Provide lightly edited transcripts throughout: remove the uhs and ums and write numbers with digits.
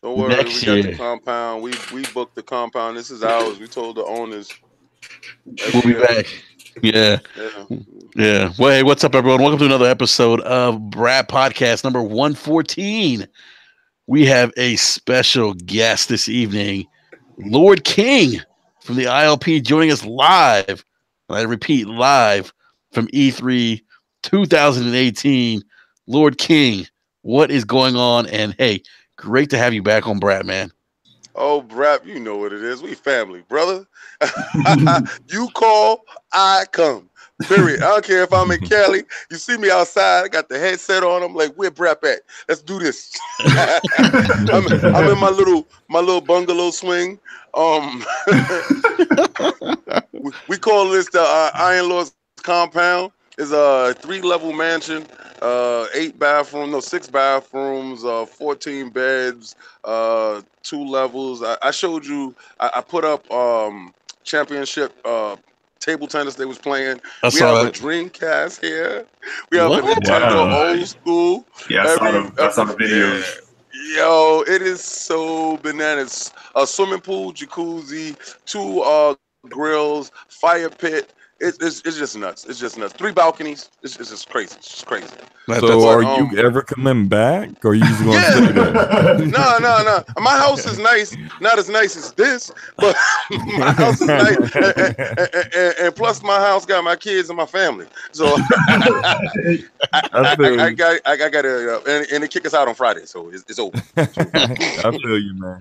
Don't worry, we Next got the year, compound. We booked the compound. This is ours. We told the owners we'll every be year. back. Yeah. Yeah. Yeah. Well, hey, what's up, everyone? Welcome to another episode of Brad Podcast number 114. We have a special guest this evening, Lord King from the ILP, joining us live. And I repeat, live from E3 2018. Lord King, what is going on? And hey, great to have you back on Brad, man. Oh, Brap, you know what it is. We family, brother. You call, I come. Period. I don't care if I'm in Cali. You see me outside. I got the headset on. I'm like, where Brap at? Let's do this. I'm in my little bungalow swing. Um, we call this the Iron Lord's compound. It's a 3-level mansion, 8 bathrooms, no 6 bathrooms, 14 beds, 2 levels. I showed you. I put up championship table tennis they was playing. I We have saw a that. Dreamcast here. We have a What? Nintendo Wow. old school. Yeah, I saw the Yeah. videos. Yo, it is so bananas. A swimming pool, jacuzzi, 2 grills, fire pit. It's just nuts. It's just nuts. 3 balconies. It's just crazy. It's just crazy. That's So, But are you ever coming back, or are you just gonna yeah, stay there? no, no, no. My house is nice. Not as nice as this, but my house is nice. And plus, my house got my kids and my family. So I feel you. I got to, and they kick us out on Friday, so it's over. It's over. I feel you, man.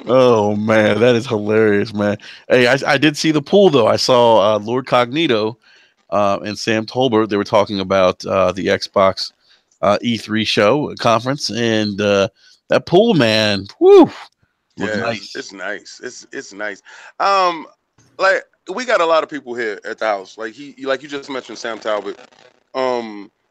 Oh man, that is hilarious, man. Hey, I did see the pool though. I saw Lord Cognito and Sam Tolbert. They were talking about the Xbox E3 show conference, and that pool, man, whoo, looked Yeah, it's nice. nice. It's nice. Um, like we got a lot of people here at the house. Like you just mentioned, Sam Talbot.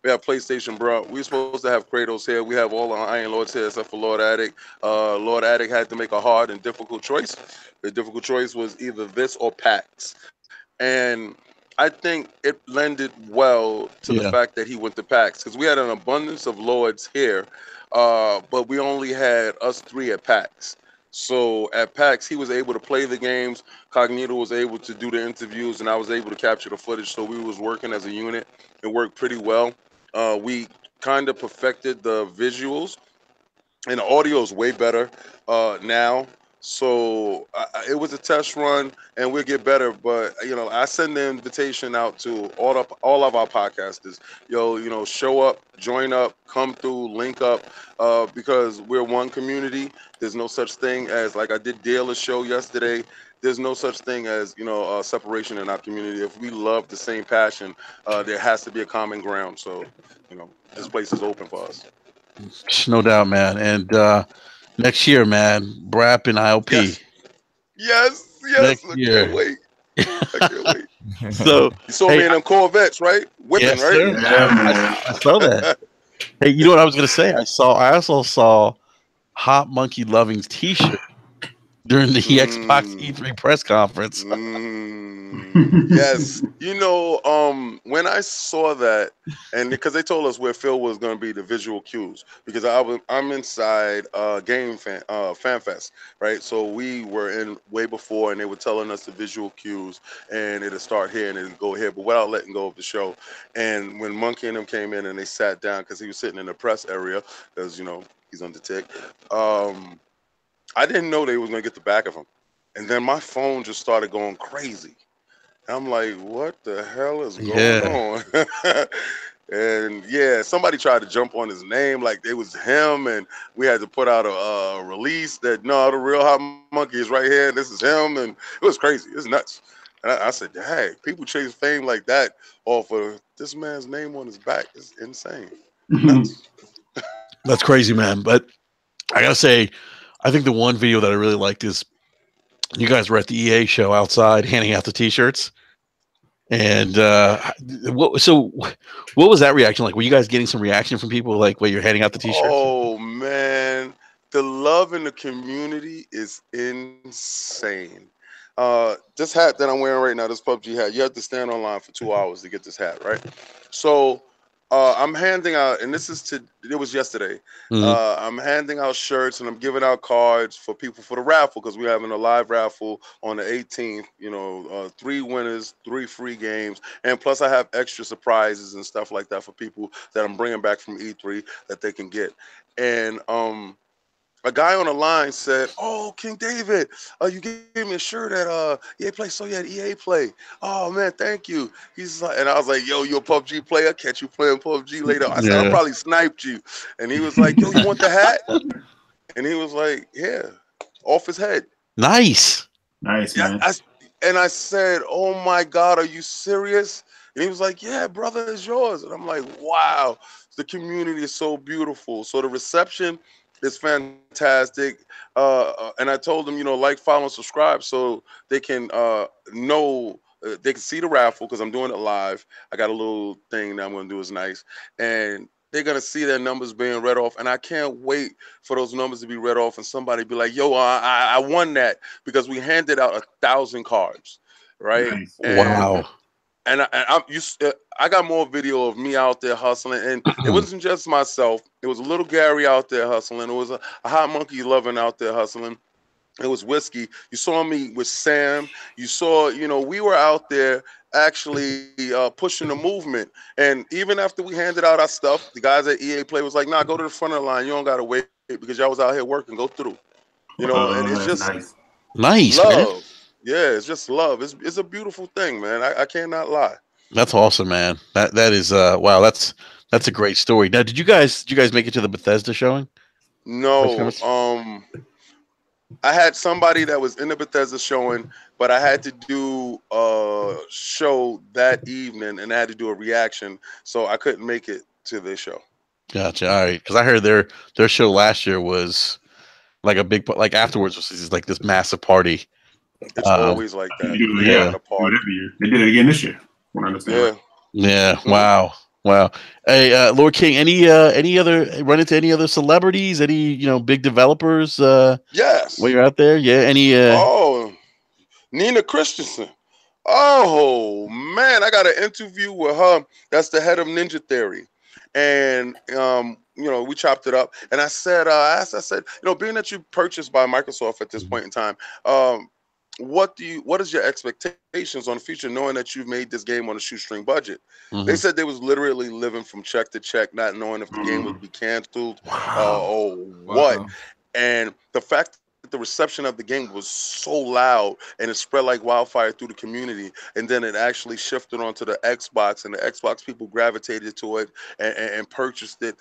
We have PlayStation, bro. We were supposed to have Kratos here. We have all the Iron Lords here except for Lord Attic. Lord Attic had to make a hard and difficult choice. The difficult choice was either this or PAX, and I think it lended well to the Yeah, fact that he went to PAX because we had an abundance of Lords here, but we only had us 3 at PAX. So at PAX, he was able to play the games. Cognito was able to do the interviews, and I was able to capture the footage. So we was working as a unit. It worked pretty well. We kind of perfected the visuals, and the audio is way better now. So it was a test run, and we'll get better. But I send the invitation out to all of our podcasters. Yo, show up, join up, come through, link up, because we're one community. There's no such thing as, like I did Dale's show yesterday. There's no such thing as separation in our community. If we love the same passion, there has to be a common ground. So this place is open for us. no doubt, man. And next year, man, BRAP and ILP Yes. Yes, yes. next I can't year. wait. I can't wait. So, You saw hey, me in them Corvettes, right? Whipping, yes, right? sir. Yeah, I man. saw that. Hey, you know what I was gonna say? I also saw Hot Monkey Loving's T-shirt during the Xbox mm, E3 press conference. yes. When I saw that, and because they told us where Phil was going to be the visual cues, because I'm inside Fan Fest, right? So we were in way before, and they were telling us the visual cues, and it'll start here and it'll go here, but without letting go of the show. And when Monkey and them came in and they sat down, because he was sitting in the press area, because he's on the tick. Um, I didn't know they was gonna get the back of him, and then my phone just started going crazy. I'm like, what the hell is going Yeah, on? And yeah, somebody tried to jump on his name like it was him, and we had to put out a release that no, the real hot monkey is right here. This is him, and it was crazy. It's nuts. And I said, hey, people chase fame like that off of this man's name on his back. It's insane, nuts. that's crazy, man. But I gotta say, I think the one video that I really liked is you guys were at the EA show outside handing out the T-shirts. And what was that reaction like? Were you guys getting some reaction from people like when you're handing out the T-shirts? Oh man, the love in the community is insane. This hat that I'm wearing right now, this PUBG hat, you have to stand online for 2 hours to get this hat, right? So I'm handing out, and this is to. It was yesterday. Mhm. I'm handing out shirts and I'm giving out cards for people for the raffle because we're having a live raffle on the 18th. You know, 3 winners, 3 free games, and plus I have extra surprises and stuff like that for people that I'm bringing back from E3 that they can get. And a guy on the line said, "Oh, King David, you gave me a shirt at EA Play. So you had EA Play. Oh man, thank you." He's like, and I was like, "Yo, you a PUBG player? Catch you playing PUBG later." I said, "I Yeah. probably sniped you." And he was like, "Yo, you want the hat?" And he was like, "Yeah," off his head. Nice. Nice, Yeah, man. and I said, "Oh my God, are you serious?" And he was like, "Yeah, brother, it's yours." And I'm like, "Wow, the community is so beautiful." So the reception is fantastic. And I told them, like, follow, and subscribe so they can know. They can see the raffle because I'm doing it live. I got a little thing that I'm going to do is nice, and they're gonna see their numbers being read off, and I can't wait for those numbers to be read off, and somebody be like, "Yo, I won that," because we handed out 1,000 cards, right? Nice. And Wow. I got more video of me out there hustling, and it wasn't just myself. It was a little Gary out there hustling. It was a hot monkey loving out there hustling. It was whiskey. You saw me with Sam. You saw, we were out there actually pushing the movement. And even after we handed out our stuff, the guys at EA Play was like, "Nah, go to the front of the line. You don't gotta wait because y'all was out here working. Go through." And it's That's just nice. Nice, man. love. Yeah, it's just love. It's a beautiful thing, man. I cannot lie. That's awesome, man. That is wow. That's a great story. Now, did you guys make it to the Bethesda showing? Press No, conference? I had somebody that was in the Bethesda showing, but I had to do a show that evening and I had to do a reaction, so I couldn't make it to this show. Gotcha. All right, because I heard their show last year was like a like afterwards was like this massive party. It's Um, always like They that. do it, They yeah. having yeah, a They do it party. every year. They did it again this year. When I understand right. Yeah. yeah. hmm Wow, wow. Hey, Lord King, any other run into any other celebrities? Any big developers? When Yes. you're out there, yeah. Any? Oh, Nina Christensen. Oh man, I got an interview with her. That's the head of Ninja Theory, and we chopped it up. And I said, I said, being that you purchased by Microsoft at this point in time, um, what is your expectations on the future, knowing that you've made this game on a shoestring budget? They Mhm. said they was literally living from check to check, not knowing if the game would be canceled Wow. or what. Wow. And the fact that the reception of the game was so loud and it spread like wildfire through the community, and then it actually shifted onto the Xbox, and the Xbox people gravitated to it and purchased it.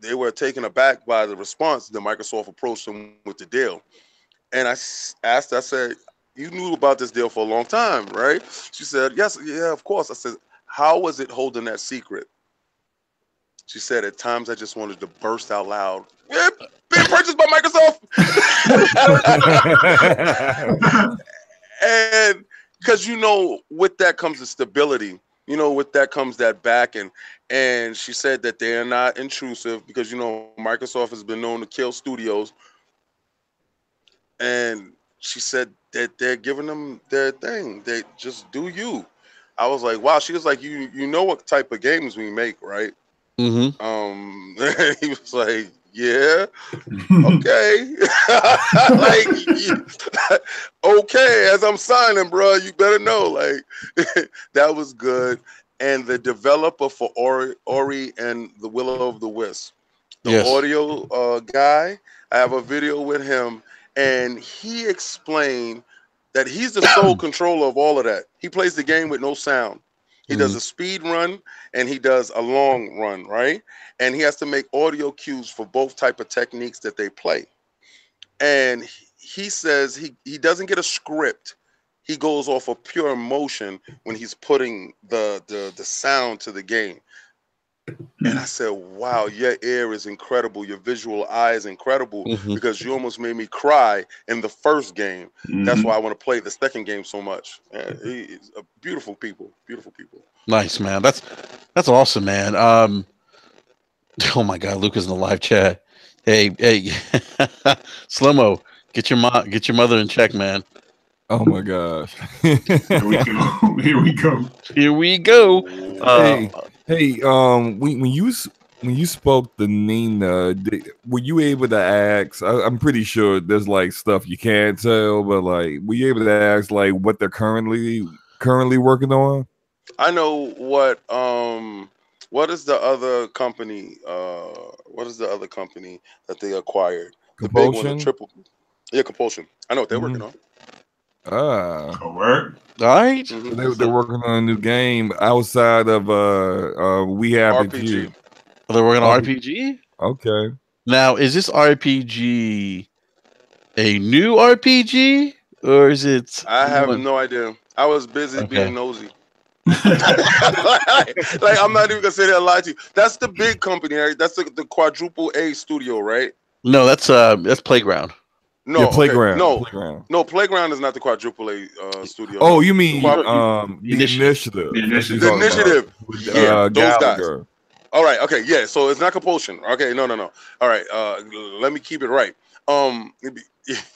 They were taken aback by the response. Then Microsoft approached them with the deal, and asked, I said, "You knew about this deal for a long time, right?" She said, "Yes, yeah, of course." I said, "How was it holding that secret?" She said, "At times I just wanted to burst out loud. Yeah, being purchased by Microsoft." And because with that comes the stability, with that comes that backing. And she said that they are not intrusive because Microsoft has been known to kill studios. And she said that they're giving them their thing. They just do you. I was like, wow. She was like, you know what type of games we make, right? Mhm. He was like, yeah, okay. Like, okay, as I'm signing, bro, you better know. Like, that was good. And the developer for Ori and the Will of the Wisp, the Yes. audio guy, I have a video with him, and he explained that he's the sole controller of all of that. He plays the game with no sound. He does Mhm. a speed run and he does a long run, right? And he has to make audio cues for both type of techniques that they play. And he says he doesn't get a script. He goes off of pure emotion when he's putting the sound to the game. And I said, wow, your ear is incredible. Your visual eye is incredible Mhm. because you almost made me cry in the first game. That's Mhm. why I want to play the second game so much. He's a beautiful people, beautiful people. Nice, man. That's awesome, man. Oh my God, Luca's in the live chat. Hey, Slomo, get your mother in check, man. Oh my gosh. Here we go. Here we go. Here we go. Ooh. Uh, Hey, Hey, when you spoke to Nina, were you able to ask? I'm pretty sure there's like stuff you can't tell, but like, were you able to ask like what they're currently working on? I know what is the other company? What is the other company that they acquired? The big one, the Compulsion. triple. Yeah, Compulsion. I know what they're working Hmm. on. Ah, Oh, word. All right. Hmm. so they're working on a new game outside of We Happy RPG. Few. They're working on Oh, RPG. okay. Now, is this RPG a new RPG or is it I have one? no idea. I was busy being Okay. nosy. Like, I'm not even gonna say that and lie to you. That's the big company, right? That's the quadruple A studio, right? No, that's Playground. Yeah, No, okay, playground, no, playground. no. Playground is not the quadruple A studio. Oh, No, you the mean quad, The the initiative. The initiative? That's what the you're initiative. talking about initiative. with Yeah, those guys. Gallagher. All right, okay, yeah. So it's not compulsion. Okay, no, no, no. All right, let me keep it right.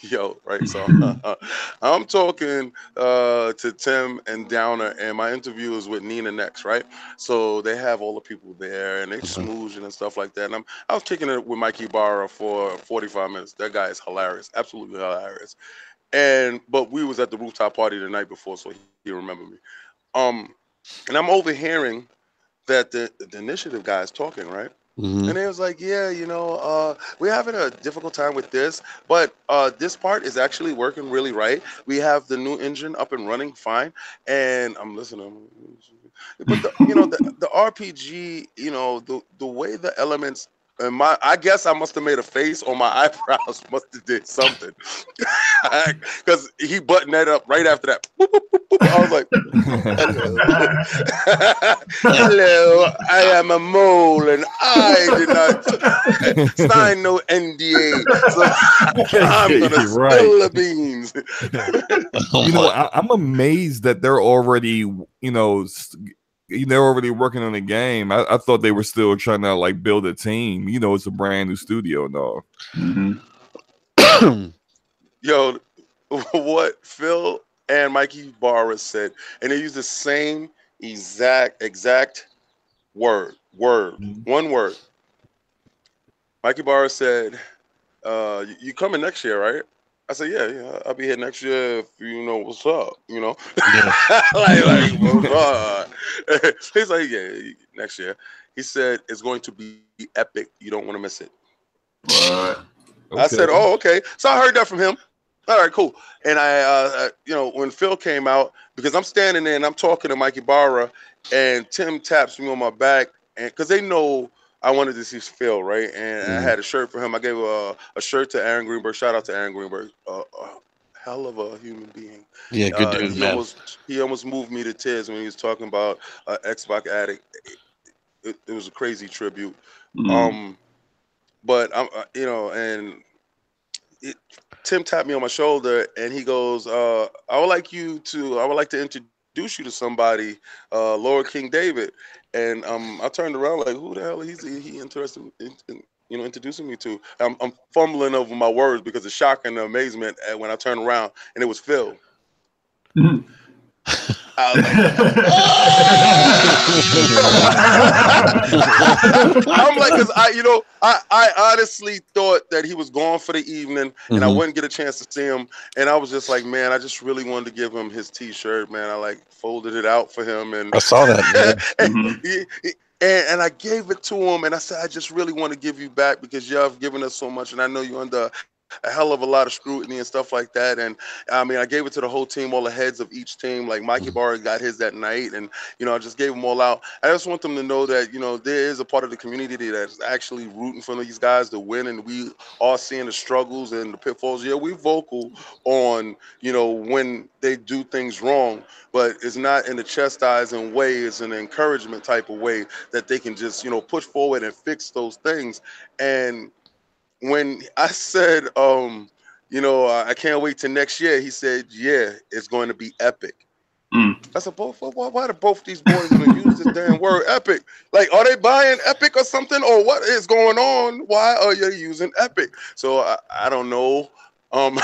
Yo, right. So I'm talking to Tim and Downer, and my interview is with Nina next, right? So they have all the people there, and they Mhm. smoozing and stuff like that. And I was kicking it with Mikey Barra for 45 minutes. That guy is hilarious, absolutely hilarious. But we was at the rooftop party the night before, so he remember me. Um, and I'm overhearing that the initiative guy is talking, right? Mhm. And they was like, yeah, we're having a difficult time with this, but this part is actually working really right. We have the new engine up and running fine, and I'm listening. But the RPG, the way the elements. And I guess I must have made a face, or my eyebrows must have did something, because he buttoned that up right after that. Boop, boop, boop, boop. I was like, hello. Hello, I am a mole and I did not sign no NDA. So I'm going to You're right. spill the beans. Oh You know, my. I'm amazed that they're already, they're already working on a game. I thought they were still trying to like build a team. You know, it's a brand new studio and all. Mhm. Yo, what Phil and Mikey Barra said, and they used the same exact Mhm. one word. Mikey Barra said, you coming next year, right? I said, yeah, I'll be here next year if you know what's up, Yeah. like what's up? He's like, yeah, next year. He said it's going to be epic. You don't want to miss it. What? I said, Okay. oh, okay. So I heard that from him. All right, cool. And when Phil came out, because I'm standing there and I'm talking to Mikey Barra, and Tim taps me on my back, and because they know I wanted to see Phil, right? And I Mhm. had a shirt for him. I gave a shirt to Aaron Greenberg. Shout out to Aaron Greenberg. Hell of a human being. Yeah, good dude, He man. almost moved me to tears when he was talking about Xbox Addict. It was a crazy tribute. Mm. Um, but and it, Tim tapped me on my shoulder and he goes, I would like to introduce you to somebody, Lord King David." And I turned around like, who the hell is he interested in introducing me to? I'm fumbling over my words because of shock and the amazement when I turned around and it was Phil. Mhm. I was like, I'm like, cause I honestly thought that he was gone for the evening, and I Mhm. wouldn't get a chance to see him, and I was just like, man, I just really wanted to give him his T-shirt, man. I like folded it out for him, and I saw that. Yeah. and, Mhm. and I gave it to him, and I said, I just really want to give you back because you have given us so much, and I know you're under a hell of a lot of scrutiny and stuff like that. And I mean, I gave it to the whole team, all the heads of each team. Like Mikey Mhm. Barr got his that night, and I just gave them all out. I just want them to know that there is a part of the community that's actually rooting for these guys to win, and we are seeing the struggles and the pitfalls. Yeah, we vocal on when they do things wrong, but it's not in a chastising way. It's an encouragement type of way that they can just push forward and fix those things. And when I said, I can't wait till next year, he said, yeah, it's going to be epic. Mm. I said, both, why do both these boys even use this damn word epic? Like, are they buying epic or something? Or what is going on? Why are you using epic? So I don't know. Um,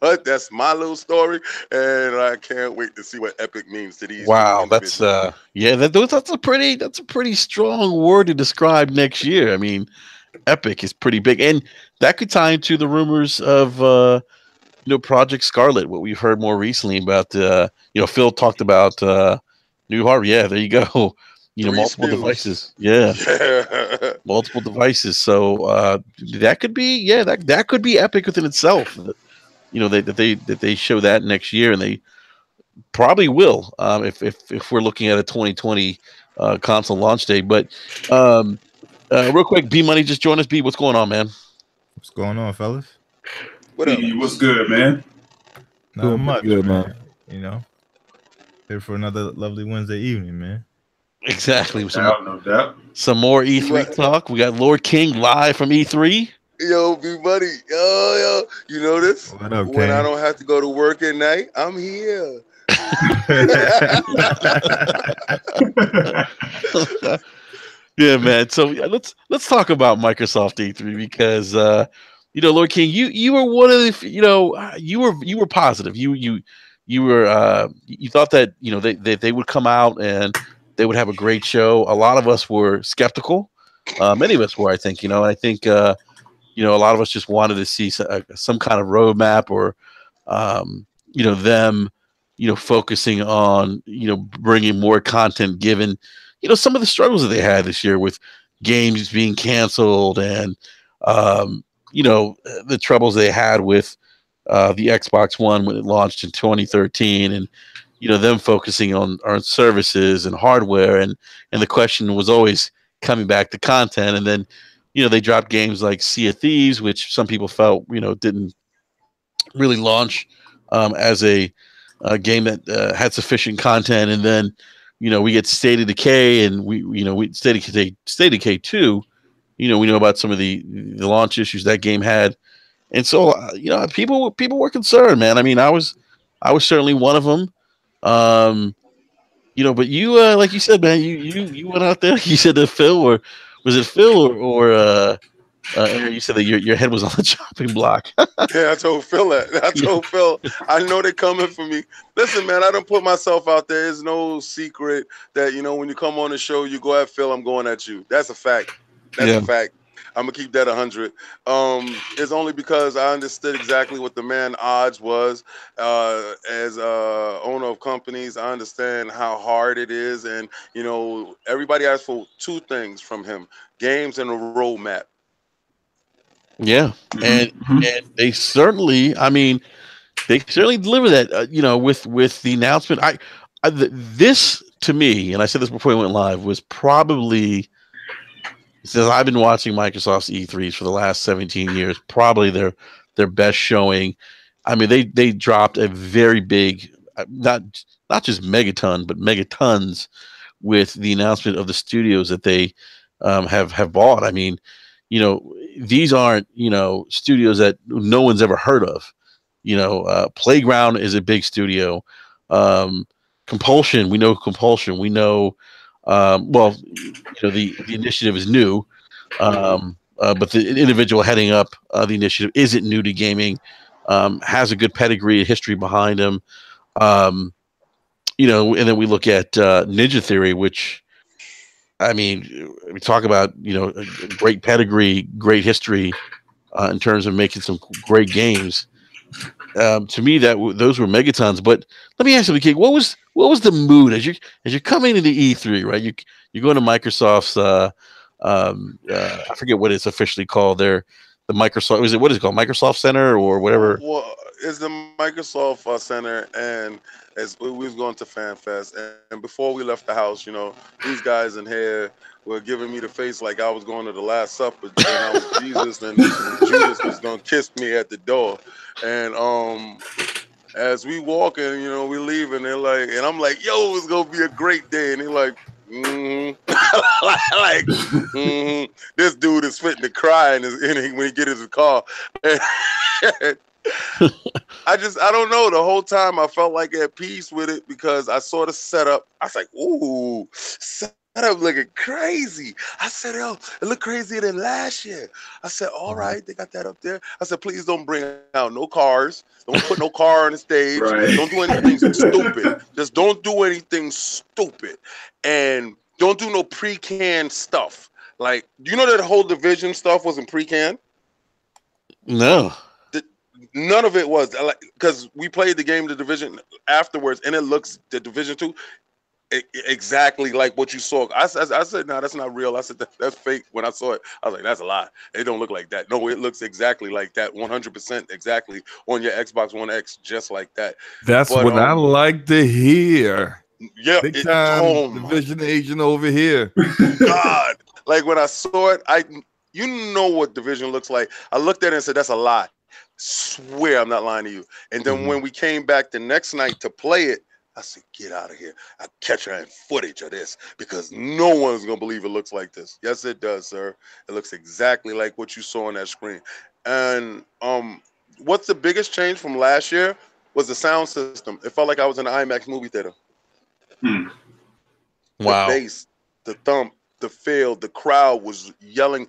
But that's my little story, and I can't wait to see what epic means to these three Wow, that's individuals. yeah, that's a pretty strong word to describe next year. I mean, Epic is pretty big, and that could tie into the rumors of Project Scarlet. What we've heard more recently about Phil talked about new hardware. Yeah, there you go. Three Multiple SKUs. devices. Yeah, Yeah. multiple devices. So that could be that could be Epic within itself. That they show that next year, and they probably will if we're looking at a 2020 console launch date. But um, real quick, B Money just joined us. B, what's going on, man? What's going on, fellas? What up? Hey, what's good, man? Not Doing pretty much, good, man. man. You know, here for another lovely Wednesday evening, man. Exactly. No doubt, no doubt. Some more B E3 Money. talk. We got Lord King live from E3. Yo, B Money. Yo. You know this? What up, When I Kane? don't have to go to work at night, I'm here. Yeah, man. So yeah, let's talk about Microsoft E3 because Lord King, you were one of the you were positive. You were you thought that they would come out and they would have a great show. A lot of us were skeptical. Many of us were, I think. And I think a lot of us just wanted to see some kind of roadmap or them focusing on bringing more content given some of the struggles that they had this year with games being canceled and um, the troubles they had with the Xbox One when it launched in 2013 and them focusing on services and hardware and the question was always coming back to content and then they dropped games like Sea of Thieves which some people felt didn't really launch as a game that had sufficient content, and then we get State of Decay, and we State of Decay 2. We know about some of the launch issues that game had, and so people were concerned, man. I mean, I was certainly one of them. But you like you said, man, you went out there. You said to Phil, or was it Phil Aaron, you said that your head was on the chopping block. Yeah, I told Phil that. I Yeah. told Phil, I know they're coming for me. Listen, man, I don't put myself out there. It's no secret that, when you come on the show, you go at Phil, I'm going at you. That's a fact. That's a Yeah. fact. I'm gonna keep that 100. It's only because I understood exactly what the man odds was. As owner of companies, I understand how hard it is, and everybody asks for two things from him: games and a roadmap. Yeah, and Mm-hmm. and they certainly, I mean, they certainly deliver that. With the announcement, this to me, and I said this before we went live, was probably since I've been watching Microsoft's E3s for the last 17 years, probably their best showing. I mean, they dropped a very big, not just megaton, but megatons with the announcement of the studios that they have bought. I mean, these aren't studios that no one's ever heard of. Playground is a big studio. Um, Compulsion, we know Compulsion. We know, well, the initiative is new, but the individual heading up the initiative isn't new to gaming. Has a good pedigree and history behind him. Um, and then we look at Ninja Theory, which I mean, we talk about a great pedigree, great history in terms of making some great games. To me, those were megatons. But let me ask you, Kate, what was the mood as you're coming into E3, right? You're going to Microsoft's. I forget what it's officially called. The Microsoft. What is it called? Microsoft Center or whatever. Well, it's the Microsoft Center, and as we was going to Fan Fest, and before we left the house, these guys in here were giving me the face like I was going to the Last Supper, and I was Jesus, and Judas was gonna kiss me at the door, and as we walking, we leaving, they're like, and I'm like, yo, it's gonna be a great day, and they're like, like, this dude is fitting to cry when he get in his car. I don't know. The whole time I felt like at peace with it because I saw the setup. I was like, ooh, up looking crazy. I said, "Yo, it looked crazier than last year." I said, "All right, they got that up there." I said, "Please don't bring out no cars. Don't put no car on the stage. Don't Right. do anything stupid. Just don't do anything stupid, and don't do no pre-canned stuff. Like, you know that whole division stuff wasn't pre-canned. No. The- None of it was like because we played the game, the division afterwards, and it looks the division 2 exactly like what you saw. I said, no, that's not real. I said, that's fake. When I saw it, I was like, that's a lie. It don't look like that. No, it looks exactly like that, 100% exactly on your Xbox One X, just like that. That's But what I like to hear. yeah, Big it. time Oh my division agent over here. God! Like when I saw it, you know what division looks like. I looked at it and said, that's a lie. Swear I'm not lying to you. And then when we came back the next night to play it, I said, get out of here. I catch her in footage of this because no one's gonna believe it looks like this. Yes, it does, sir. It looks exactly like what you saw on that screen. And what's the biggest change from last year was the sound system. It felt like I was in an IMAX movie theater. Hmm. The Wow. bass, the thump, the feel, the crowd was yelling.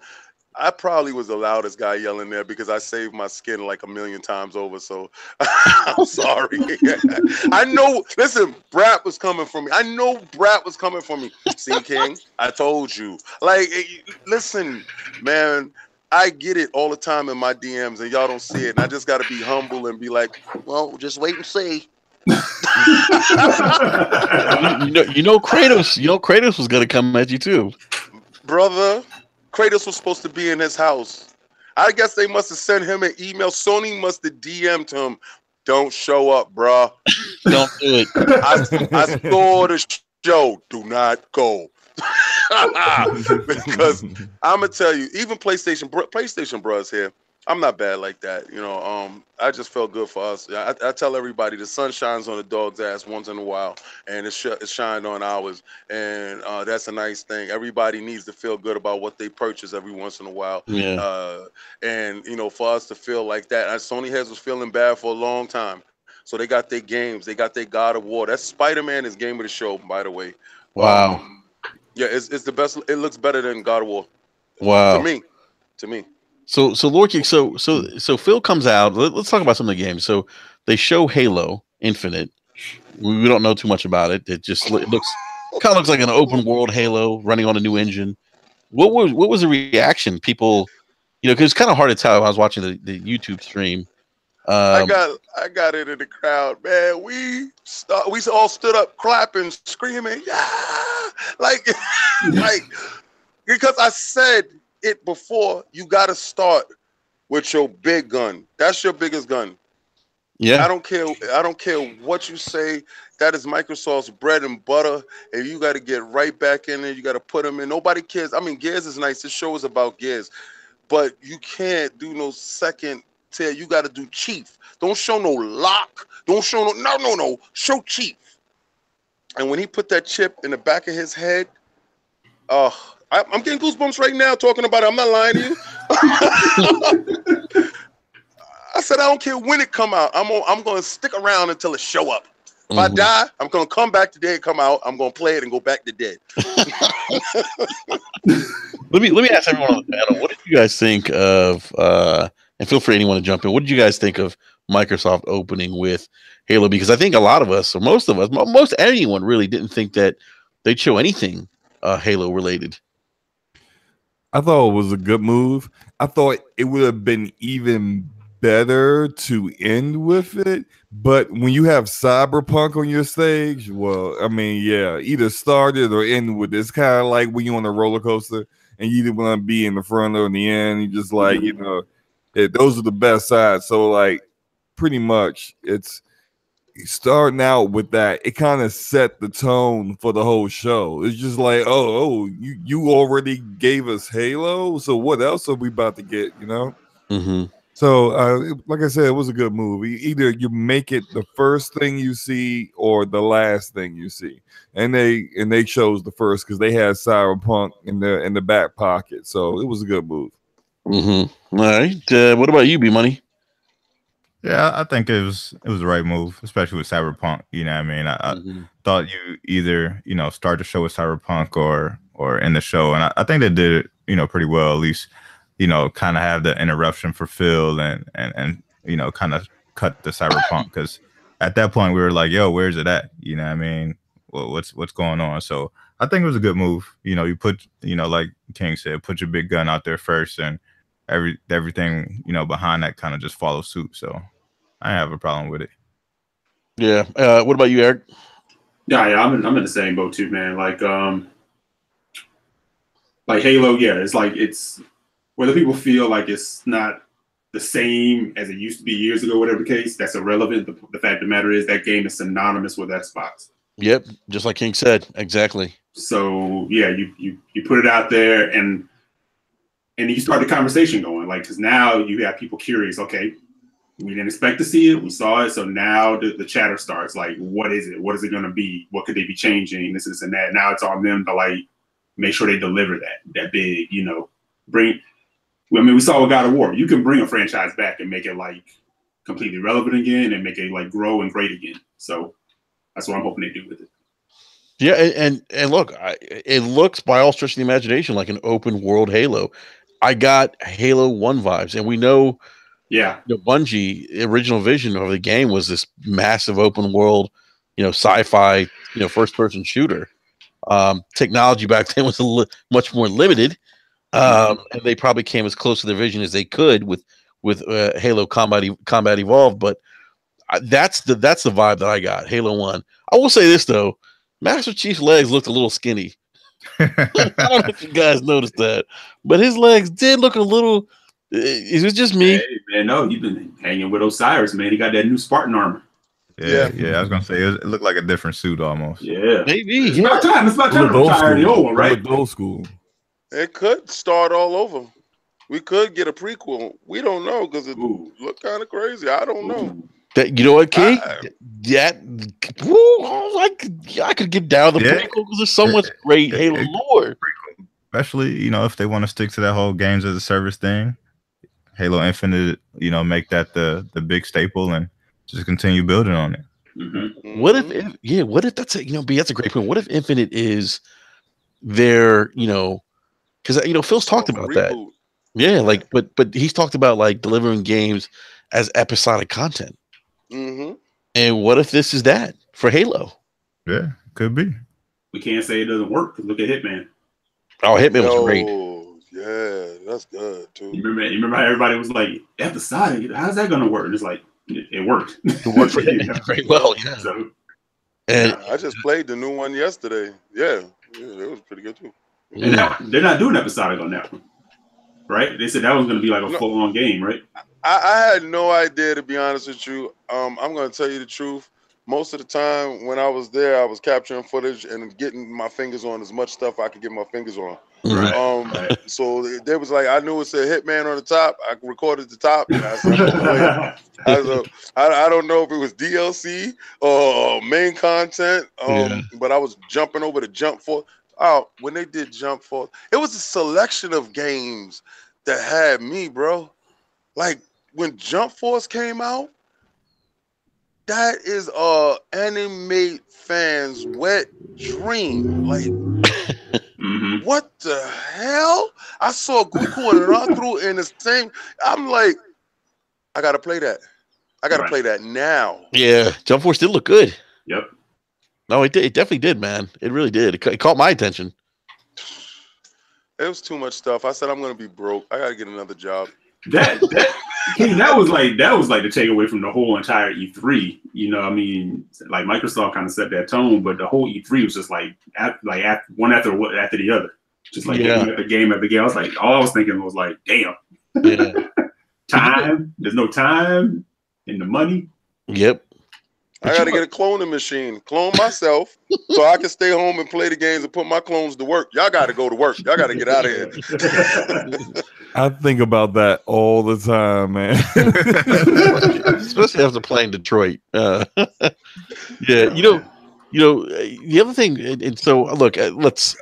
I probably was the loudest guy yelling there because I saved my skin like a million times over. So I'm sorry. I know. Listen, Brat was coming for me. I know Brat was coming for me. See, King, I told you. Like, listen, man. I get it all the time in my DMs, and y'all don't see it. And I just got to be humble and be like, well, just wait and see. Kratos was gonna come at you too. Brother, Kratos was supposed to be in his house. I guess they must have sent him an email. Sony must have DM'd him. Don't show up, bruh. Don't do it. I saw the show. Do not go. Because I'm gonna tell you, even PlayStation Bros here. I'm not bad like that, I just felt good for us. I tell everybody the sun shines on the dog's ass once in a while, and it shined on ours, and that's a nice thing. Everybody needs to feel good about what they purchase every once in a while, Yeah. and for us to feel like that. Sony Heads was feeling bad for a long time, so they got their games, they got their God of War. That Spider-Man is game of the show, by the way. Wow. Yeah, it's the best. It looks better than God of War to Wow. me. To me. So Lord King, so Phil comes out. Let's talk about some of the games. So they show Halo Infinite. We don't know too much about it. It looks like an open world Halo running on a new engine. What was the reaction? People, because it's kind of hard to tell. I was watching the YouTube stream. I got it in the crowd, man. We all stood up clapping, screaming, yeah, like like because I said it before. You got to start with your big gun. That's your biggest gun. Yeah. I don't care. I don't care what you say. That is Microsoft's bread and butter, and you got to get right back in there. You got to put them in. Nobody cares. I mean, Gears is nice. This show is about Gears, but you can't do no second tier. You got to do Chief. Don't show no lock. Don't show no. Show Chief. And when he put that chip in the back of his head, I'm getting goosebumps right now talking about it. I'm not lying to you. I said I don't care when it come out. I'm going to stick around until it show up. If I die, I'm going to come back today and come out. I'm going to play it and go back to dead. Let me ask everyone on the panel. What did you guys think of? And feel free anyone to jump in. What did you guys think of Microsoft opening with Halo? Because I think a lot of us, or most of us, most anyone really didn't think that they'd show anything Halo related. I thought it was a good move. I thought it would have been even better to end with it. But when you have Cyberpunk on your stage, well, I mean, yeah, either start it or end with it. It's kind of like when you're on a roller coaster and you either want to be in the front or in the end. You just like, those are the best sides. So, like, pretty much it's starting out with that. It kind of set the tone for the whole show. It's just like, you already gave us Halo, so what else are we about to get? Mm-hmm. So, like I said, it was a good movie. Either you make it the first thing you see or the last thing you see, and they chose the first because they had Cyberpunk in the back pocket. So it was a good move. Mm-hmm. All right. What about you, B Money? Yeah, I think it was the right move, especially with Cyberpunk. You know what I mean? I Mhm. thought you either, start the show with Cyberpunk or end the show. And I think they did it, pretty well, at least, kind of have the interruption for Phil and kind of cut the Cyberpunk because at that point we were like, yo, where's it at? You know what I mean? What's going on? So I think it was a good move. You put, like King said, put your big gun out there first and everything, behind that kind of just follow suit. So I have a problem with it. Yeah. What about you, Eric? Yeah, I'm in the same boat too, man. Like Halo, yeah, it's whether people feel like it's not the same as it used to be years ago, whatever the case, that's irrelevant. The fact of the matter is that game is synonymous with Xbox. Yep. Just like King said. Exactly. So yeah, you put it out there and you start the conversation going, like, because now you have people curious. Okay, we didn't expect to see it, we saw it, so now the chatter starts. Like, what is it? What is it going to be? What could they be changing? This and that. Now it's on them to like make sure they deliver that big. Bring. I mean, we saw with God of War. You can bring a franchise back and make it like completely relevant again, and make it like grow and great again. So that's what I'm hoping they do with it. Yeah, and look, it looks by all stretch of the imagination like an open world Halo. I got Halo 1 vibes, and we know Yeah. Bungie original vision of the game was this massive open world, sci-fi, first person shooter. Technology back then was much more limited, and they probably came as close to their vision as they could with Halo Combat Evolved. But that's the vibe that I got. Halo 1. I will say this though, Master Chief's legs looked a little skinny. I don't know if you guys noticed that, but his legs did look a little. Is it just me? Hey, man, no, you've been hanging with Osiris, man. He got that new Spartan armor. Yeah. I was gonna say it looked like a different suit almost. Yeah, Maybe. It's about time. It's about time to retire the old one, right? Look old school. It could start all over. We could get a prequel. We don't know because it looked kind of crazy. I don't know. That, you know what, King? I could get down the prequel because there's so much great Halo lore. Especially, if they want to stick to that whole games as a service thing, Halo Infinite, make that the big staple and just continue building on it. Mm-hmm. What if that's B, that's a great point. What if Infinite is their, because Phil's talked about that. Yeah, like, but he's talked about like delivering games as episodic content. Mm-hmm. And what if this is that for Halo? Yeah, could be. We can't say it doesn't work because look at Hitman. Oh, Hitman was great. Yeah, that's good too. You remember how everybody was like, episodic? How's that going to work? And it's like, it worked. It worked for Hitman very well. Yeah. So, and I just played the new one yesterday. Yeah, it was pretty good too. And now, they're not doing episodic on that one, right? They said that was going to be like a full-on game, right? I had no idea, to be honest with you. I'm going to tell you the truth. Most of the time when I was there, I was capturing footage and getting my fingers on as much stuff I could get my fingers on. Right. So there was like, I knew it said Hitman on the top. I recorded the top. And I said, I don't know if it was DLC or main content, but I was jumping over to Jump Force. Oh, when they did Jump Force, it was a selection of games that had me, bro. Like when Jump Force came out, that is anime fans' wet dream. Like, what the hell? I saw Goku and Naruto in the same. I'm like, I gotta play that. I gotta play that now. Yeah, Jump Force did look good. Yep. No, it definitely did, man. It really did. It caught my attention. It was too much stuff. I said I'm gonna be broke. I gotta get another job. That was like the takeaway from the whole entire E3. I mean, like Microsoft kind of set that tone, but the whole E3 was just like one after the other, just like game after game. I was like, all I was thinking was like, damn, time. There's no time and the money. Yep. I got to get a cloning machine, clone myself, so I can stay home and play the games and put my clones to work. Y'all got to go to work. Y'all got to get out of here. I think about that all the time, man. Especially after playing Detroit. Yeah, the other thing, and so look, let's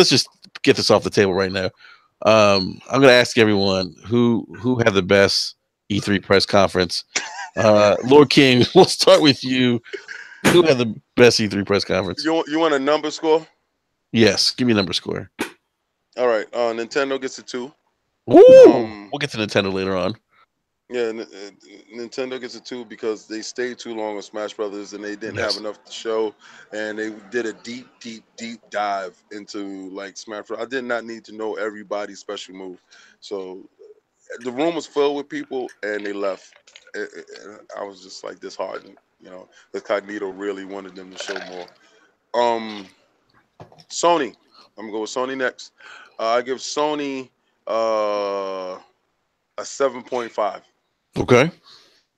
just get this off the table right now. I'm going to ask everyone who had the best E3 press conference. Lord King, we'll start with you. Who had the best E3 press conference? You want a number score? Yes, give me a number score. All right. Nintendo gets a 2. Woo! Um, We'll get to Nintendo later on. yeah, Nintendo gets a 2 because they stayed too long on Smash Brothers and they didn't have Yes. enough to show, and they did a deep, deep, deep dive into like Smash Bros. I did not need to know everybody's special move, so the room was filled with people and they left. I was just like disheartened, because Cognito really wanted them to show more. Um, Sony. I'm gonna go with Sony next. I give Sony a 7.5. Okay.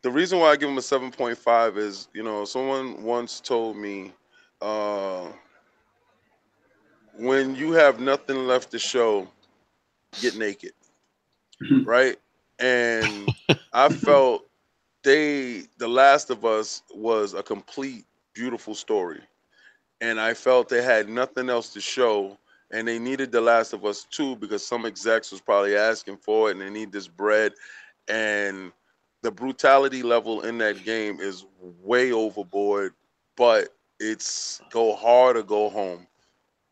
The reason why I give them a 7.5 is, someone once told me, uh, when you have nothing left to show, get naked, right? And I felt The Last of Us was a complete, beautiful story. And I felt they had nothing else to show, and they needed The Last of Us 2 because some execs was probably asking for it, and they need this bread. And the brutality level in that game is way overboard, but it's go hard or go home.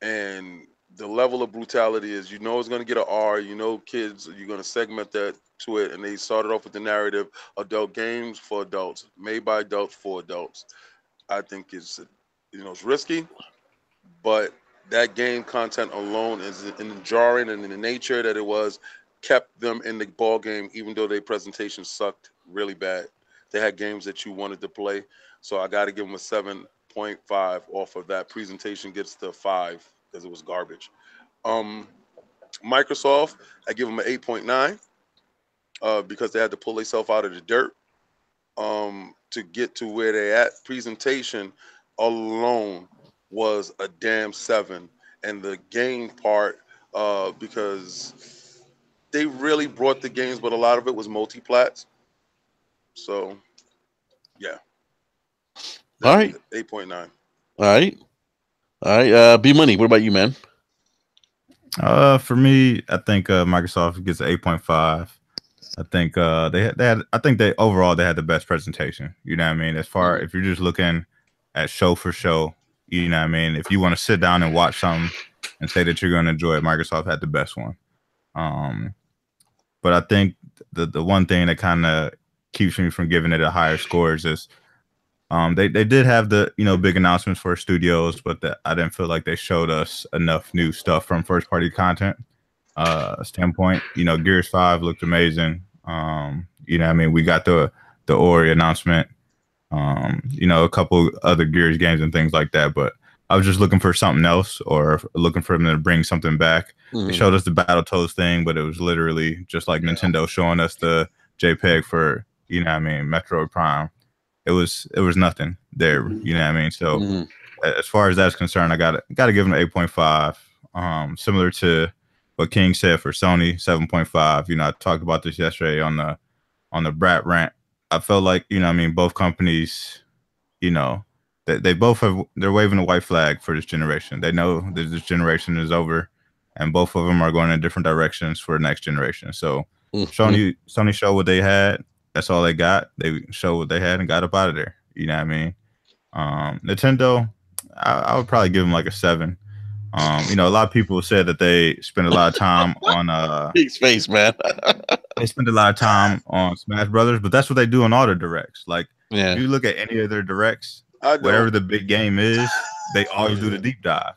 And the level of brutality is, it's going to get an R. Kids, you're going to segment that to it. And they started off with the narrative: adult games for adults, made by adults for adults. I think it's risky, but that game content alone is in the jarring and in the nature that it was, kept them in the ball game, even though their presentation sucked really bad. They had games that you wanted to play, so I got to give them a 7.5 off of that. Presentation gets to 5 because it was garbage. Um, Microsoft, I give them an 8.9 because they had to pull themselves out of the dirt to get to where they at. Presentation alone was a damn 7, and the game part, because they really brought the games, but a lot of it was multi-plats. So yeah, All that'd be right. 8.9. All right. All right. B Money, what about you, man? For me, I think Microsoft gets an 8.5. I think I think they overall they had the best presentation. You know what I mean? As far Mhm. if you're just looking at show for show, you know what I mean? If you want to sit down and watch something and say that you're going to enjoy it, Microsoft had the best one. Um, but I think the one thing that kind of keeps me from giving it a higher score is just they did have the big announcements for studios, but I didn't feel like they showed us enough new stuff from first party content standpoint. Gears 5 looked amazing. I mean, we got the Ori announcement. A couple other Gears games and things like that, but I was just looking for something else or looking for them to bring something back. They Mhm. showed us the Battletoads thing, but it was literally just like Nintendo showing us the JPEG for what I mean, Metroid Prime. It was nothing there. You know what I mean? So Mhm. as far as that's concerned, I got to give them an 8.5. Similar to what King said for Sony, 7.5. I talked about this yesterday on the Brat rant. I felt like what I mean, both companies, you know, they both they're waving a white flag for this generation. They know that this generation is over, and both of them are going in different directions for the next generation. So Mhm. Sony showed what they had. That's all they got. They showed what they had and got up out of there. You know what I mean? Nintendo, I would probably give them like a 7. A lot of people said that they spend a lot of time on Big space, man. they spend a lot of time on Smash Brothers, but that's what they do on all the directs. Like if Yeah. you look at any of their directs, I whatever don't. the big game is, they always do the Yeah. deep dive.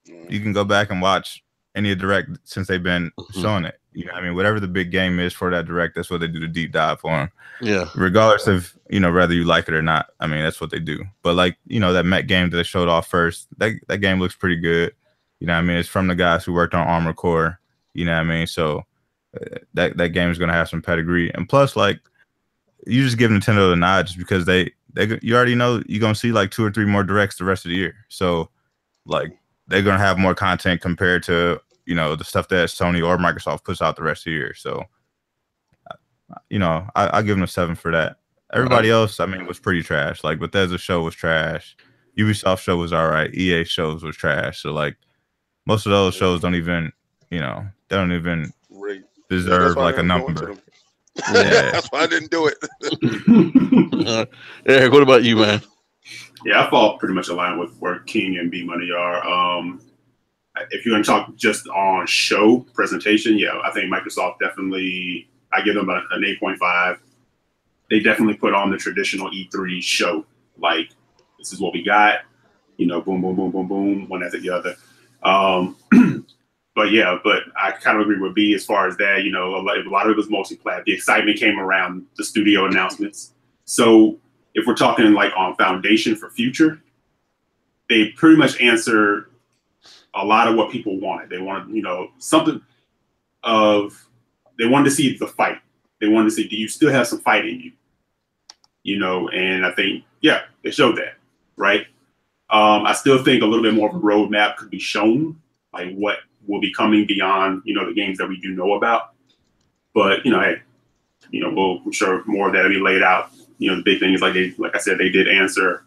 Mm. You can go back and watch any direct since they've been Mhm. showing it. What I mean? Whatever the big game is for that direct, that's what they do the deep dive on. Yeah. Regardless of whether you like it or not. I mean, that's what they do. But like that Met game that they showed off first, that game looks pretty good. What I mean? It's from the guys who worked on Armor Core. You know what I mean? So that game is gonna have some pedigree. And plus, like you just give Nintendo the nod just because they you already know you're gonna see like 2 or 3 more directs the rest of the year. So like they're gonna have more content compared to the stuff that Sony or Microsoft puts out the rest of the year. So I give them a 7 for that. All right. Everybody else, I mean, was pretty trash. Like Bethesda show was trash. Ubisoft show was all right. EA shows was trash. So like most of those Yeah, shows don't even, they don't even rate. Yeah, that's deserve why I like a didn't go into number. them. Yeah. That's why I didn't do it. Eric, what about you, man? Yeah, I fall pretty much aligned with where King and B Money are. If you're going to talk just on show presentation, yeah, I think Microsoft definitely, I give them an 8.5. They definitely put on the traditional E3 show. Like, this is what we got, you know, boom, boom, boom, boom, boom, one after the other. But I kind of agree with B as far as that. You know, a lot of it was multi-plat. The excitement came around the studio announcements. So if we're talking like on foundation for future, they pretty much answer a lot of what people wanted. They wanted, you know, something of, they wanted to see the fight. They wanted to see, do you still have some fight in you? You know, and I think, yeah, they showed that, right? I still think a little bit more of a roadmap could be shown, like what will be coming beyond, you know, the games that we do know about. But, you know, hey, you know, I'm sure more of that will be laid out. You know, the big thing is like I said, they did answer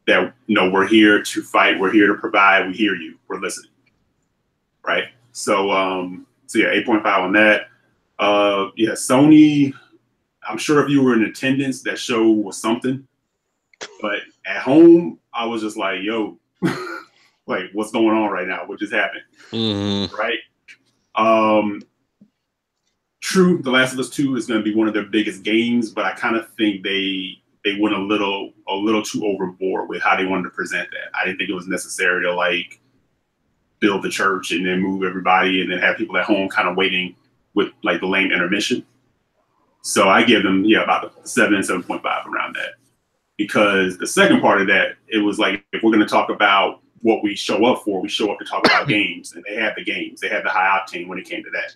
that, you know, we're here to fight, we're here to provide, we hear you, we're listening, right? So yeah, 8.5 on that. Yeah, Sony, I'm sure if you were in attendance, that show was something. But at home, I was just like, yo, like, what's going on right now? What just happened? Mm-hmm. Right? True, The Last of Us 2 is going to be one of their biggest games, but I kind of think they went a little too overboard with how they wanted to present that. I didn't think it was necessary to like build the church and then move everybody and then have people at home kind of waiting with like the lame intermission. So I give them, yeah, about 7.5 around that. Because the second part of that, it was like, if we're going to talk about what we show up for, we show up to talk about games. And they had the games. They had the high octane when it came to that.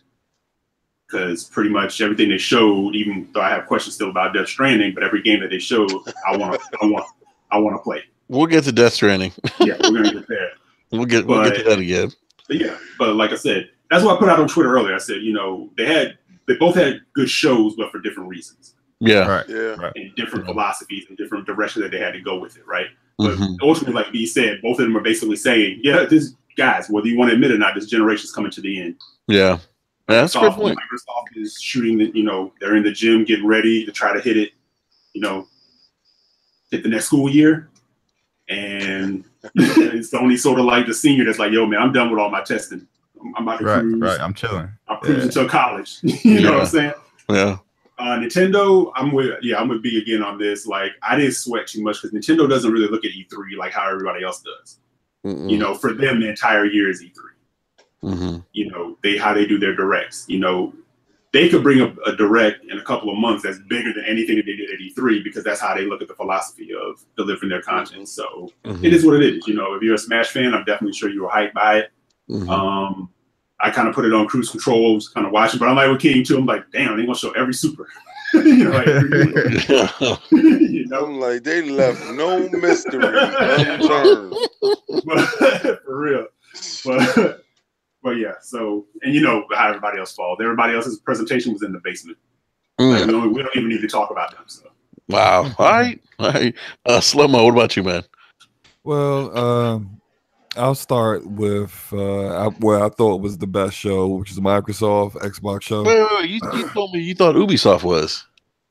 Because pretty much everything they showed, even though I have questions still about Death Stranding, but every game that they showed, I want to play. We'll get to Death Stranding. Yeah, we're going to get there. We'll get to that again. But yeah, but like I said, that's what I put out on Twitter earlier. I said, you know, they both had good shows, but for different reasons. Yeah. Right. Yeah. Right. And different philosophies and different directions that they had to go with it, right? Mm-hmm. But ultimately, like B said, both of them are basically saying, yeah, this guys, whether you want to admit it or not, this generation's coming to the end. Yeah. That's a good point. Microsoft is shooting the, you know, they're in the gym getting ready to try to hit it, you know, hit the next school year. And Sony's sort of like the senior that's like, yo, man, I'm done with all my testing. I'm about to cruise. Right. I'm chilling. I'm cruising to college. You know what I'm saying? Yeah. Nintendo, I'm with B again on this. Like, I didn't sweat too much because Nintendo doesn't really look at E3 like how everybody else does. Mm-mm. You know, for them, the entire year is E3. Mm-hmm. You know, how they do their directs. You know, they could bring a direct in a couple of months that's bigger than anything that they did at E3 because that's how they look at the philosophy of delivering their content. So It is what it is. You know, if you're a Smash fan, I'm definitely sure you were hyped by it. Mm-hmm. I kind of put it on cruise control, was kind of watching, but I'm like with King too. I'm like, damn, they're gonna show every super. You know, like, you know? I'm like, they left no mystery unturned. For real. But yeah, so, and you know how everybody else falls. Everybody else's presentation was in the basement. Like, we don't even need to talk about them. So. Wow. All right. Slow-mo, what about you, man? Well, I'll start with where I thought was the best show, which is the Microsoft Xbox show. Wait. You told me you thought Ubisoft was.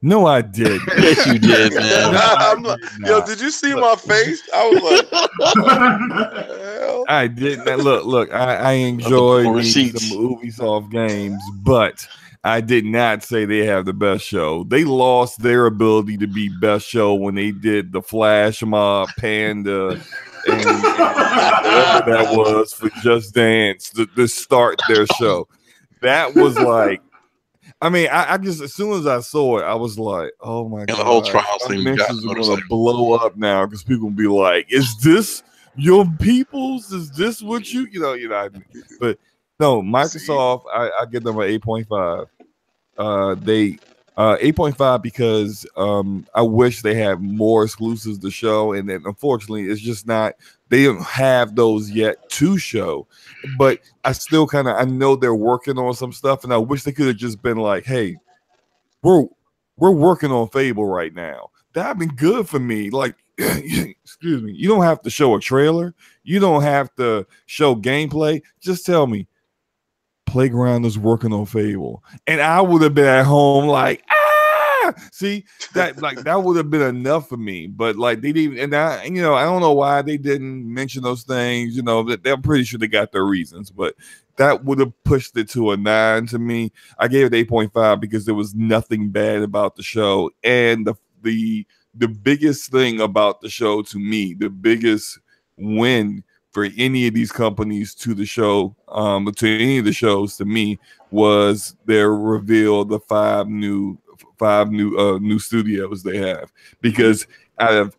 No, I did. Yes, you did, man. I'm like, yo, did you see my face? I was like, hell? I did. Look, I enjoyed some Receipts. Ubisoft games, but I did not say they have the best show. They lost their ability to be best show when they did the Flash Mob, Panda, and whatever that was for Just Dance to start their show. That was like, I mean, I just, as soon as I saw it, I was like, oh my God. The whole trials thing. Mentions are going to blow up now because people will be like, is this your peoples? Is this what you know? But no, Microsoft, I give them an 8.5. 8.5 because I wish they had more exclusives to show, and then unfortunately it's just not, they don't have those yet to show. But I still I know they're working on some stuff, and I wish they could have just been like, hey, we're working on Fable right now. That'd been good for me. Like, excuse me, you don't have to show a trailer, you don't have to show gameplay, just tell me Playground is working on Fable, and I would have been at home like, ah, see that like that would have been enough for me. But like they didn't, and I don't know why they didn't mention those things. That they're pretty sure they got their reasons, but that would have pushed it to a 9 to me. I gave it 8.5 because there was nothing bad about the show, and the biggest thing about the show to me, the biggest win for any of these companies to the show, to any of the shows to me, was their reveal the five new studios they have. Because out of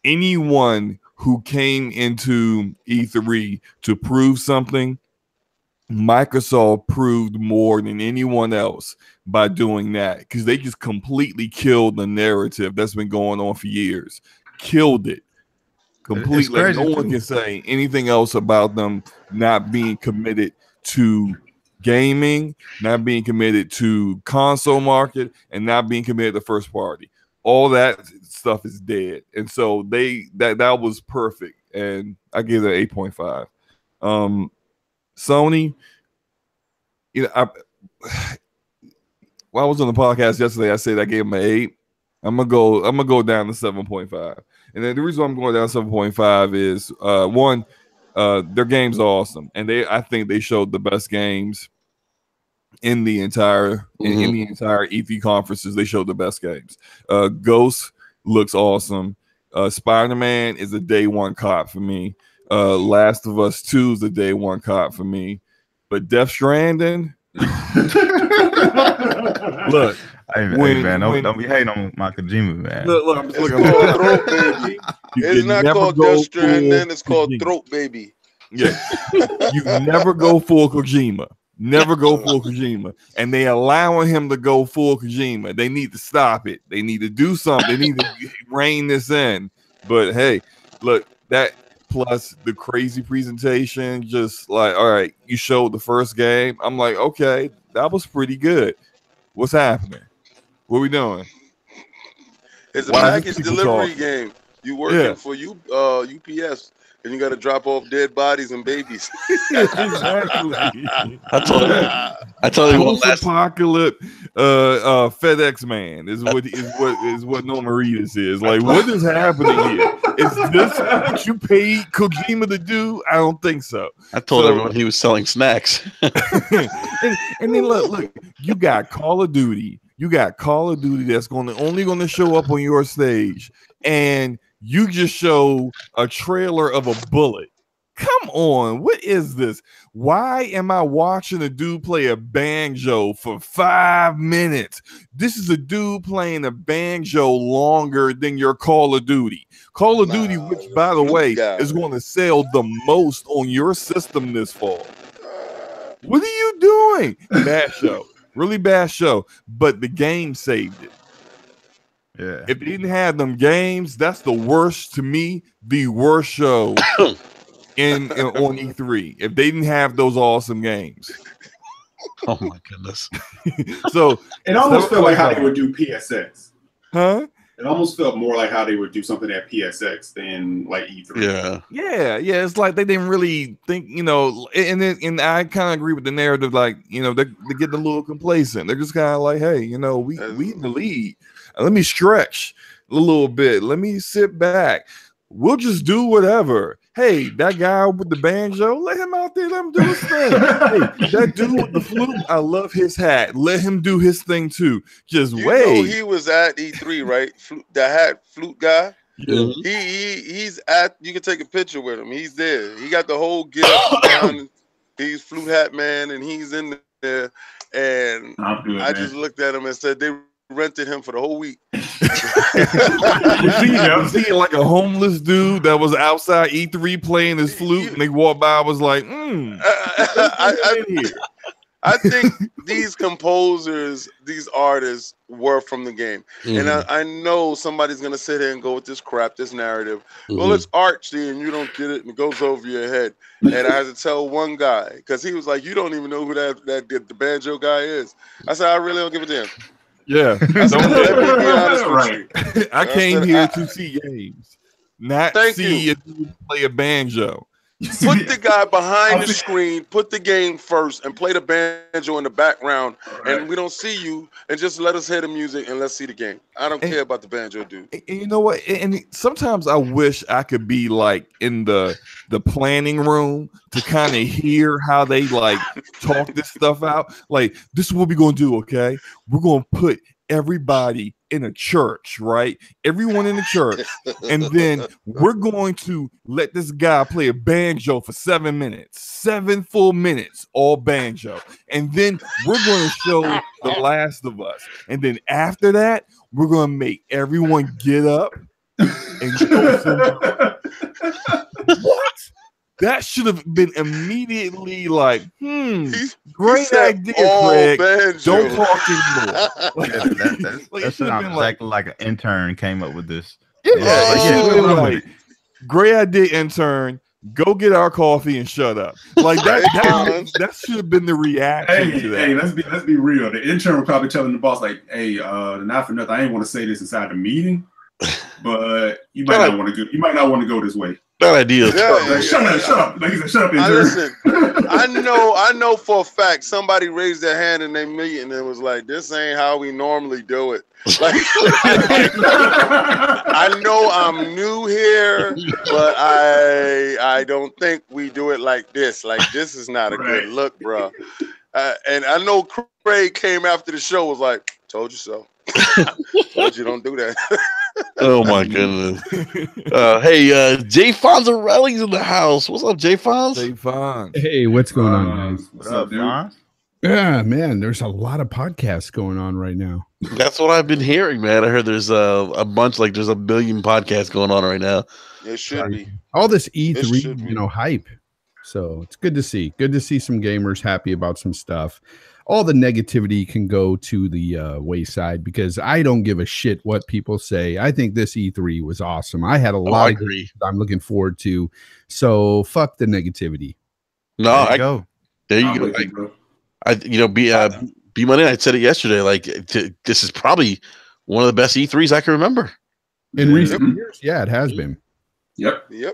anyone who came into E3 to prove something, Microsoft proved more than anyone else by doing that, because they just completely killed the narrative that's been going on for years. Killed it. Completely. Like, no one can say anything else about them not being committed to gaming, not being committed to console market, and not being committed to first party. All that stuff is dead. And so that was perfect. And I give it 8.5. Sony, while I was on the podcast yesterday, I said I gave them an 8. I'm gonna go down to 7.5. And then the reason why I'm going down 7.5 is one, their games are awesome, and I think they showed the best games in the entire in the entire E3 conferences. They showed the best games. Ghost looks awesome. Spider-Man is a day one cop for me. Last of Us 2 is a day one cop for me. But Death Stranding, look. Hey man, don't be hating on my Kojima, man. Look, it's called Throat Baby. It's not called Death Stranding. It's called Throat Baby. Yeah, you never go full Kojima. Never go full Kojima. And they allowing him to go full Kojima. They need to stop it. They need to do something. They need to rein this in. But hey, look, that plus the crazy presentation, just like, all right, you showed the first game. I'm like, okay, that was pretty good. What's happening? What we doing? It's a package delivery game. You working for UPS, and you got to drop off dead bodies and babies. Exactly. I told you one last apocalypse. FedEx man is what Norman Reedus is. Like, what is happening here? Is this what you paid Kojima to do? I don't think so. I told everyone he was selling snacks. and then look, you got Call of Duty. You got Call of Duty that's only going to show up on your stage, and you just show a trailer of a bullet. Come on, what is this? Why am I watching a dude play a banjo for 5 minutes? This is a dude playing a banjo longer than your Call of Duty. Call of Duty, which, by the way, is going to sell the most on your system this fall. What are you doing? Bad show. Really bad show. But the game saved it. Yeah. If they didn't have them games, that's the worst, to me, the worst show on E3. If they didn't have those awesome games. Oh my goodness. So it almost felt like how they would do PSX. Huh? It almost felt more like how they would do something at PSX than like E3. Yeah. It's like they didn't really think, and I kind of agree with the narrative. Like, they're getting a little complacent. They're just kind of like, hey, we in the lead. Let me stretch a little bit. Let me sit back. We'll just do whatever. Hey, that guy with the banjo, let him out there. Let him do his thing. Hey, that dude with the flute, I love his hat. Let him do his thing too. Just wait. He was at E3, right? The hat flute guy. Yeah. He's at. You can take a picture with him. He's there. He got the whole get up down. He's flute hat man, and he's in there. And I just looked at him and said they rented him for the whole week. Was he like a homeless dude that was outside E3 playing his flute, and they walked by? I was like, I think these composers, these artists were from the game. And I know somebody's going to sit here and go with this crap, this narrative. Well, it's Archie and you don't get it and it goes over your head. And I had to tell one guy, because he was like, you don't even know who the banjo guy is. I said, I really don't give a damn. Yeah. I said, let me be honest with you. I came here to see games, not see a dude play a banjo. Put the guy behind the screen, put the game first, and play the banjo in the background, and we don't see you, and just let us hear the music and let's see the game. I don't care about the banjo, dude. And you know what? And sometimes I wish I could be like in the planning room to kind of hear how they like talk this stuff out. Like, this is what we're gonna do, okay? We're gonna put everybody in a church, right? Everyone in the church, and then we're going to let this guy play a banjo for 7 minutes, 7 full minutes, all banjo, and then we're going to show The Last of Us, and then after that, we're going to make everyone get up and go somewhere. What? That should have been immediately like, great idea, Craig. Banjo. Don't talk anymore. That sounds exactly like an intern came up with this. Great idea, intern. Go get our coffee and shut up. Like that should have been the reaction to that. Hey, let's be real. The intern was probably telling the boss, like, hey, not for nothing, I ain't want to say this inside the meeting, but you might not want to go. You might not want to go this way. Bad idea. Shut up. Like he said, shut up, intern. Listen, I know for a fact somebody raised their hand in their meeting and was like, this ain't how we normally do it. Like, I know I'm new here, but I don't think we do it like this. Like, this is not a good look, bro. And I know Craig came after the show, was like, told you so. Told you don't do that. Oh my goodness. Hey, Jay Fonzarelli's in the house. What's up, Jay Fonz? Jay Fonz. Hey, what's going on, guys? What's up, dude? Yeah, man, there's a lot of podcasts going on right now. That's what I've been hearing, man. I heard there's a bunch, like there's a billion podcasts going on right now. It should be. All this E3, hype. So it's good to see. Good to see some gamers happy about some stuff. All the negativity can go to the wayside because I don't give a shit what people say. I think this E3 was awesome. I had a lot of games I'm looking forward to. So fuck the negativity. No, I go. There you go. B Money, I said it yesterday. Like, this is probably one of the best E3s I can remember in recent years. Yeah, it has been. Yep. Yeah.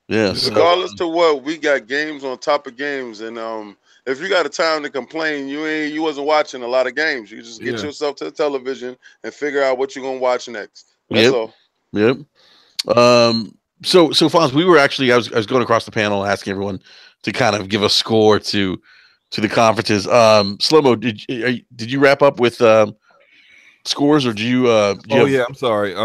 Regardless to what, we got games on top of games, and if you got a time to complain, you wasn't watching a lot of games. You just get yourself to the television and figure out what you're gonna watch next. That's all. Yep. So Fonz, we were actually I was going across the panel asking everyone to kind of give a score to the conferences. Slow-mo, did you wrap up with scores, or do you? I'm sorry.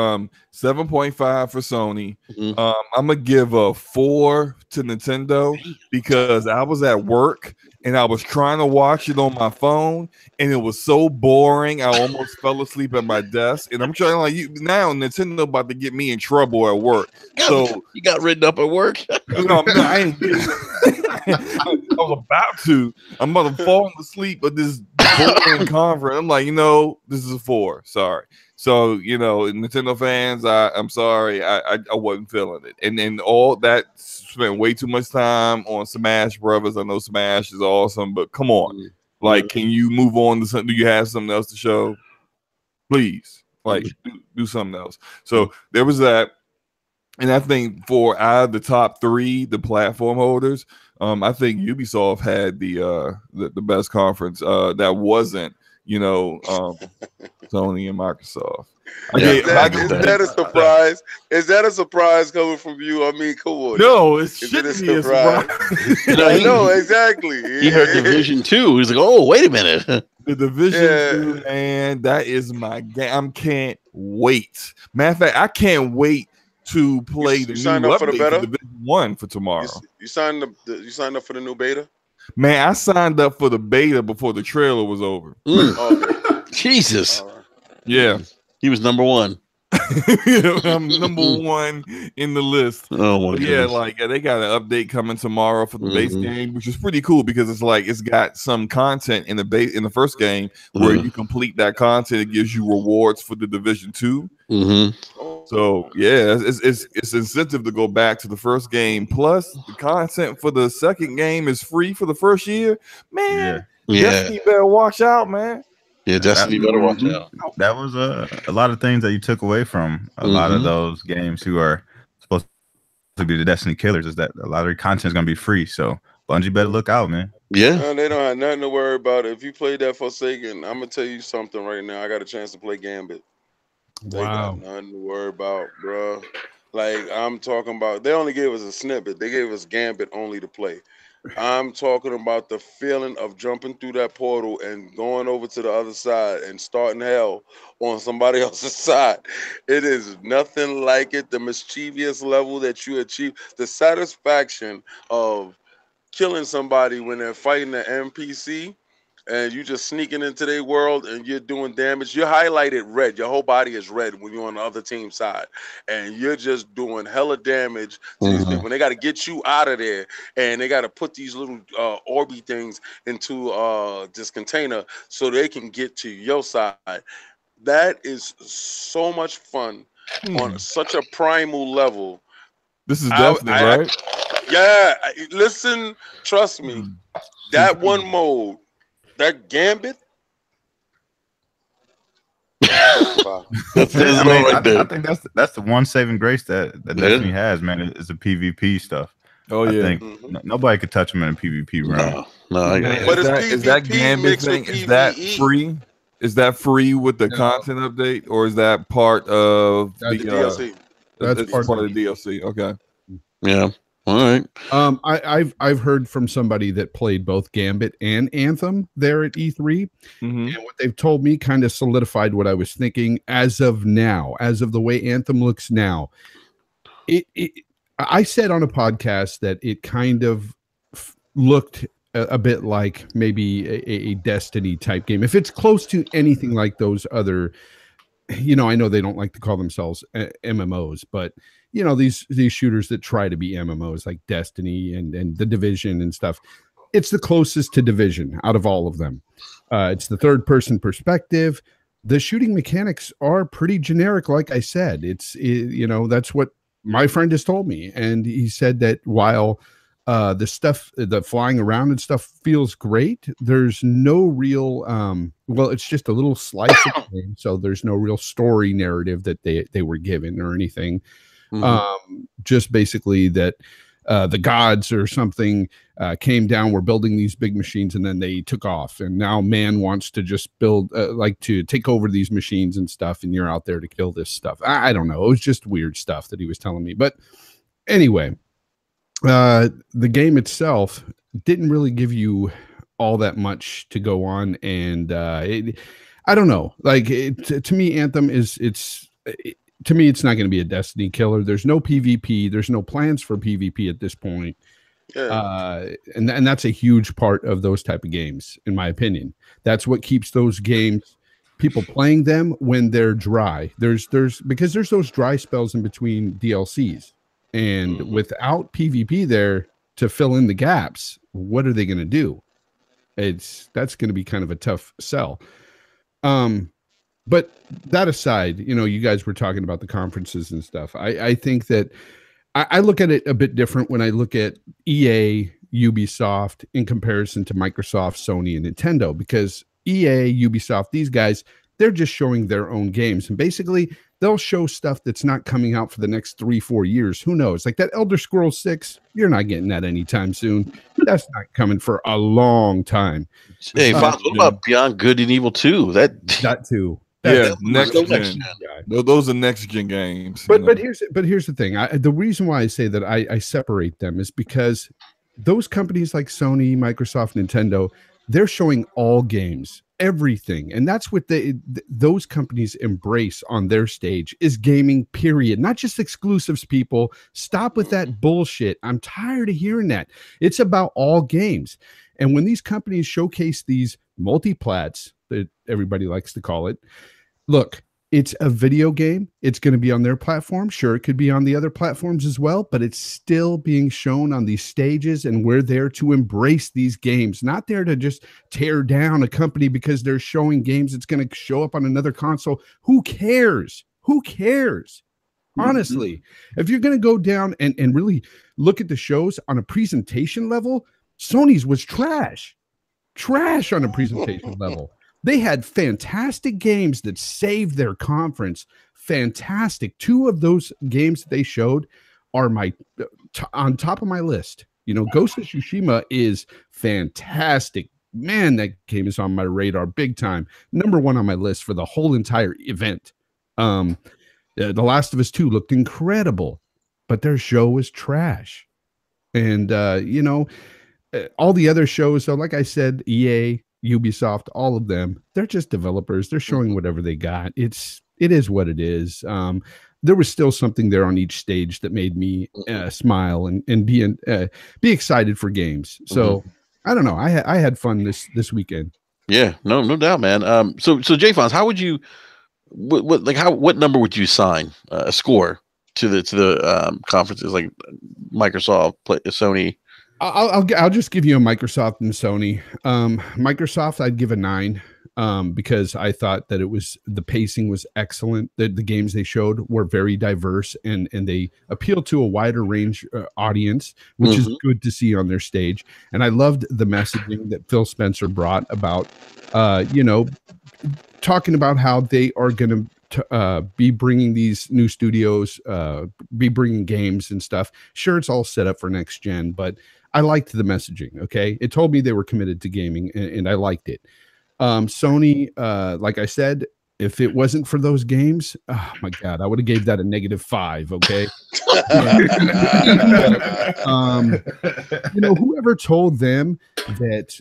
7.5 for Sony. Mm-hmm. I'm gonna give a 4 to Nintendo because I was at work and I was trying to watch it on my phone, and it was so boring. I almost fell asleep at my desk, and I'm trying now Nintendo about to get me in trouble at work. So you got written up at work? No, I ain't. I was about to. I'm about to fall asleep at this boring conference. I'm like, this is a 4. Sorry. So, Nintendo fans, I'm sorry. I wasn't feeling it. And then all that spent way too much time on Smash Brothers. I know Smash is awesome, but come on. Like, can you move on to something? Do you have something else to show? Please. Like, do something else. So there was that. And I think for out of the top 3, the platform holders, I think Ubisoft had the best conference that wasn't, Sony and Microsoft. Is that a surprise? Is that a surprise coming from you? I mean, come on. No, it shouldn't be a surprise. No, exactly. He heard Division 2. He's like, oh, wait a minute. The Division 2, man, that is my game. I can't wait. Matter of fact, I can't wait to play the new update for Division 1 for tomorrow. You signed up for the new beta? Man, I signed up for the beta before the trailer was over. Okay. Jesus. Right. Yeah. He was number 1. I'm number 1 in the list. Oh my god! They got an update coming tomorrow for the base game, which is pretty cool because it's got some content in the first game where you complete that content. It gives you rewards for the Division 2. So yeah, it's incentive to go back to the first game. Plus, the content for the second game is free for the first year. Man, Destiny better watch out, man. Yeah, Destiny better watch out. That was a lot of things that you took away from a lot of those games who are supposed to be the Destiny killers is that a lot of their content is gonna be free. So Bungie better look out, man. Yeah. They don't have nothing to worry about. If you play that Forsaken, I'm gonna tell you something right now. I got a chance to play Gambit. They got Wow. nothing to worry about, bro. Like I'm talking about, they only gave us a snippet. They gave us Gambit only to play. I'm talking about the feeling of jumping through that portal and going over to the other side and starting hell on somebody else's side. It is nothing like it. The mischievous level that you achieve, the satisfaction of killing somebody when they're fighting an NPC and you just sneaking into their world and you're doing damage. You're highlighted red. Your whole body is red when you're on the other team side. And you're just doing hella damage to these people. And they got to get you out of there. And they got to put these little orby things into this container so they can get to your side. That is so much fun on such a primal level. This is Destiny, right? Yeah. Listen, trust me. That one mode, that Gambit. That's I think that's the one saving grace that Destiny has, man. Is the PvP stuff. Oh yeah, I think nobody could touch them in a PvP round. No, I got it. But is that Gambit thing? Is that free? Is that free with the content update, or is that part of the DLC? That's part of the DLC. Okay. Yeah. All right. I've heard from somebody that played both Gambit and Anthem there at E3, and what they've told me kind of solidified what I was thinking as of now, as of the way Anthem looks now. I said on a podcast that it kind of looked a bit like maybe a Destiny type game. If it's close to anything like those other, I know they don't like to call themselves MMOs, but these shooters that try to be MMOs like Destiny and the Division and stuff, it's the closest to Division out of all of them. It's the third person perspective. The shooting mechanics are pretty generic. Like I said, that's what my friend has told me. And he said that while the flying around and stuff feels great, there's no real, it's just a little slice of the game. So there's no real story narrative that they were given or anything. Just basically that the gods or something came down, were building these big machines, and then they took off. And now man wants to just build, to take over these machines and stuff, and you're out there to kill this stuff. I don't know. It was just weird stuff that he was telling me. But anyway, the game itself didn't really give you all that much to go on. And I don't know. Like, to me, Anthem to me, it's not going to be a Destiny killer. There's no PvP. There's no plans for PvP at this point. Yeah. And that's a huge part of those type of games, in my opinion. That's what keeps those games, people playing them when they're dry. Because there's those dry spells in between DLCs. And without PvP there to fill in the gaps, what are they going to do? That's going to be kind of a tough sell. But that aside, you guys were talking about the conferences and stuff. I think that I look at it a bit different when I look at EA, Ubisoft in comparison to Microsoft, Sony, and Nintendo, because EA, Ubisoft, these guys, they're just showing their own games. And basically, they'll show stuff that's not coming out for the next 3-4 years. Who knows? Like that Elder Scrolls 6, you're not getting that anytime soon. That's not coming for a long time. Hey, what about Beyond Good and Evil 2? That too. Next gen. Those are next gen games. But here's the thing. The reason why I say that I separate them is because those companies like Sony, Microsoft, Nintendo, they're showing all games, everything, and that's what those companies embrace on their stage is gaming. Period. Not just exclusives. People, stop with that bullshit. I'm tired of hearing that. It's about all games, and when these companies showcase these multi-plats that everybody likes to call it. Look, it's a video game. It's going to be on their platform. Sure, it could be on the other platforms as well, but it's still being shown on these stages, and we're there to embrace these games, not there to just tear down a company because they're showing games that's going to show up on another console. Who cares? Who cares? Honestly, if you're going to go down and really look at the shows on a presentation level, Sony's was trash on a presentation level. They had fantastic games that saved their conference. Fantastic. 2 of those games that they showed are on top of my list. You know, Ghost of Tsushima is fantastic. Man, that game is on my radar big time. Number one on my list for the whole entire event. The Last of Us 2 looked incredible, but their show was trash. And all the other shows, so like I said, EA, Ubisoft, all of them, they're just developers. They're showing whatever they got. It is what it is. There was still something there on each stage that made me smile and be excited for games. So I don't know. I had fun this weekend. Yeah, no doubt, man. So J Fonz, how would you, what number would you assign a score to the conferences like Microsoft, Sony? I'll just give you a Microsoft and Sony. Microsoft, I'd give a 9 because I thought that the pacing was excellent. The games they showed were very diverse and they appealed to a wider range audience, which is good to see on their stage. And I loved the messaging that Phil Spencer brought about, talking about how they are going to be bringing these new studios, be bringing games and stuff. Sure, it's all set up for next gen, but I liked the messaging. Okay, it told me they were committed to gaming, and I liked it. Sony, like I said, if it wasn't for those games, oh my god, I would have gave that a -5. Okay, whoever told them that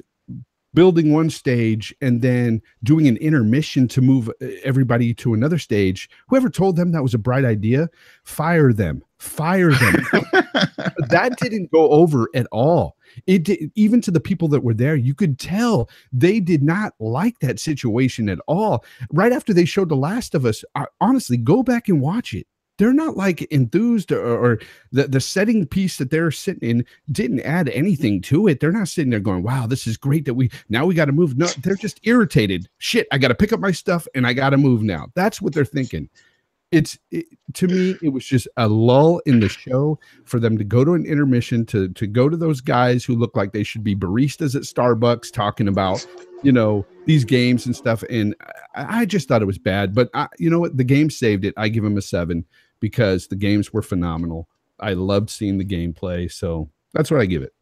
building one stage and then doing an intermission to move everybody to another stage, whoever told them that was a bright idea, fire them. That didn't go over at all. It did, even to the people that were there, you could tell they did not like that situation at all. Right after they showed The Last of Us, honestly, go back and watch it. They're not like enthused or the setting piece that they're sitting in didn't add anything to it. They're not sitting there going, wow, this is great that we got to move. No, they're just irritated. Shit, I got to pick up my stuff and I got to move now. That's what they're thinking. To me, it was just a lull in the show for them to go to an intermission, to go to those guys who look like they should be baristas at Starbucks talking about, these games and stuff. And I just thought it was bad, but you know what? The game saved it. I give them a 7 because the games were phenomenal. I loved seeing the gameplay. So that's what I give it.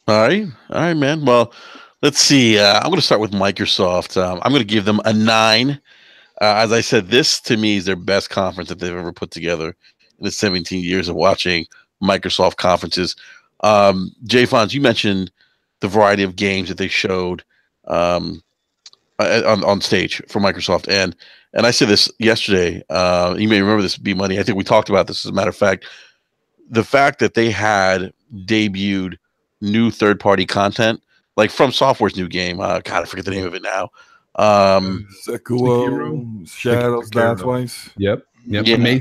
All right, man. Well, let's see. I'm going to start with Microsoft. I'm going to give them a 9. As I said, this to me is their best conference that they've ever put together in the 17 years of watching Microsoft conferences. Jay Fonz, you mentioned the variety of games that they showed on stage for Microsoft, and I said this yesterday. You may remember this, B Money. I think we talked about this. As a matter of fact, the fact that they had debuted new third-party content, like From Software's new game. God, I forget the name of it now. Sekuo, Shadows Die Twice. Yep. Yeah.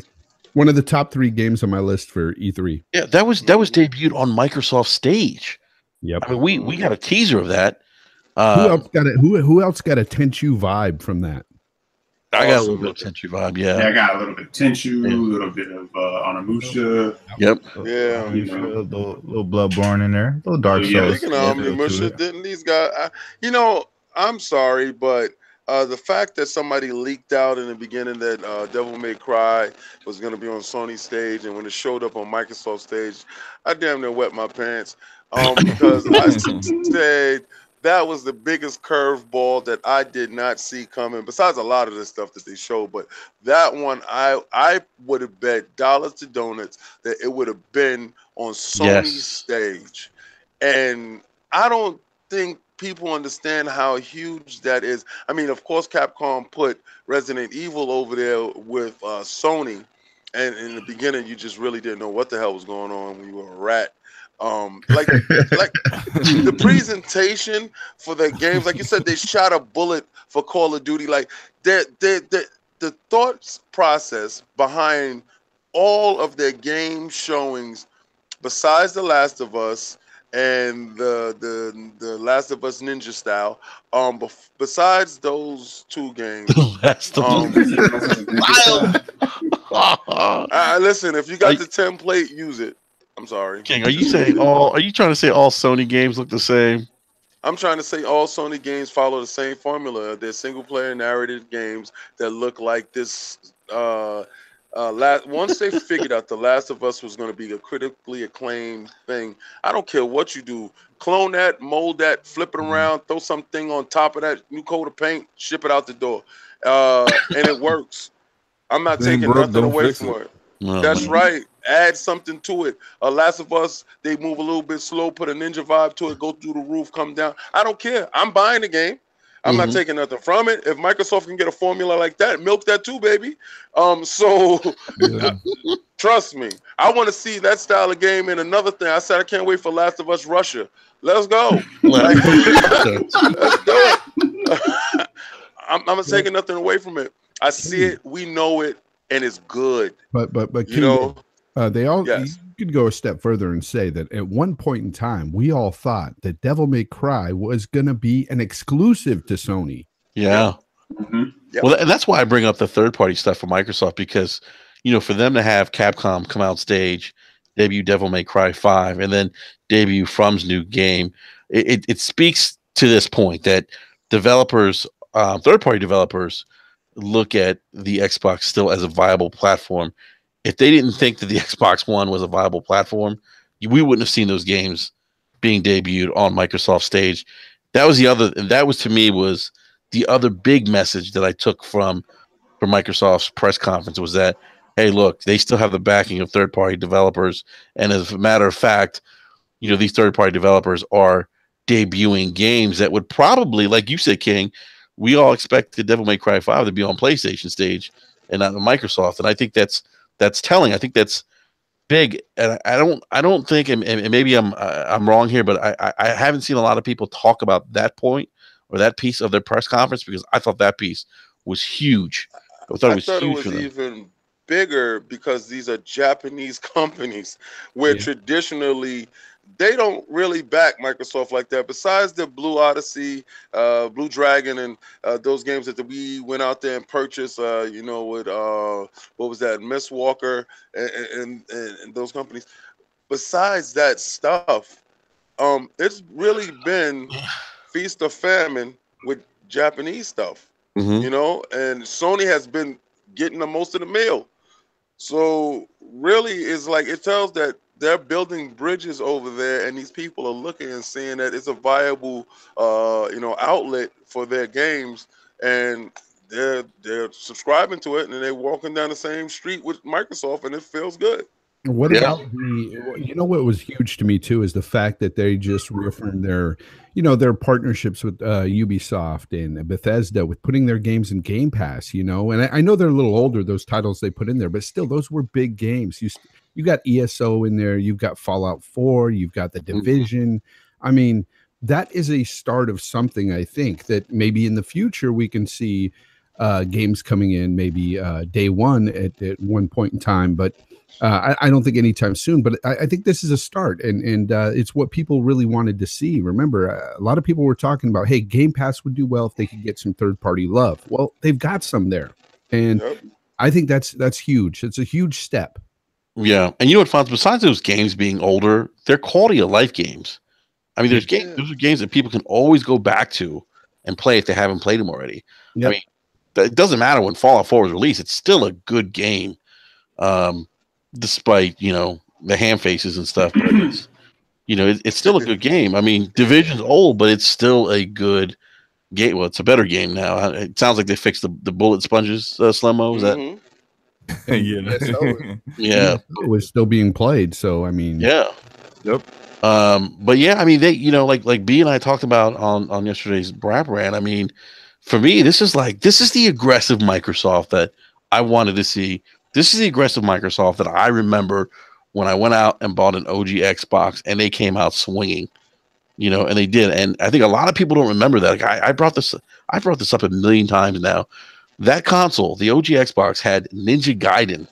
One of the top 3 games on my list for E3. Yeah, that was debuted on Microsoft stage. Yep. I mean, we got a teaser of that. Who else got a Tenchu vibe from that? I got a little bit of Tenchu vibe. Yeah, I got a little bit of Tenchu, a little bit of Onimusha. Yep. Yeah. A little Bloodborne in there, a little Dark Souls. Speaking of Onimusha, didn't these guys? I'm sorry, but the fact that somebody leaked out in the beginning that Devil May Cry was going to be on Sony stage, and when it showed up on Microsoft stage, I damn near wet my pants because I said that was the biggest curveball that I did not see coming. Besides a lot of the stuff that they showed, but that one I would have bet dollars to donuts that it would have been on Sony's stage, and I don't think people understand how huge that is. I mean, of course, Capcom put Resident Evil over there with Sony, and in the beginning, you just really didn't know what the hell was going on when you were a rat. Like the presentation for the games, like you said, they shot a bullet for Call of Duty. Like the thought process behind all of their game showings, besides The Last of Us and the Last of Us Ninja Style, besides those 2 games, listen, if you got the template, use it. I'm sorry, King. Are you trying to say all Sony games look the same? I'm trying to say all Sony games follow the same formula. They're single player narrative games that look like this Once they figured out The Last of Us was going to be a critically acclaimed thing, I don't care what you do. Clone that, mold that, flip it around, throw something on top of that, new coat of paint, ship it out the door. And it works. I'm not If it ain't taking broke, nothing don't away fix from it. it. No, That's man. right. Add something to it. Last of Us, they move a little bit slow, put a ninja vibe to it, go through the roof, come down. I don't care. I'm buying the game. I'm not Mhm. taking nothing from it. If Microsoft can get a formula like that, milk that too, baby. So Yeah. trust me, I want to see that style of game. And another thing, I said I can't wait for Last of Us Russia. Let's go. Like, let's do it. I'm not taking nothing away from it. I see it, we know it, and it's good. But You King, know? they all you Yes. could go a step further and say that at one point in time, we all thought that Devil May Cry was going to be an exclusive to Sony. Yeah. Mhm. Yep. Well, and that's why I bring up the third party stuff for Microsoft because, for them to have Capcom come out stage, debut Devil May Cry 5, and then debut From's new game, it speaks to this point that developers, third party developers, look at the Xbox still as a viable platform. If they didn't think that the Xbox One was a viable platform, we wouldn't have seen those games being debuted on Microsoft stage. That was to me was the other big message that I took from Microsoft's press conference was that, hey, look, they still have the backing of third party developers, and as a matter of fact, these third party developers are debuting games that would probably, like you said, King, we all expected Devil May Cry 5 to be on PlayStation stage and not on Microsoft, and I think that's telling. I think that's big, and I don't think, and maybe I'm wrong here, but I haven't seen a lot of people talk about that point or that piece of their press conference because I thought that piece was huge. I thought it I was thought it huge for was them. even bigger because these are Japanese companies where Yeah. traditionally they don't really back Microsoft like that. Besides the Blue Odyssey, Blue Dragon, and those games that we went out there and purchased, with what was that, Miss Walker and those companies. Besides that stuff, it's really been feast or famine with Japanese stuff, Hmm. and Sony has been getting the most of the meal. So really, it's like it tells that they're building bridges over there, and these people are looking and seeing that it's a viable, outlet for their games, and they're subscribing to it, and they're walking down the same street with Microsoft, and it feels good. What Yeah. about what was huge to me too is the fact that they just reaffirmed their partnerships with Ubisoft and Bethesda with putting their games in Game Pass, and I know they're a little older, those titles they put in there, but still, those were big games. You got ESO in there, you've got Fallout 4, you've got the Division. I mean, that is a start of something. I think that maybe in the future we can see games coming in, maybe day one at one point in time, but I don't think anytime soon, but I think this is a start, and it's what people really wanted to see. Remember, a lot of people were talking about, hey, Game Pass would do well if they could get some third party love. Well, they've got some there, and Yep. I think that's huge. It's a huge step. Yeah, and you know what, Fonz? Besides those games being older, they're quality of life games. I mean, Yeah. those are games that people can always go back to and play if they haven't played them already. I Yep. mean, it doesn't matter when Fallout 4 was released; it's still a good game, um, despite the ham faces and stuff. But it's still a good game. I mean, Division's old, but it's still a good game. Well, it's a better game now. It sounds like they fixed the bullet sponges, Slimmo. Is that? Hmm. And Yeah. Yeah, ESO was still being played, so I mean, yeah. Yep. But yeah, I mean, they, like B and I talked about on yesterday's Brap Rant. I mean, for me, this is the aggressive Microsoft that I wanted to see. This is the aggressive Microsoft that I remember when I went out and bought an OG Xbox and they came out swinging, and they did. And I think a lot of people don't remember that. Like I brought this up a million times now. That console, the OG Xbox, had Ninja Gaiden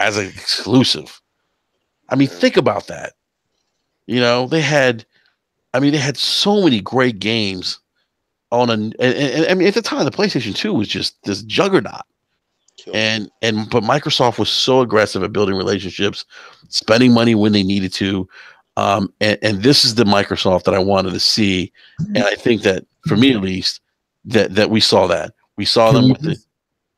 as an exclusive. I mean, think about that. They had so many great games on and I mean at the time the PlayStation 2 was just this juggernaut. Killed it. But Microsoft was so aggressive at building relationships, spending money when they needed to. And this is the Microsoft that I wanted to see. And I think that for me at least, that we saw that. We saw can them we with it. just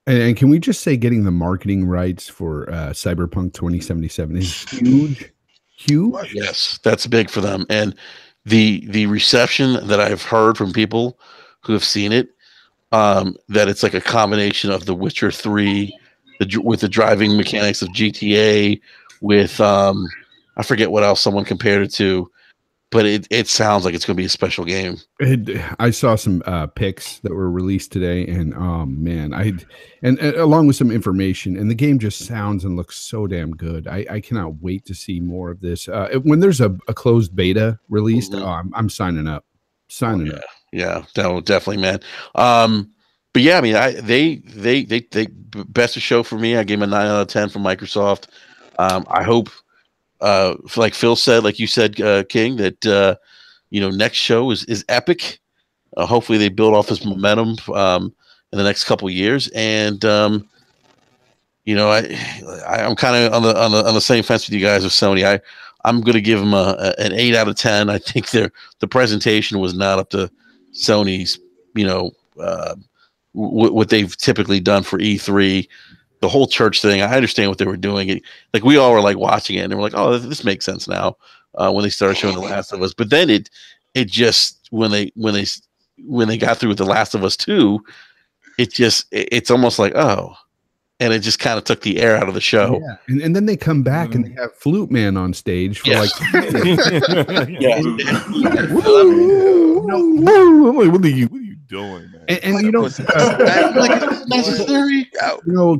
And can we just say getting the marketing rights for Cyberpunk 2077 is huge, huge. Yes, that's big for them. And the reception that I've heard from people who have seen it, that it's like a combination of The Witcher 3, with the driving mechanics of GTA, with I forget what else someone compared it to, but it sounds like it's going to be a special game. I saw some pics that were released today, and man, and along with some information, and the game just sounds and looks so damn good. I cannot wait to see more of this. When there's a closed beta released, I'm signing up. Signing up. Yeah, no, definitely, man. But yeah, I mean, they best of show for me. I gave them a 9 out of 10 from Microsoft. I hope, like Phil said, like you said, King, that next show is epic. Hopefully, they build off this momentum in the next couple of years, and I'm kind of on the same fence with you guys with Sony. I'm going to give them an 8 out of 10. I think the presentation was not up to Sony's, what they've typically done for E3. The whole church thing, I understand what they were doing. Like we all were like watching it, and we're like, "Oh, this makes sense now." When they started showing The Last of Us, but then it just when they got through with The Last of Us 2, it's almost like, oh, and it just kind of took the air out of the show. Yeah. And then they come back and they have Flute Man on stage for like what are you doing, man? And necessary.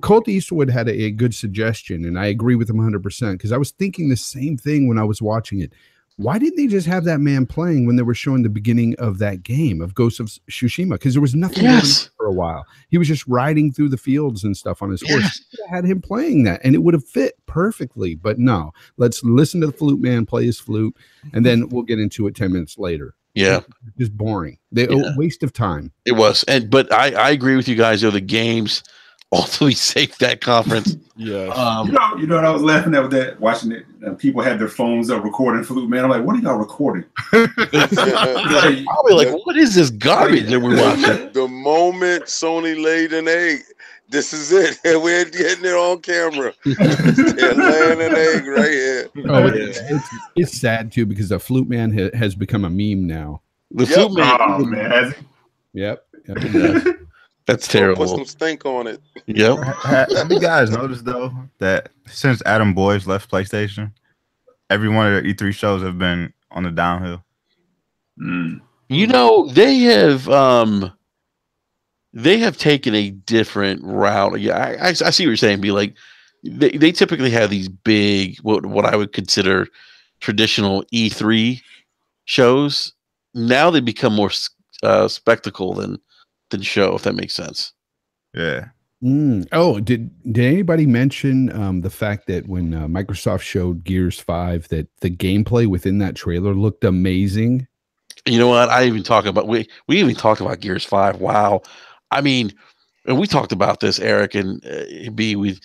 Colt Eastwood had a good suggestion, and I agree with him 100% because I was thinking the same thing when I was watching it. Why didn't they just have that man playing when they were showing the beginning of that game of Ghost of Tsushima? Because there was nothing going on for a while. He was just riding through the fields and stuff on his horse. Had him playing that, and it would have fit perfectly. But no, let's listen to the flute man play his flute, and then we'll get into it 10 minutes later. Yeah, just boring. A waste of time. It was, but I agree with you guys. The games ultimately saved that conference. Yeah. You know what I was laughing at with that, watching it. People had their phones up recording Flute Man. I'm like, what are y'all recording? Probably like, what is this garbage that we're watching? The moment Sony laid an egg, this is it. We're getting it on camera. They're laying an egg right here. It's sad too because the Flute Man has become a meme now. The Flute Man, man, has he? Yep. That's terrible. Put some stink on it. Yep. Have you guys noticed though that since Adam Boyes left PlayStation, every one of their E3 shows have been on the downhill? They have taken a different route. Yeah, I see what you're saying. Be like, they typically have these big, what I would consider traditional E3 shows. Now they become more spectacle than show, if that makes sense. Yeah. Oh, did anybody mention the fact that when Microsoft showed Gears 5 that the gameplay within that trailer looked amazing? You know what? We even talked about Gears 5. Wow. I mean, and we talked about this, Eric and B,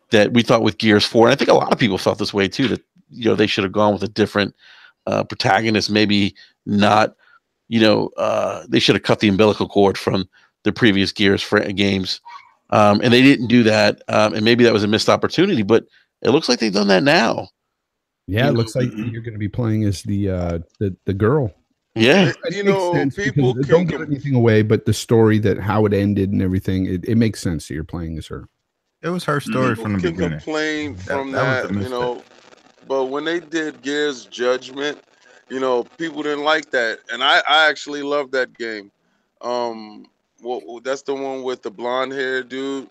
that we thought with Gears 4, and I think a lot of people felt this way too, that they should have gone with a different protagonist, maybe not. They should have cut the umbilical cord from the previous Gears games, and they didn't do that. And maybe that was a missed opportunity, but it looks like they've done that now. Yeah, it looks like you're going to be playing as the girl. Yeah, people don't give anything away, but the story how it ended and everything, it makes sense that you're playing as her. It was her story from the beginning. Complain from that but when they did Gears Judgment. People didn't like that, and I actually love that game. That's the one with the blonde hair dude,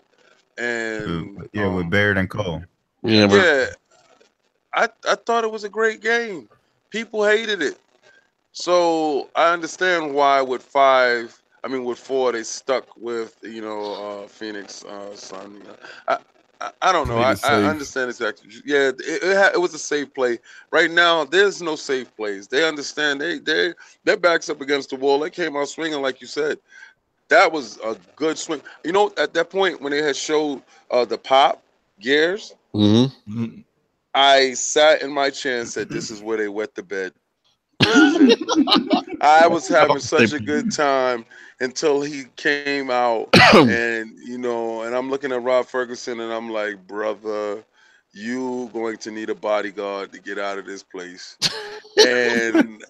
and with Baird and Cole. Yeah, I thought it was a great game. People hated it, so I understand why with 4 they stuck with Phoenix Sun. I don't know. I understand exactly. Yeah, it was a safe play. Right now, there's no safe plays. They understand. Their backs up against the wall. They came out swinging, like you said. That was a good swing. At that point when they had showed the pop Gears, I sat in my chair and said, "This is where they wet the bed." I was having such a good time, until he came out, and and I'm looking at Rob Ferguson, and I'm like, brother, you going to need a bodyguard to get out of this place. And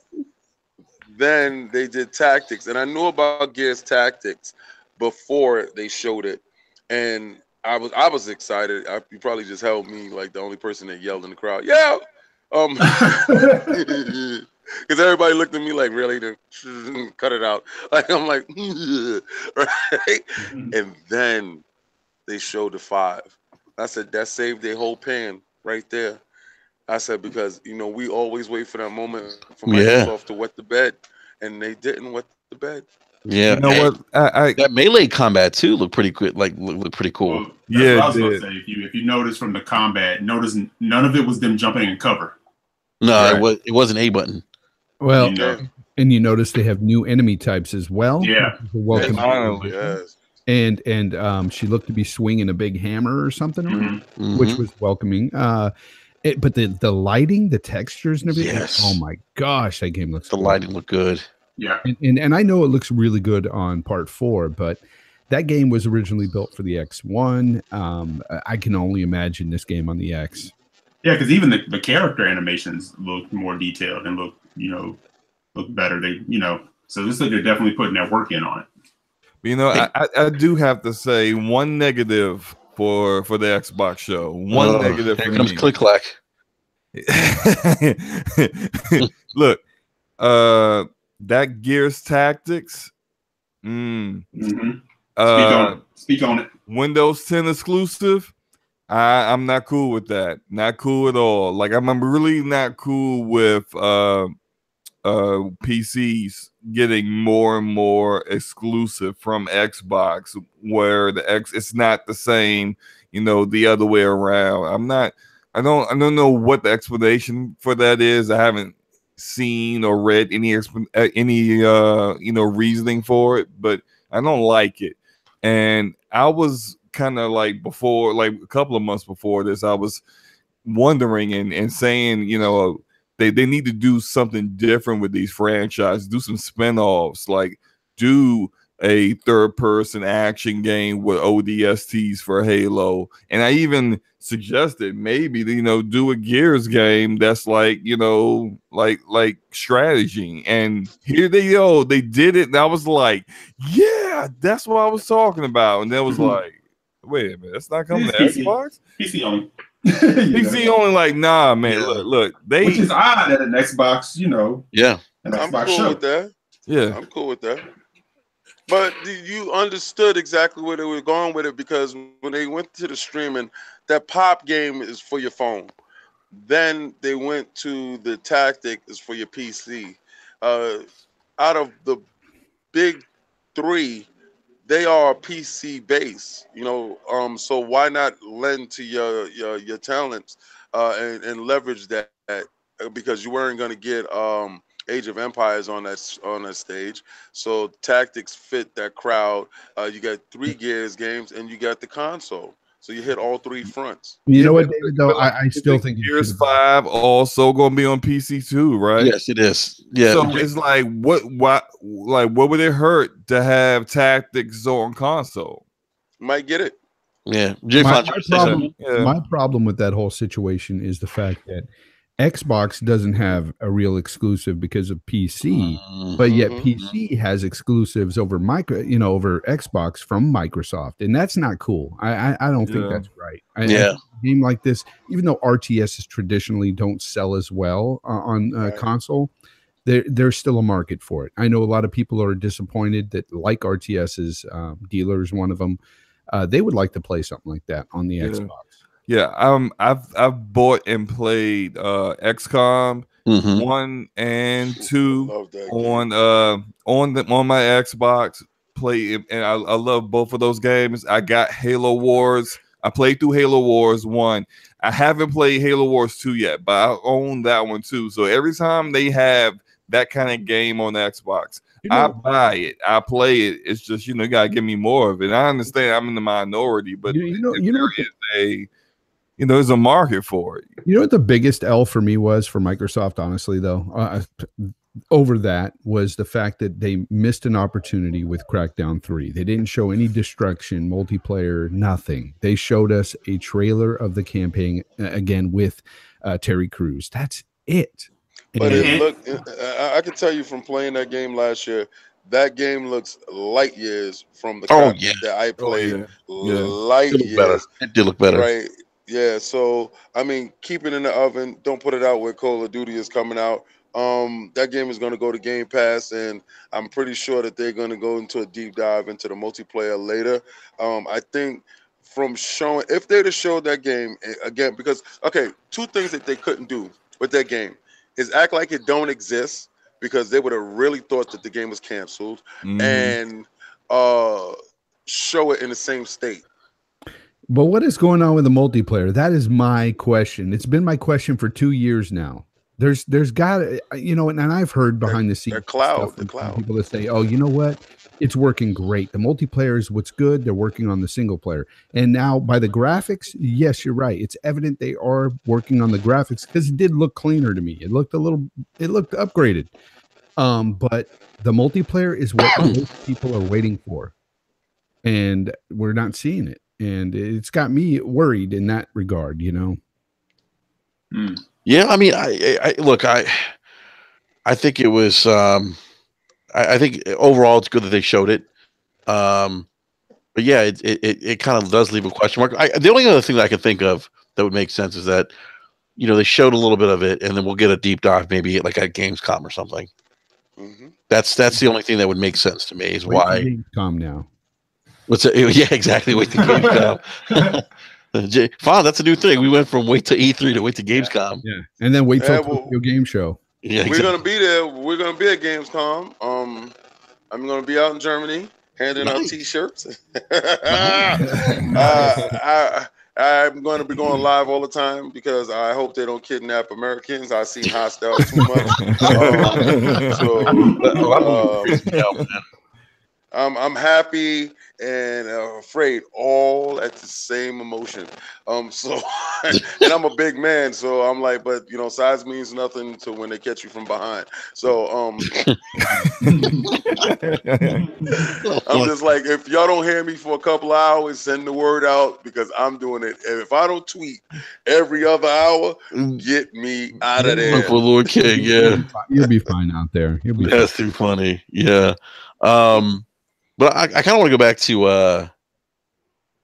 then they did tactics, and I knew about Gears Tactics before they showed it, and I was excited. You probably just held me like the only person that yelled in the crowd. Yeah, because everybody looked at me like, really, cut it out. Like I'm like, right, and then they showed the 5. I said that saved their whole pan right there. I said because we always wait for that moment for Microsoft to wet the bed, and they didn't wet the bed. Yeah, You know what? that melee combat too looked pretty good. Like looked pretty cool. Well, that's what I was going to say. If you notice from the combat, notice none of it was them jumping in cover. No, Right. it was an A button. Well, You and you notice they have new enemy types as well. Yeah. Welcome. Yes. And she looked to be swinging a big hammer or something, Mhm. which was welcoming. But the lighting, the textures, and everything. Yes. Oh my gosh, that game looks. The good. lighting looked good. Yeah. And I know it looks really good on part 4, but that game was originally built for the X1. I can only imagine this game on the X. Yeah, because even the character animations look more detailed and look better. So this like they're definitely putting their work in on it. I do have to say one negative for the Xbox show. One negative. Here for comes me. Click Clack. Look, that Gears Tactics. Mm-hmm. Uh, Speak on it. Windows 10 exclusive. I'm not cool with that. Not cool at all. Like I'm really not cool with PCs getting more and more exclusive from Xbox, where it's not the same, the other way around. I don't know what the explanation for that is. I haven't seen or read any reasoning for it, but I don't like it. And I was kind of like before, like a couple of months before this, I was wondering and saying, they need to do something different with these franchises, do some spinoffs, like do a third-person action game with ODSTs for Halo. And I even suggested maybe, do a Gears game that's like, like strategy. And here they go. They did it. And I was like, yeah, that's what I was talking about. And then was like, wait a minute, that's not coming to Xbox? PC only. PC only, like, nah, man. Yeah. Look, which is odd at an Xbox, Yeah. an I'm Xbox cool show. with that. Yeah. I'm cool with that. But you understood exactly where they were going with it, because when they went to the streaming, that pop game is for your phone. Then they went to the tactic is for your PC. Out of the big 3, they are PC based, so why not lend to your talents and leverage that, because you weren't going to get Age of Empires on that stage. So tactics fit that crowd. You got 3 Gears games, and you got the console. So you hit all 3 fronts. You know what, David? Though I still think Gears 5 also going to be on PC too, right? Yes, it is. Yeah. So it's like, what would it hurt to have tactics on console? Might get it. Yeah. My problem with that whole situation is the fact that Xbox doesn't have a real exclusive because of PC, but yet PC has exclusives over over Xbox from Microsoft, and that's not cool. I don't think that's right. I think a game like this, even though RTSs traditionally don't sell as well on console, there's still a market for it. I know a lot of people are disappointed that like RTSs, dealers, one of them, they would like to play something like that on the Xbox. Yeah, I've bought and played XCOM 1 and 2 on my Xbox. And I love both of those games. I got Halo Wars. I played through Halo Wars 1. I haven't played Halo Wars 2 yet, but I own that one too. So every time they have that kind of game on Xbox, I buy it. I play it. It's just, you gotta give me more of it. I understand I'm in the minority, but there's a market for it. You know what the biggest L for me was for Microsoft, honestly, though? over that was the fact that they missed an opportunity with Crackdown 3. They didn't show any destruction, multiplayer, nothing. They showed us a trailer of the campaign again with Terry Crews. That's it. But And it look, I can tell you from playing that game last year, that game looks light years from the Oh copy yeah, that I Oh played. yeah, yeah. Light it looked better. years, It did look better. right? Yeah. So I mean, keep it in the oven. Don't put it out where Call of Duty is coming out. That game is going to go to Game Pass, and I'm pretty sure that they're going to go into a deep dive into the multiplayer later. I think from showing, if they'd have showed that game again, because okay, two things that they couldn't do with that game is act like it don't exist because they would have really thought that the game was canceled, Mhm. and uh, show it in the same state. but what is going on with the multiplayer? That is my question. It's been my question for 2 years now. There's got and I've heard That behind the that scenes stuff cloud, the from cloud. people that say, "Oh, you know what? It's working great. The multiplayer is what's good. They're working on the single player." And now by the graphics, yes, you're right. It's evident they are working on the graphics because it did look cleaner to me. It looked upgraded. But the multiplayer is what most people are waiting for, and we're not seeing it, and it's got me worried in that regard. Mm. Yeah, I mean, I look, I think it was, I think overall it's good that they showed it. Um, but yeah, it kind of does leave a question mark. The only other thing that I can think of that would make sense is that they showed a little bit of it, and then we'll get a deep dive maybe like at Gamescom or something. Hmm. That's the only thing that would make sense to me is Wait for why. Gamescom now. What's it? Yeah, exactly. Wait to Gamescom. Fine, that's a new thing. We went from wait to E3 to wait to Gamescom. Yeah, and then wait till Yeah, Tokyo well, Game Show. Yeah, we're exactly. gonna be there. We're gonna be at Gamescom. I'm gonna be out in Germany handing out Nice, T-shirts. nice. I'm going to be going live all the time because I hope they don't kidnap Americans. I seem hostile too much. So Oh, that movie uh, freaks me out, man. I'm happy and afraid all at the same emotion. So and I'm a big man, so I'm like, but size means nothing to when they catch you from behind. So I'm just like, if y'all don't hear me for a couple of hours, send the word out because I'm doing it. And if I don't tweet every other hour, get me out of Look for there. Lord King. Yeah, You'll be fine out there. You'll be fine. that's too funny. Yeah. Um, but I kind of want to go back to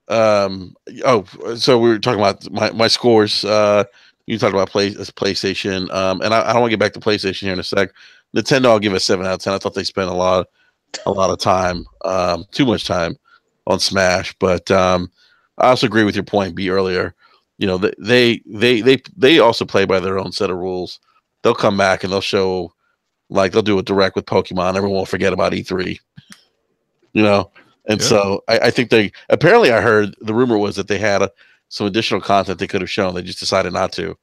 um oh, so we were talking about my scores. You talked about PlayStation. And I don't want to get back to PlayStation here in a sec. Nintendo, I'll give it a 7 out of 10. I thought they spent a lot of time, too much time on Smash. But I also agree with your point, B, earlier. They also play by their own set of rules. They'll come back and they'll show, like, they'll do a direct with Pokemon. Everyone will forget about E3, you know. And Yeah. so I think apparently I heard the rumor was that they had some additional content they could have shown. They just decided not to.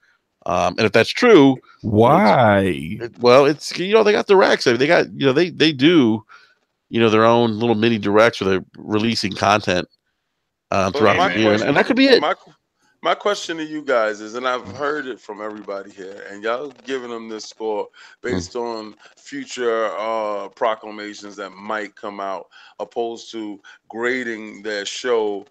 And if that's true, Why? well, it's they got directs. I mean, they got they do their own little mini directs where they're releasing content But throughout my the year, and question, that could be it. my question to you guys is, and I've heard it from everybody here, and y'all giving them this score Mm. based on future proclamations that might come out, opposed to grading their show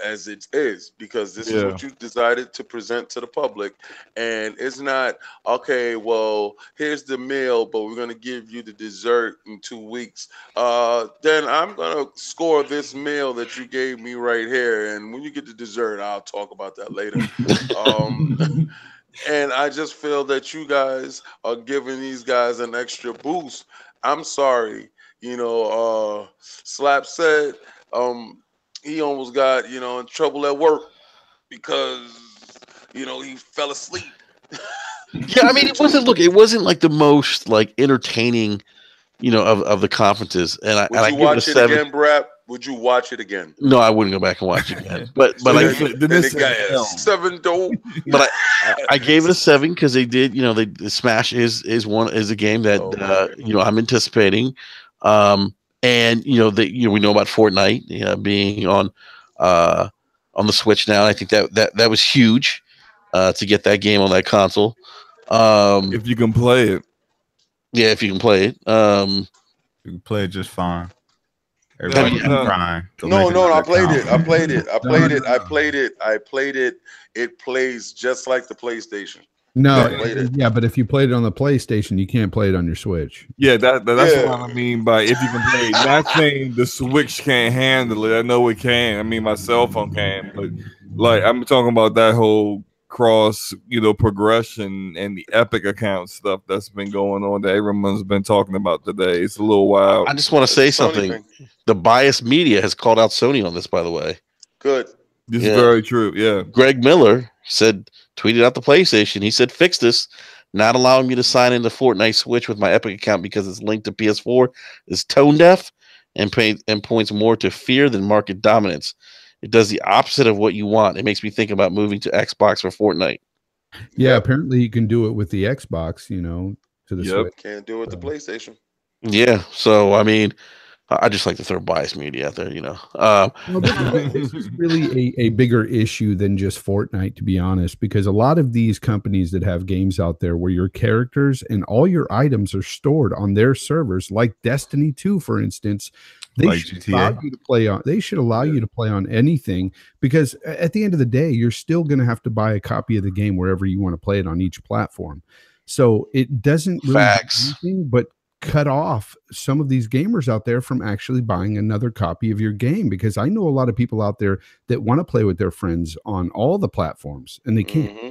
as it is, because this is Yeah. what you decided to present to the public, and it's not okay. Well, here's the meal, but we're gonna give you the dessert in 2 weeks. Then I'm gonna score this meal that you gave me right here, and when you get the dessert, I'll talk about that later. Um, and I just feel that you guys are giving these guys an extra boost. I'm sorry, Slap said he almost got in trouble at work because he fell asleep. Yeah, I mean, it wasn't like the most like entertaining, of the conferences, and Would I you give it a watch it 7. again, Brad? Would you watch it again? No, I wouldn't go back and watch it again. But So I then, Then then this it got is a film. 7 though. but I gave it a 7 because they did. The Smash is a game that Oh my. I'm anticipating, and we know about Fortnite being on the Switch now. I think that was huge to get that game on that console. If you can play it. Yeah, if you can play it. You can play it just fine. No, Everybody's no, crying. The No, link is no, in I the played it. I comment. played it. I No, played no, it. I no. played it. I played it. It plays just like the PlayStation. No, I played it. yeah, but if you played it on the PlayStation, you can't play it on your Switch. yeah, that's Yeah. what I mean by if you can play. Not saying the Switch can't handle it. I know it can. I mean, my cell phone can, but like I'm talking about that whole cross, progression and the Epic account stuff that's been going on that everyone's been talking about today. It's a little wild. I just want to It's a say Sony something. thing. The biased media has called out Sony on this, by the way. Good. This is Yeah. very true. Yeah. Greg Miller tweeted out the PlayStation. He said, "Fix this. Not allowing me to sign into Fortnite Switch with my Epic account because it's linked to PS4 is tone deaf and points more to fear than market dominance. It does the opposite of what you want. It makes me think about moving to Xbox for Fortnite." Yeah, Yep. apparently you can do it with the Xbox, to the Yep. Switch. Can't do it with the So. PlayStation. Yeah. So I mean, I just like to throw biased media out there. Well, this is really a bigger issue than just Fortnite, to be honest, because a lot of these companies that have games out there where your characters and all your items are stored on their servers, like Destiny 2, for instance, they Like should GTA? allow you to play on. They should allow you to play on anything because at the end of the day, you're still going to have to buy a copy of the game wherever you want to play it on each platform. So it doesn't really do Facts. anything but cut off some of these gamers out there from actually buying another copy of your game, because I know a lot of people out there that want to play with their friends on all the platforms and they can't. Mm-hmm.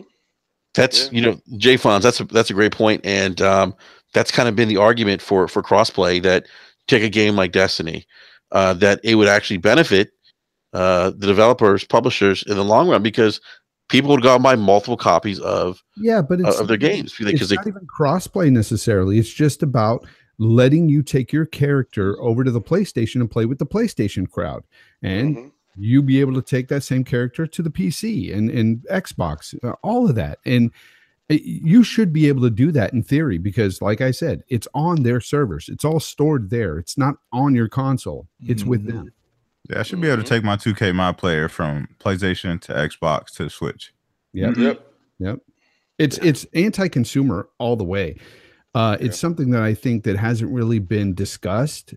That's Yeah. J Fonz. That's a great point, and that's kind of been the argument for crossplay. That take a game like Destiny, that it would actually benefit the developers, publishers in the long run because people would go out and buy multiple copies Yeah, but of their games because it's not even crossplay necessarily. It's just about letting you take your character over to the PlayStation and play with the PlayStation crowd, and Mm-hmm. you be able to take that same character to the PC and Xbox, all of that, and you should be able to do that in theory because, like I said, it's on their servers. It's all stored there. It's not on your console. It's with them. Yeah, I should be able to take my 2K My Player from PlayStation to Xbox to Switch. Yep. Yep. Yep. It's anti-consumer all the way. It's something that I think that hasn't really been discussed.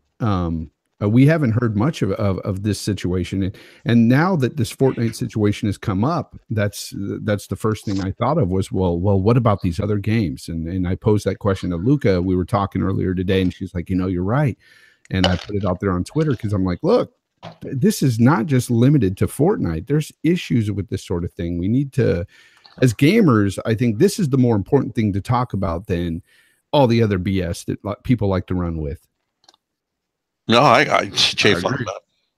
We haven't heard much of this situation, and now that this Fortnite situation has come up, that's the first thing I thought of was, well, what about these other games? And I posed that question to Luca. We were talking earlier today, and she's like, you're right. And I put it out there on Twitter because I'm like, look, this is not just limited to Fortnite. There's issues with this sort of thing. We need to, as gamers, I think this is the more important thing to talk about than all the other BS that people like to run with. No, Jay Fonz,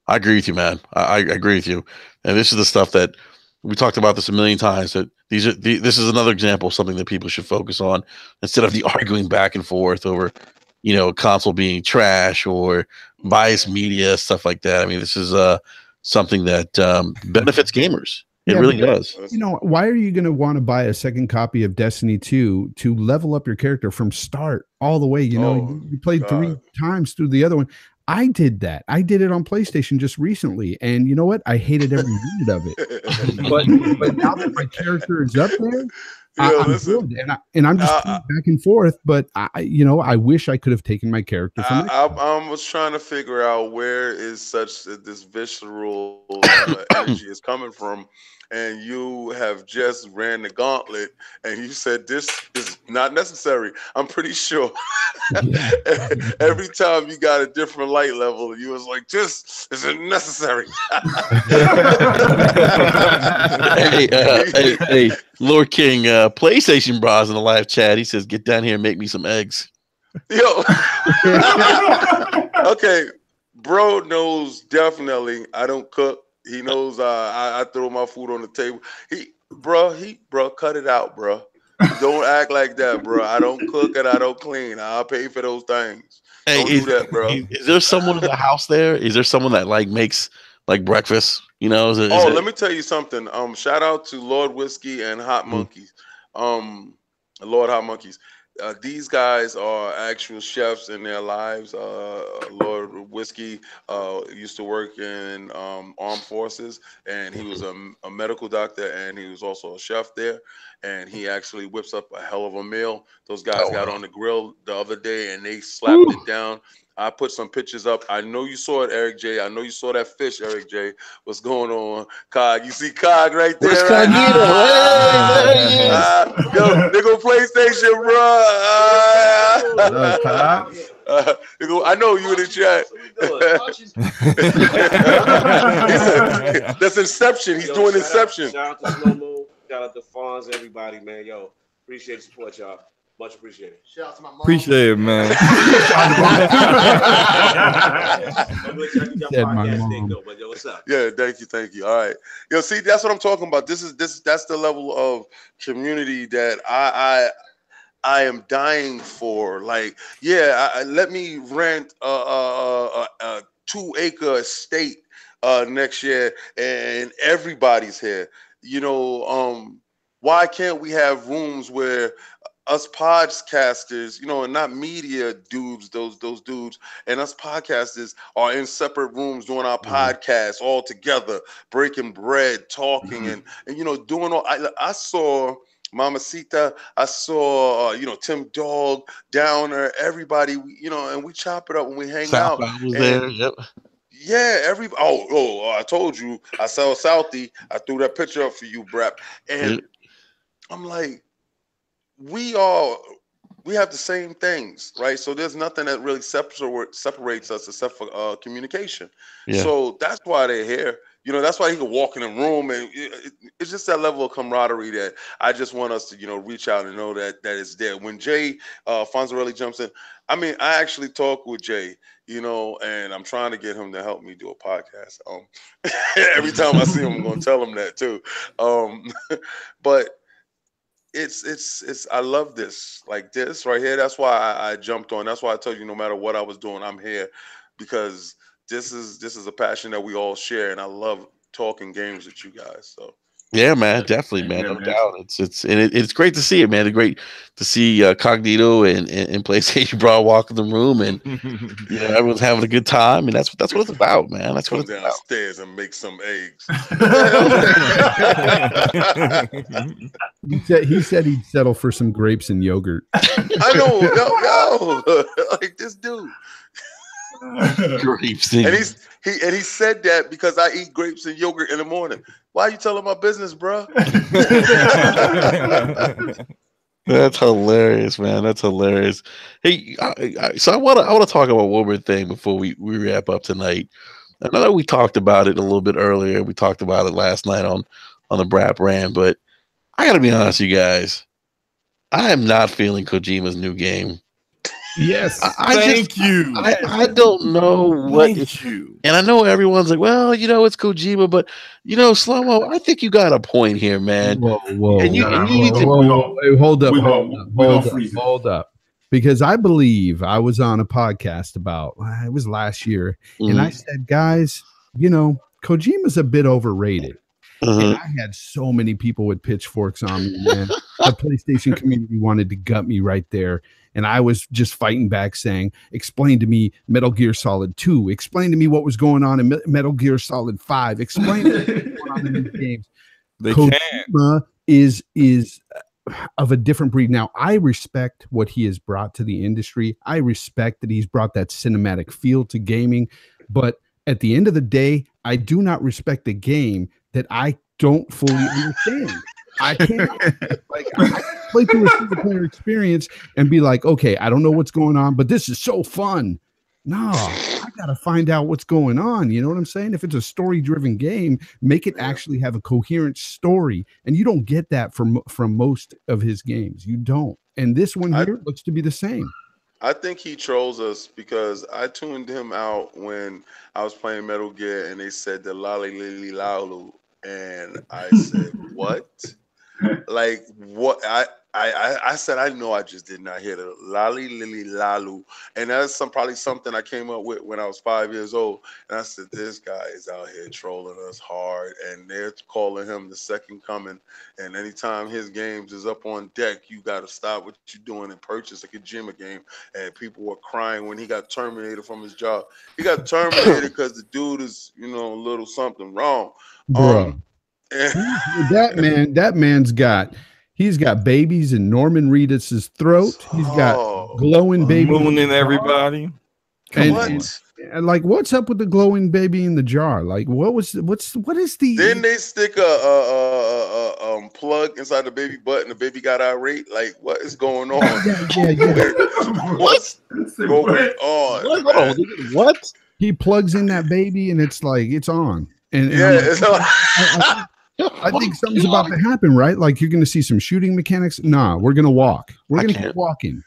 I agree with you, man. I agree with you. And this is the stuff that we talked about this a million times. That this is another example of something that people should focus on instead of the arguing back and forth over, console being trash or biased media, stuff like that. I mean, this is something that benefits gamers. It really does. Why are you going to want to buy a second copy of Destiny 2 to level up your character from start all the way? You played 3 times through the other one. I did that. I did it on PlayStation just recently, and you know what? I hated every minute of it. but now that my character is up there, I'm good, and I'm just back and forth. But I wish I could have taken my character from. I was trying to figure out where is this visceral energy is coming from, and you have just ran the gauntlet, and you said this is not necessary. I'm pretty sure. Every time you got a different light level, you was like, "This isn't necessary." hey, Lord King, PlayStation Bros in the live chat. He says, "Get down here and make me some eggs." Yo. Okay, bro knows definitely I don't cook. He knows I throw my food on the table. Bro, cut it out, bro. Don't act like that, bro. I don't cook and I don't clean. I'll pay for those things. Hey, don't do that, bro. Is there someone in the house there? Is there someone that makes breakfast? Let me tell you something. Shout out to Lord Whiskey and Hot Monkeys. Lord Hot Monkeys. These guys are actual chefs in their lives. Lord Whiskey used to work in armed forces, and he was a medical doctor, and he was also a chef there. And he actually whips up a hell of a meal. Those guys Oh, got wow. on the grill the other day, and they slapped Woo. it down. I put some pictures up. I know you saw it, Eric J. I know you saw that fish, Eric J. What's going on, Cog? You see Cog right Where's there, right? Cognito? Hey, there he is. Yo, they go PlayStation, bro. What up, Cog? They go, I know you in the chat. That's Inception. He's doing Inception. Shout out to Slow Mo. Shout out to Fonz, everybody, man. Yo, appreciate the support, y'all. Much appreciated. Shout out to my mom. Appreciate it, man. Said my mom. But yo, what's up? Yeah, thank you. All right, yo, see, that's what I'm talking about. That's the level of community that I am dying for. Like, yeah, let me rent a 2-acre estate next year, and everybody's here. You know, why can't we have rooms where us podcasters, you know, and not media dudes, those dudes, and us podcasters are in separate rooms doing our podcasts all together, breaking bread, talking, and you know, doing all. I saw Mamacita, I saw you know, Tim Dog, Downer, everybody, you know, and we chop it up when we hang out. Southbound was And there. Yep. yeah, I told you, I saw Southie. I threw that picture up for you, Brap, and I'm like, we have the same things, right? So there's nothing that really separates us except for communication. Yeah. So that's why they're here. You know, that's why he can walk in the room, and it's just that level of camaraderie that I just want us to, you know, reach out and know that it's there. When Jay Fonzarelli jumps in, I mean, I actually talk with Jay, you know, and I'm trying to get him to help me do a podcast. Every time I see him, I'm gonna tell him that too. But it's I love this, like this right here. That's why I jumped on. That's why I told you, no matter what I was doing, I'm here, because this is a passion that we all share, and I love talking games with you guys. So Yeah, man, definitely, man, Yeah, no man. doubt. It's great to see it, man. It's great to see Cognito and PlayStation Brawl walk in the room, and you know, everyone's having a good time, and that's what it's about, man. That's come what it's about. downstairs and make some eggs. He said he'd settle for some grapes and yogurt. I know, yo, like this dude. Grapes And he said that because I eat grapes and yogurt in the morning. Why are you telling my business, bro? That's hilarious, man. That's hilarious. Hey, so I want to talk about one more thing before we wrap up tonight. I know that we talked about it a little bit earlier. We talked about it last night on the Brap Ram, but I got to be honest, you guys. I am not feeling Kojima's new game. Yes. Thank you. I don't know what. Thank you. And I know everyone's like, well, you know, it's Kojima, but you know, Slow-Mo, I think you got a point here, man. Whoa. And you need to Whoa, hold Hold up. Because I believe I was on a podcast about, it was last year, and I said, guys, you know, Kojima's a bit overrated. And I had so many people with pitchforks on me, man. The PlayStation community wanted to gut me right there. And I was just fighting back saying, explain to me Metal Gear Solid 2. Explain to me what was going on in Metal Gear Solid 5. Explain to me what was going on in these games. Kojima is of a different breed. Now, I respect what he has brought to the industry. I respect that he's brought that cinematic feel to gaming. But at the end of the day, I do not respect a game that I don't fully understand. I can't I play through a single player experience and be like, okay, I don't know what's going on, but this is so fun. No, I gotta find out what's going on. You know what I'm saying? If it's a story-driven game, make it actually have a coherent story, and you don't get that from most of his games. You don't. And this one here looks to be the same. I think he trolls us because I tuned him out when I was playing Metal Gear and they said the lolly lily laulu, and I said what? Like what? I said I know I just did not hear the lolly lily lalu, and that's probably something I came up with when I was 5 years old. And I said this guy is out here trolling us hard, and they're calling him the second coming. And anytime his games is up on deck, you got to stop what you're doing and purchase a Kojima game. And people were crying when he got terminated from his job. He got terminated because the dude is a little something wrong. Bro. And He's got babies in Norman Reedus's throat. He's got glowing baby mooning everybody. And like, what's up with the glowing baby in the jar? Like, what is the? Didn't they stick a plug inside the baby butt and the baby got irate? Like, what is going on? What's going on? What? He plugs in that baby and it's like it's on. And it's on. I think something's about to happen, right? Like you're going to see some shooting mechanics. Nah, we're going to walk. We're going to keep walking.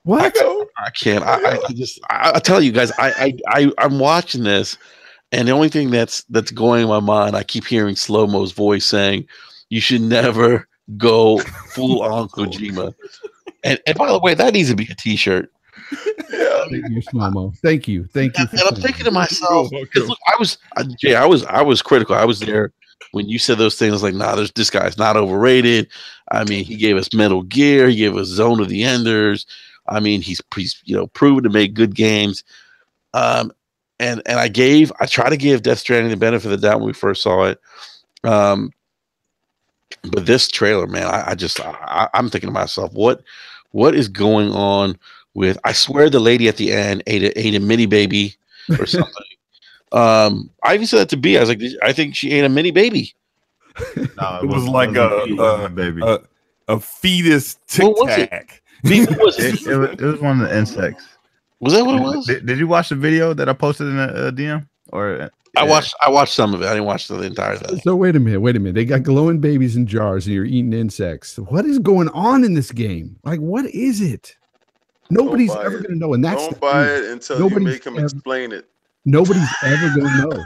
What? I can't. I tell you guys, I'm watching this, and the only thing that's going in my mind, I keep hearing Slow Mo's voice saying, "You should never go full on Kojima." And by the way, that needs to be a T-shirt. Yeah. Thank you, Slow Mo. Thank you. And I'm thinking to myself, look, I was critical. I was there when you said those things. I was like, nah, this guy's not overrated. I mean, he gave us Metal Gear. He gave us Zone of the Enders. I mean, he's proven to make good games. And I try to give Death Stranding the benefit of the doubt when we first saw it. But this trailer, man, I'm thinking to myself, what is going on with? I swear the lady at the end ate a mini baby or something. I even said that to B. I was like, I think she ate a mini baby. No, it was like a baby, a fetus Tic Tac. It was one of the insects. Was that what it was? Did you watch the video that I posted in the DM? Or I watched some of it. I didn't watch the entire thing. So wait a minute. They got glowing babies in jars, and you're eating insects. What is going on in this game? Like, what is it? Nobody's ever going to know, and don't buy it until you make him explain it. Nobody's ever going to know.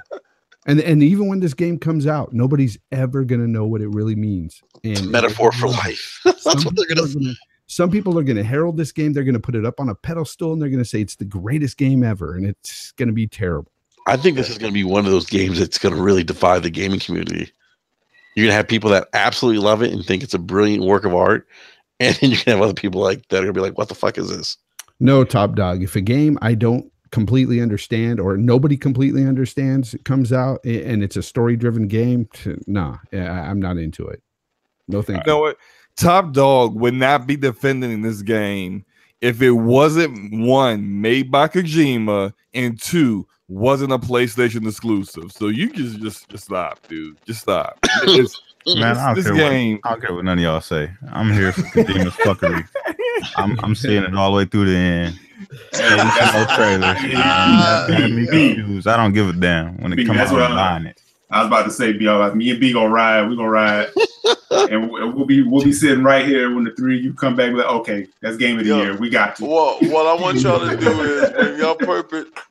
And even when this game comes out, nobody's ever going to know what it really means. And it's a metaphor for life. That's what they're going to. Some people are going to herald this game. They're going to put it up on a pedestal, and they're going to say it's the greatest game ever, and it's going to be terrible. I think this is going to be one of those games that's going to really defy the gaming community. You're going to have people that absolutely love it and think it's a brilliant work of art, and then you're going to have other people that are going to be like, "What the fuck is this?" No, Top Dog. If a game I don't completely understand or nobody completely understands, it comes out and it's a story-driven game, I'm not into it. No thank you. You know what? Top Dog would not be defending this game if it wasn't, one, made by Kojima, and two, wasn't a PlayStation exclusive. So you just stop, dude. Just stop. Man, I don't care what none of y'all say. I'm here for Kojima's fuckery. I'm seeing it all the way through the end. No trailers. I don't give a damn when it comes out. Buying it. I was about to say, me and B gonna ride. We gonna ride, and we'll be sitting right here when the three of you come back. Like, okay, that's game of the year. We got you. Well, what I want y'all to do is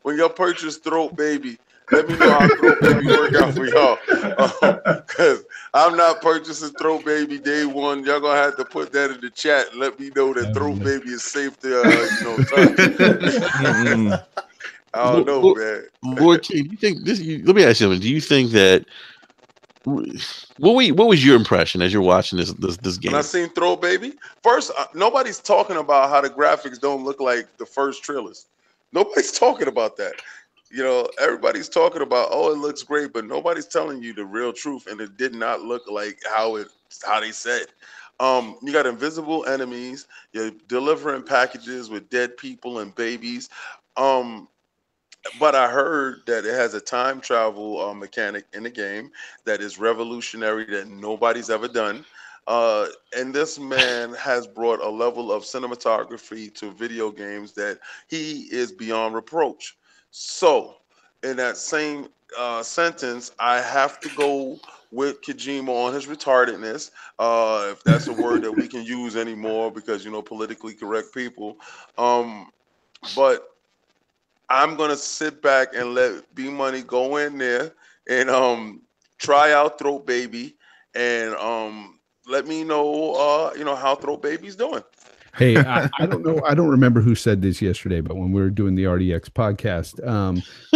when y'all purchase Throat Baby, let me know how Throat Baby work out for y'all. Because I'm not purchasing Throat Baby day one. Y'all gonna have to put that in the chat and let me know that Throat Baby is safe to touch. I don't know, man. Lord King, do you think this? Let me ask you something. Do you think that? What was your impression as you're watching this game? When I seen Throw Baby, first, nobody's talking about how the graphics don't look like the first trailers. Nobody's talking about that. Everybody's talking about, it looks great, but nobody's telling you the real truth, and it did not look like how they said. You got invisible enemies. You're delivering packages with dead people and babies. But I heard that it has a time travel mechanic in the game that is revolutionary that nobody's ever done. And this man has brought a level of cinematography to video games that he is beyond reproach. So, in that same sentence, I have to go with Kojima on his retardedness, if that's a word that we can use anymore, because politically correct people. But I'm gonna sit back and let B Money go in there and try out Throat Baby and let me know, how Throw Baby's doing. Hey, I don't know. I don't remember who said this yesterday, but when we were doing the RDX podcast,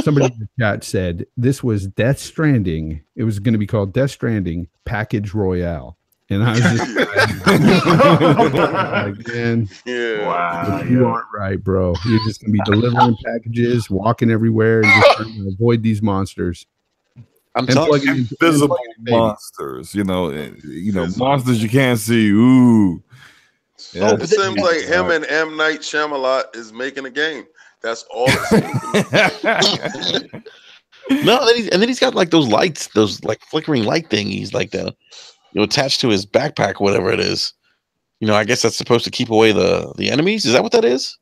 somebody in the chat said this was Death Stranding. It was going to be called Death Stranding Package Royale. And I was just like, man, Wow, you aren't right, bro. You're just going to be delivering packages, walking everywhere, and just trying to avoid these monsters. I'm telling you, invisible monsters. Monsters you can't see. Ooh. So it seems like him and M. Night Shyamalan is making a game. That's all it seems. No, and then he's got like those lights, those like flickering light thingies, like attached to his backpack, whatever it is. I guess that's supposed to keep away the enemies. Is that what that is?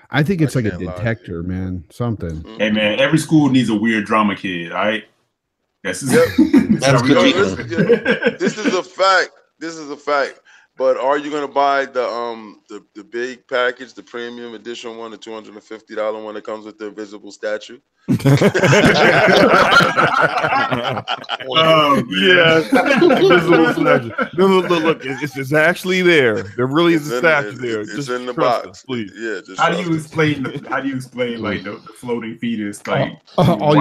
I think it's like a detector, man. Something. Hey, man, every school needs a weird drama kid. All right, that's This is a fact. This is a fact. But are you gonna buy the big package, the premium edition one, the $250 one that comes with the invisible statue? Invisible statue. Look, it's actually there. There really is a statue there. It's in the box, us, please. Yeah. How do you explain like the floating fetus? Like all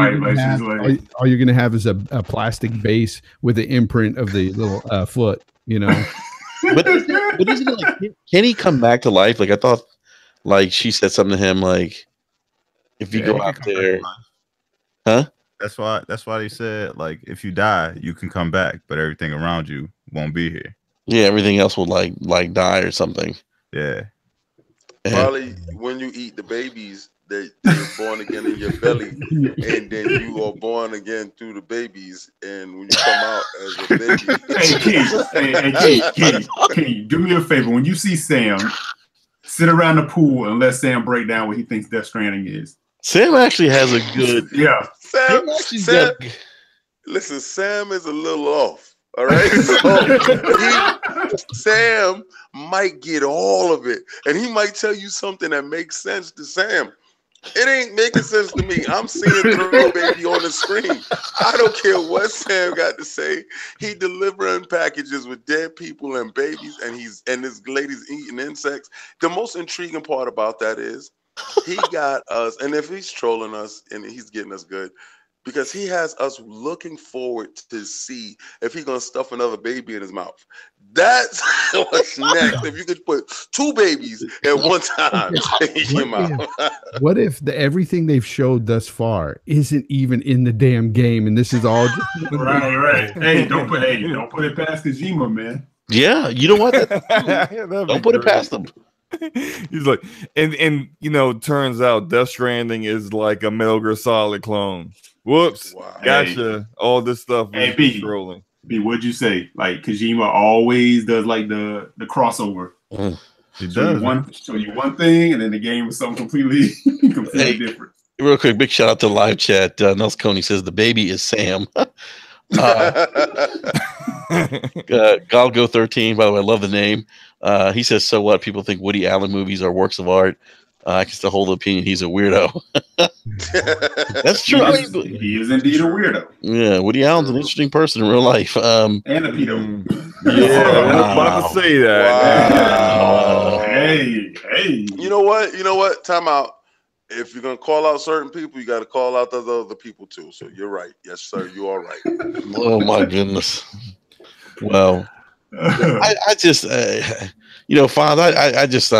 you're gonna have is a plastic base with the imprint of the little foot. But isn't it like, can he come back to life? Like I thought, like she said something to him, like if you go out there, huh? That's why they said like if you die, you can come back, but everything around you won't be here. Yeah, everything else will like die or something. Yeah. Probably when you eat the babies, they're born again in your belly, and then you are born again through the babies, and when you come out as a baby. Hey, do me a favor. When you see Sam, sit around the pool and let Sam break down what he thinks Death Stranding is. Sam actually has a good. Yeah. Listen, Sam is a little off. All right, so Sam might get all of it, and he might tell you something that makes sense to Sam. It ain't making sense to me. I'm seeing Throw Baby on the screen. I don't care what Sam got to say. He delivering packages with dead people and babies, and this lady's eating insects. The most intriguing part about that is he got us, and if he's trolling us and he's getting us good, because he has us looking forward to see if he's gonna stuff another baby in his mouth. That's what's next. If you could put two babies at one time in your mouth. What if everything they've showed thus far isn't even in the damn game, and this is all just right? Hey, don't put it past Kojima, man. Yeah, you know what? Don't put it past them. He's like, and turns out Death Stranding is like a Metal Gear Solid clone. Whoops, wow. Gotcha. Hey, all this stuff. Hey, B, what'd you say? Like Kojima always does like the crossover. He does. Show you one thing, and then the game was something completely different. Real quick, big shout out to live chat. Nelson Coney says the baby is Sam. Galgo 13, by the way, I love the name. He says, so what? People think Woody Allen movies are works of art. I can still hold the opinion he's a weirdo. That's true. He is indeed a weirdo. Yeah, Woody Allen's an interesting person in real life. And a pedo. Yeah, I was about to say that. Wow. Hey. You know what? Time out. If you're gonna call out certain people, you got to call out those other people too. So you're right. Yes, sir. You are right. Oh my goodness. Well, I just, Father, I just,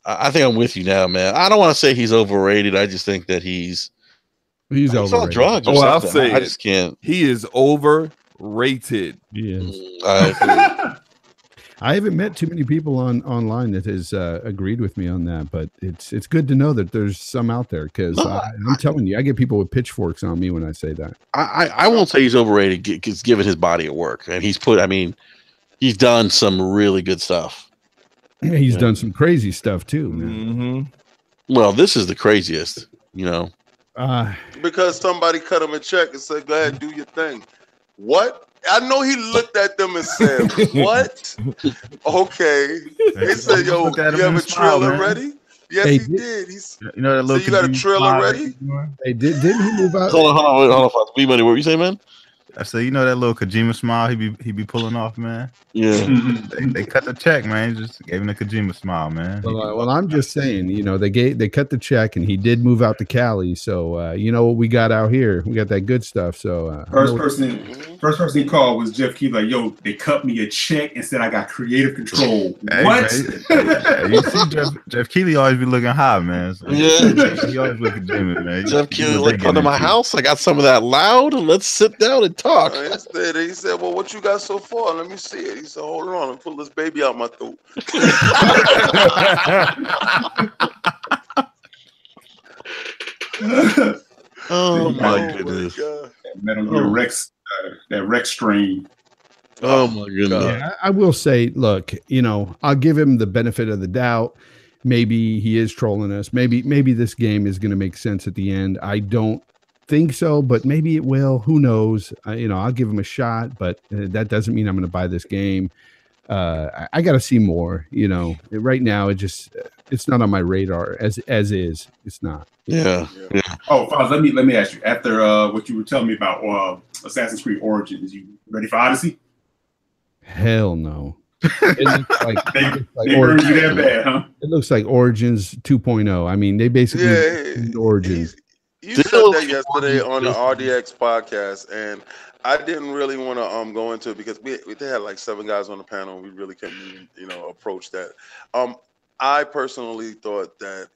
I think I'm with you now, man. I don't want to say he's overrated. I just think that he's overrated. On drugs or I'll something. say I just can't. He is overrated. He is. I haven't met too many people online that has agreed with me on that, but it's good to know that there's some out there because I'm telling you, I get people with pitchforks on me when I say that. I won't say he's overrated because given his body of work, and he's done some really good stuff. Yeah, he's done some crazy stuff too, man. Mm-hmm. Well, this is the craziest, because somebody cut him a check and said, "Go ahead, do your thing." What? I know he looked at them and said, "What?" Okay. He said, "Yo, you have a trailer ready?" Yes, he did. So you got a trailer ready? Hey, didn't he move out? Hold on. B-Money, what were you saying, man? I said, you know that little Kojima smile he be pulling off, man. Yeah. They cut the check, man. Just gave him a Kojima smile, man. Well, I'm just saying, they cut the check, and he did move out to Cali. So you know what we got out here? We got that good stuff. So First person he called was Jeff Keighley. Like, yo, they cut me a check and said I got creative control. Hey, what? Hey, you see, Jeff Keighley always be looking high, man. So, Yeah. he always looking Jimmy, man. Jeff Keighley, like, come to my house. I got some of that loud, and let's sit down and talk. He said, well, what you got so far? Let me see it. He said, hold on, and pull this baby out my throat. Oh my goodness! Metal Gear Rex, that Rex strain. Oh my goodness! Yeah, I will say, look, I'll give him the benefit of the doubt. Maybe he is trolling us. Maybe this game is going to make sense at the end. I don't think so, but maybe it will. Who knows? I'll give him a shot, but that doesn't mean I'm going to buy this game. I got to see more. Right now it's not on my radar as is. It's not. Yeah. Oh, Foz, let me ask you. After what you were telling me about Assassin's Creed Origins, you ready for Odyssey? Hell no. It looks like, they burned you that bad, huh? It looks like Origins 2.0. I mean, they basically Origins. You said that yesterday on the RDX podcast, and I didn't really want to go into it because they had like 7 guys on the panel, and we really couldn't approach that. I personally thought that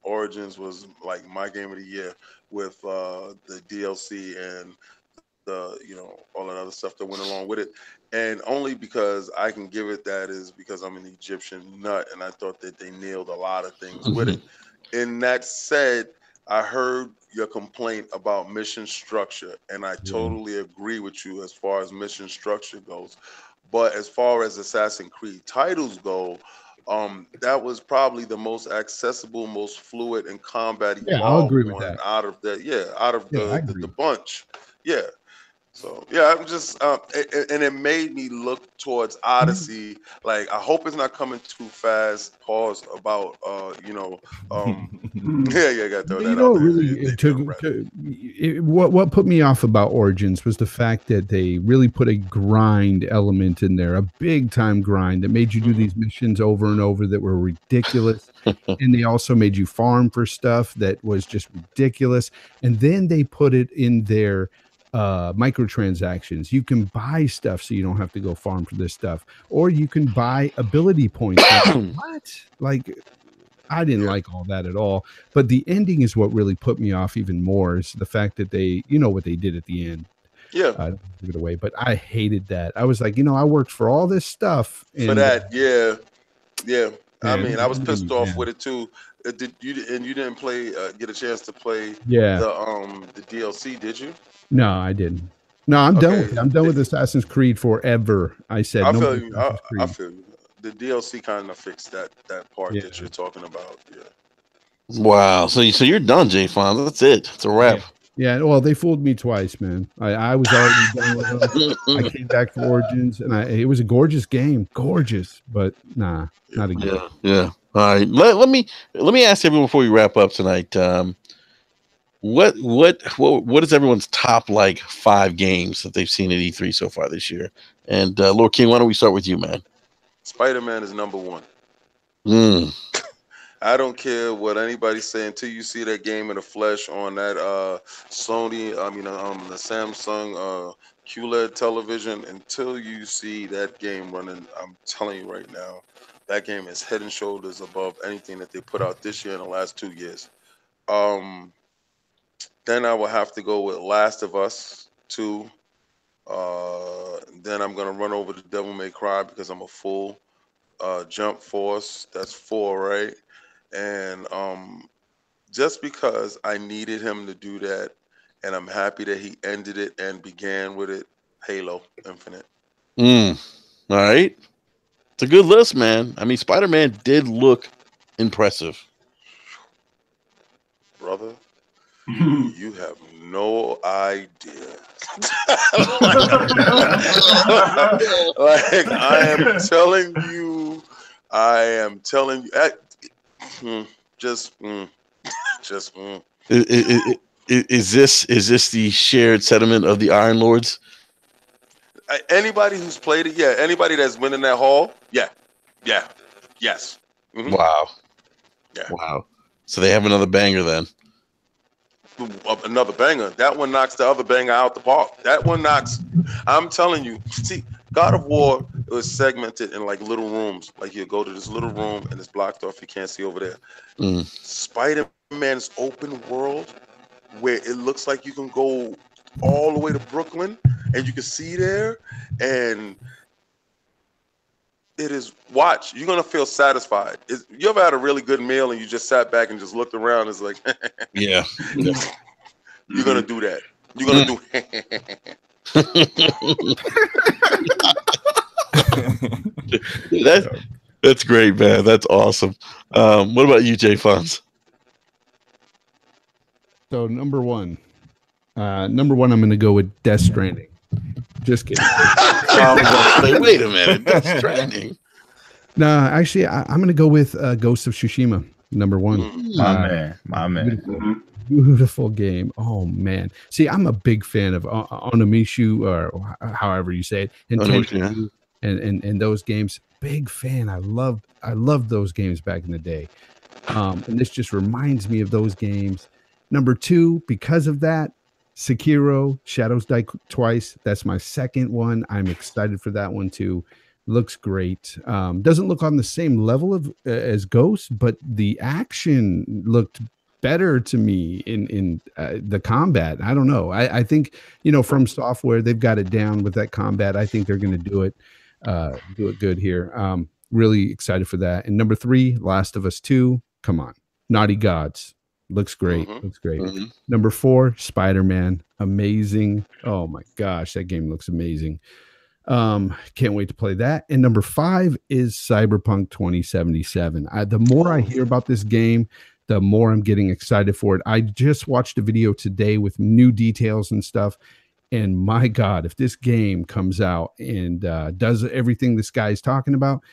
Origins was like my game of the year with the DLC and the all that other stuff that went along with it, and only because I can give it that is because I'm an Egyptian nut, and I thought that they nailed a lot of things with it. And that said, I heard your complaint about mission structure, and I totally agree with you as far as mission structure goes. But as far as Assassin's Creed titles go, that was probably the most accessible, most fluid, and combat evolved I'll agree with that. out of the bunch. Yeah. So yeah, I'm just and it made me look towards Odyssey. Like, I hope it's not coming too fast. Pause about got to throw that out there. What put me off about Origins was the fact that they really put a grind element in there, a big time grind that made you do these missions over and over that were ridiculous, and they also made you farm for stuff that was just ridiculous, and then they put it in their microtransactions. You can buy stuff so you don't have to go farm for this stuff, or you can buy ability points. What? Like, I didn't like all that at all. But the ending is what really put me off even more, is the fact that they, what they did at the end. Yeah. Give it away. But I hated that. I was like, I worked for all this stuff. For that, yeah. I mean, I was pissed off with it too. You didn't play? Get a chance to play? The DLC? Did you? No, I didn't. No, I'm done with it. I'm done with Assassin's Creed forever. I said. I feel you. I feel you. The DLC kind of fixed that part that you're talking about. Yeah. Wow. So you're done, J Fonz. That's it. It's a wrap. Yeah. Well, they fooled me twice, man. I was already done with them. I came back for Origins, and it was a gorgeous game, gorgeous, but not again. Yeah. All right. Let me ask everyone before we wrap up tonight. What is everyone's top 5 games that they've seen at E3 so far this year? And Lord King, why don't we start with you, man? Spider-Man is number 1. I don't care what anybody's saying until you see that game in the flesh on that the Samsung QLED television. Until you see that game running, I'm telling you right now, that game is head and shoulders above anything that they put out this year in the last 2 years. Then I will have to go with Last of Us 2. Then I'm gonna run over to Devil May Cry because I'm a fool. Jump Force, that's 4, right? And just because I needed him to do that, and I'm happy that he ended it and began with it, Halo Infinite. All right. It's a good list, man. I mean, Spider-Man did look impressive. Brother, you have no idea. I am telling you. Is this the shared sentiment of the Iron Lords? Anybody who's played it, yeah. Anybody that's been in that hall, yeah, yes. Mhm. Wow. Yeah. Wow. So they have another banger then. Another banger. That one knocks the other banger out the park. That one knocks. I'm telling you. See, God of War, it was segmented in like little rooms. Like you go to this little room and it's blocked off. You can't see over there. Mm. Spider-Man's open world, where it looks like you can go all the way to Brooklyn and you can see there, and it is, watch, you're gonna feel satisfied. You ever had a really good meal and you just sat back and just looked around? It's like, Yeah. you're gonna do that. You're gonna do. That's great, man. That's awesome. What about you, Jay Fonz? So number one, I'm going to go with Death Stranding. Just kidding. Wait a minute, Death Stranding. No, actually, I'm going to go with Ghost of Tsushima. Number one. My man. Beautiful game. Oh man. See, I'm a big fan of Onimusha, or however you say it, and Tenchu, and those games. Big fan. I loved those games back in the day. And this just reminds me of those games. Number two, because of that, Sekiro, Shadows Die Twice. That's my second one. I'm excited for that one too. Looks great. Doesn't look on the same level of as Ghost, but the action looked better to me in the combat. I don't know. I think, From Software, they've got it down with that combat. I think they're going to do it good here. Really excited for that. And number three, Last of Us 2. Come on. Naughty Gods. Looks great. Looks great. Number four, Spider-Man. Amazing. Oh my gosh, that game looks amazing. Can't wait to play that. And number five is Cyberpunk 2077. The more I hear about this game, the more I'm getting excited for it. I just watched a video today with new details and stuff. And my God, if this game comes out and does everything this guy's talking about,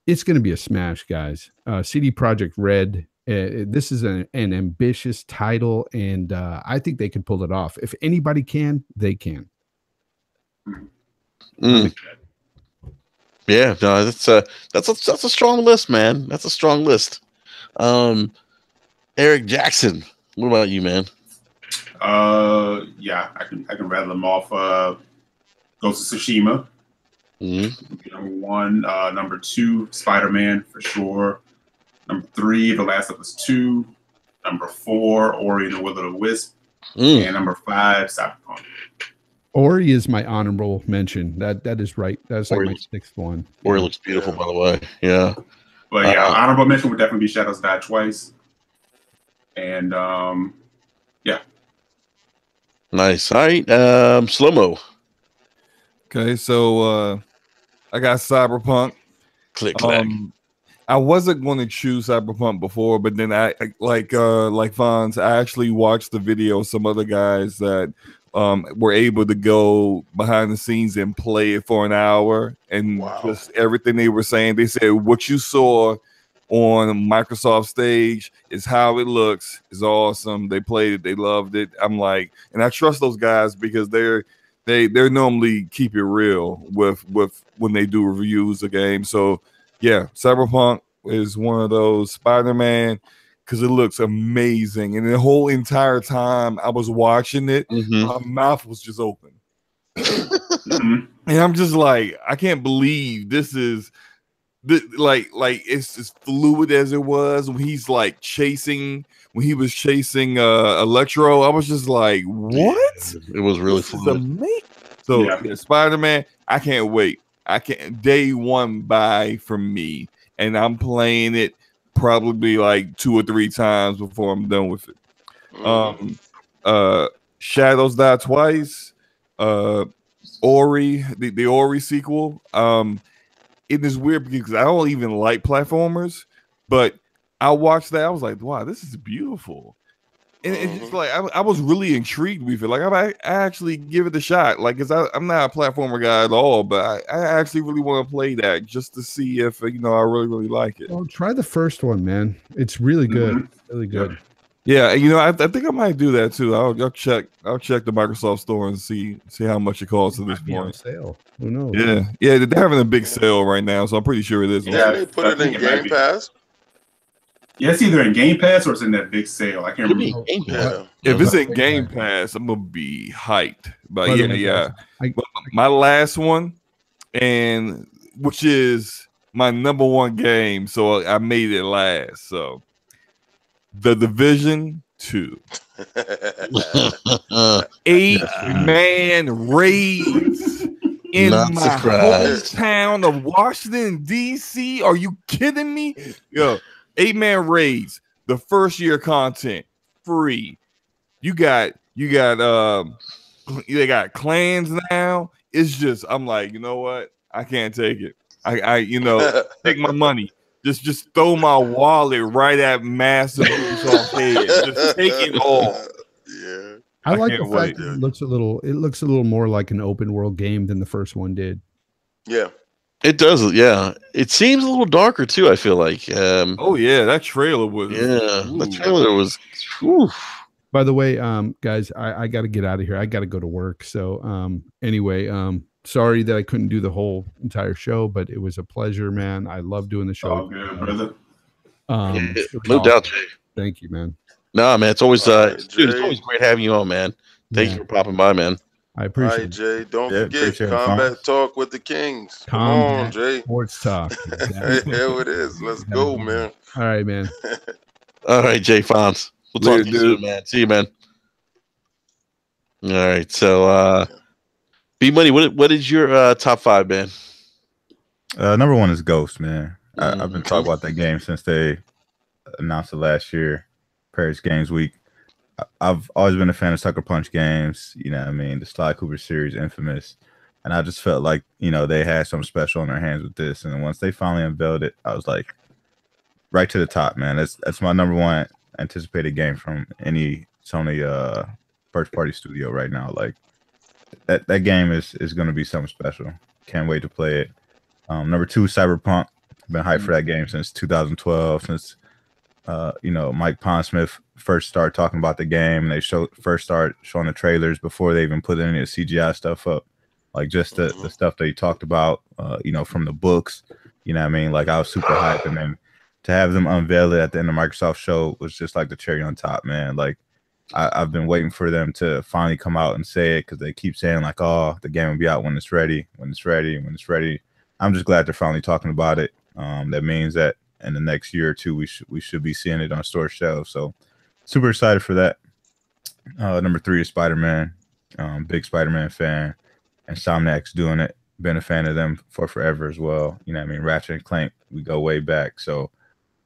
it's going to be a smash, guys. CD Projekt Red. This is an ambitious title, and I think they can pull it off. If anybody can, they can. Yeah, no, that's a strong list, man. That's a strong list. Eric Jackson, what about you, man? Yeah, I can rattle them off. Ghost of Tsushima. Number one. Number two, Spider-Man for sure. Number three, The Last of Us 2. Number four, Ori and the Will of the Wisp. And number five, Cyberpunk. Ori is my honorable mention. That is right. That's like my sixth one. Ori looks beautiful, by the way. Yeah. But yeah, honorable mention would definitely be Shadows Die Twice. And yeah. Nice. All right. Slow-mo. Okay, so I got Cyberpunk. Click, clack. I wasn't going to choose Cyberpunk before, but then I like Fonz, I actually watched the video of some other guys that were able to go behind the scenes and play it for an hour, and just everything they were saying. They said what you saw on Microsoft stage is how it looks. It's awesome. They played it. They loved it. I'm like, and I trust those guys because they normally keep it real with when they do reviews of games. So yeah, Cyberpunk is one of those. Spider-Man, because it looks amazing. And the whole entire time I was watching it, my mouth was just open. And I'm just like, I can't believe this is like it's as fluid as it was when he was chasing Electro. I was just like, what? It was really fluid. So yeah, Spider-Man, I can't wait. Day one buy from me, and I'm playing it probably like 2 or 3 times before I'm done with it. Shadows Die Twice, Ori, the Ori sequel. It is weird because I don't even like platformers, but I watched that. I was like, wow, this is beautiful. And it's just like I was really intrigued with it. Like I actually give it a shot. Like, cause I'm not a platformer guy at all, but I actually really want to play that just to see if I really like it. Well, try the first one, man. It's really good. Really good. Yeah, I think I might do that too. I'll check the Microsoft store and see how much it costs at this Might be on point. sale. Who knows? Yeah, they're having a big sale right now, so I'm pretty sure it is. And On they Yeah, may put I it think in it might Game be. Pass. Yeah, it's either in Game Pass or it's in that big sale. I can't Could be remember. Game Pass. Yeah. If it's By in Game Pass, I'm gonna be hyped. But the yeah, way, yeah. guys, I, But my last one, and which is my number one game, so I made it last. So The Division 2. 8-man raids in Not my surprised. hometown of Washington, D.C. Are you kidding me? Yo, 8-man raids, the first year content, free. You got they got clans now. It's just, I'm like, you know what? I can't take it. I take my money. Just throw my wallet right at massive Ubisoft's head. Just take it all. Yeah. I like the can't fact wait. that it looks a little more like an open world game than the first one did. Yeah. It does, yeah. It seems a little darker too. I feel like. Oh yeah, that trailer was. Yeah, the ooh. trailer was. Whew. By the way, guys, I got to get out of here. I got to go to work. So, anyway, sorry that I couldn't do the whole entire show, but it was a pleasure, man. I love doing the show. Oh, good, brother. Yeah, It was no awesome. doubt, Jay. Thank you, man. No, man, it's always All right, dude, it's Jay. always great having you on, man. Thank Yeah, you for popping by, man. I All appreciate right, it. Jay. Don't Yeah, forget appreciate it, Combat Fonz. Talk with the Kings. Come Combat on, Jay. Sports Talk. Here it is. Let's go, man. All right, man. All right, Jay Fonz. We'll talk Later, to you dude. soon, man. See you, man. All right, so B Money, what is your top 5, man? Number one is Ghost, man. I've been Mhm. talking about that game since they announced it last year, Paris Games Week. I've always been a fan of Sucker Punch games. You know what I mean? The Sly Cooper series, Infamous. And I just felt like, they had something special in their hands with this. And once they finally unveiled it, I was like, right to the top, man. That's my number one anticipated game from any Sony first party studio right now. Like that game is going to be something special. Can't wait to play it. Number 2, Cyberpunk. Been hyped for that game since 2012, since Mike Pondsmith first started talking about the game, and they first started showing the trailers before they even put any of the CGI stuff up. Like just the stuff that he talked about, from the books. You know what I mean? Like I was super hyped, and then to have them unveil it at the end of Microsoft show was just like the cherry on top, man. Like I've been waiting for them to finally come out and say it, because they keep saying like, oh, the game will be out when it's ready, when it's ready, when it's ready. I'm just glad they're finally talking about it. That means that in the next year or two, we should be seeing it on store shelves. So super excited for that. Number 3 is Spider-Man. Big Spider-Man fan. Insomniac's doing it. Been a fan of them for forever as well. You know what I mean? Ratchet and Clank, we go way back. So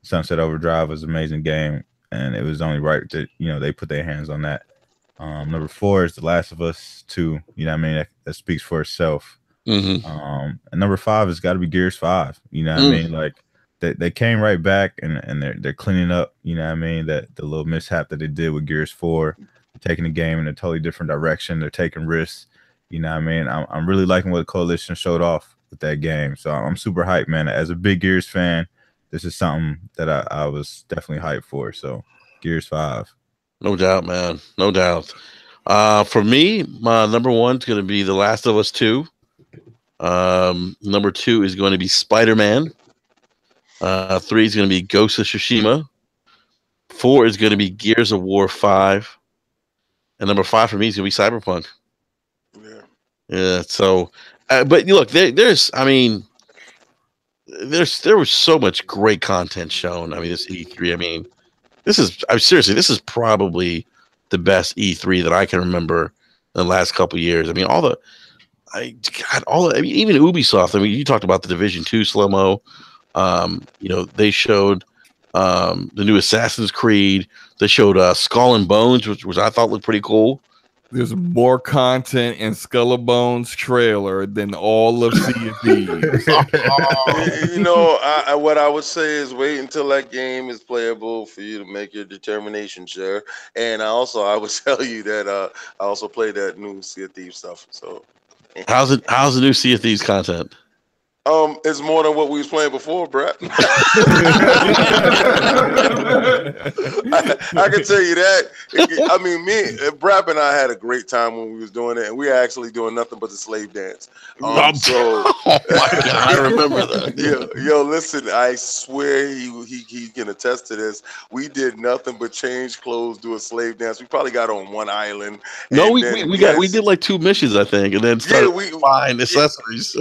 Sunset Overdrive was an amazing game, and it was only right that, they put their hands on that. Number 4 is The Last of Us 2. You know what I mean? That speaks for itself. Mm-hmm. And number 5 has got to be Gears 5. You know what I mean? Like they came right back, and they're cleaning up. You know what I mean? That the little mishap that they did with Gears 4, taking the game in a totally different direction. They're taking risks. You know what I mean? I'm really liking what Coalition showed off with that game. So I'm super hyped, man. As a big Gears fan, this is something that I was definitely hyped for. So Gears 5. No doubt, man. No doubt. For me, my number 1 is going to be The Last of Us 2. Number 2 is going to be Spider-Man. 3 is going to be Ghost of Tsushima. 4 is going to be Gears of War 5. And number 5 for me is going to be Cyberpunk. Yeah. So, but look, there was so much great content shown. I mean, this E3. I mean, seriously, this is probably the best E3 that I can remember in the last couple of years. I mean, even Ubisoft. I mean, you talked about the Division 2 slow-mo. They showed the new Assassin's Creed. They showed Skull and Bones, which I thought looked pretty cool. There's more content in Skull and Bones trailer than all of Sea of Thieves. What I would say is wait until that game is playable for you to make your determination, sure. And I would tell you that I also played that new Sea of Thieves stuff. So how's the new Sea of Thieves content? It's more than what we was playing before, Brad. I can tell you that. I mean, Brad and I had a great time when we was doing it, and we were actually doing nothing but the slave dance. So, oh my God, I remember that. yo, listen, I swear he can attest to this. We did nothing but change clothes, do a slave dance. We probably got on one island. No, and we then we did like 2 missions, I think, and then started buying accessories.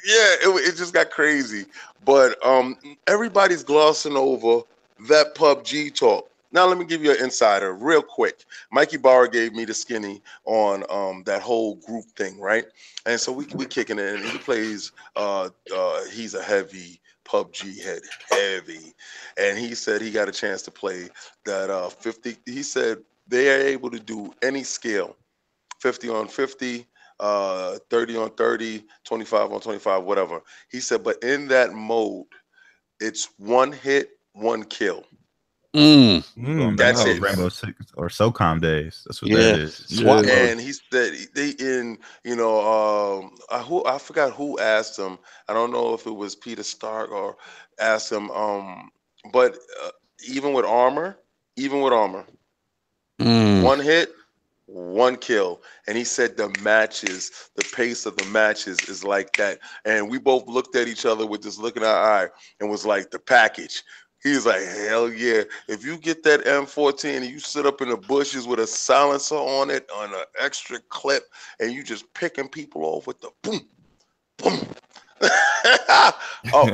Yeah, it just got crazy. But everybody's glossing over that PUBG talk. Now let me give you an insider real quick. Mikey Bauer gave me the skinny on that whole group thing, right? And so we kicking it, and he plays. He's a heavy PUBG head, heavy, and he said he got a chance to play that 50. He said they are able to do any scale, 50 on 50. 30 on 30, 25 on 25, whatever. He said, but in that mode, it's one hit, one kill. Going back That's to it. Rainbow Six or SOCOM days. That's what Yeah. that is. SWAT mode. And he said they in, I forgot who asked him. I don't know if it was Peter Stark or asked him. But even with armor, one hit, one kill. And he said the pace of the matches is like that. And we both looked at each other with this look in our eye and was like, the package. He was like, hell yeah. If you get that M14 and you sit up in the bushes with a silencer on it, on an extra clip, and you just picking people off with the boom, boom. Oh.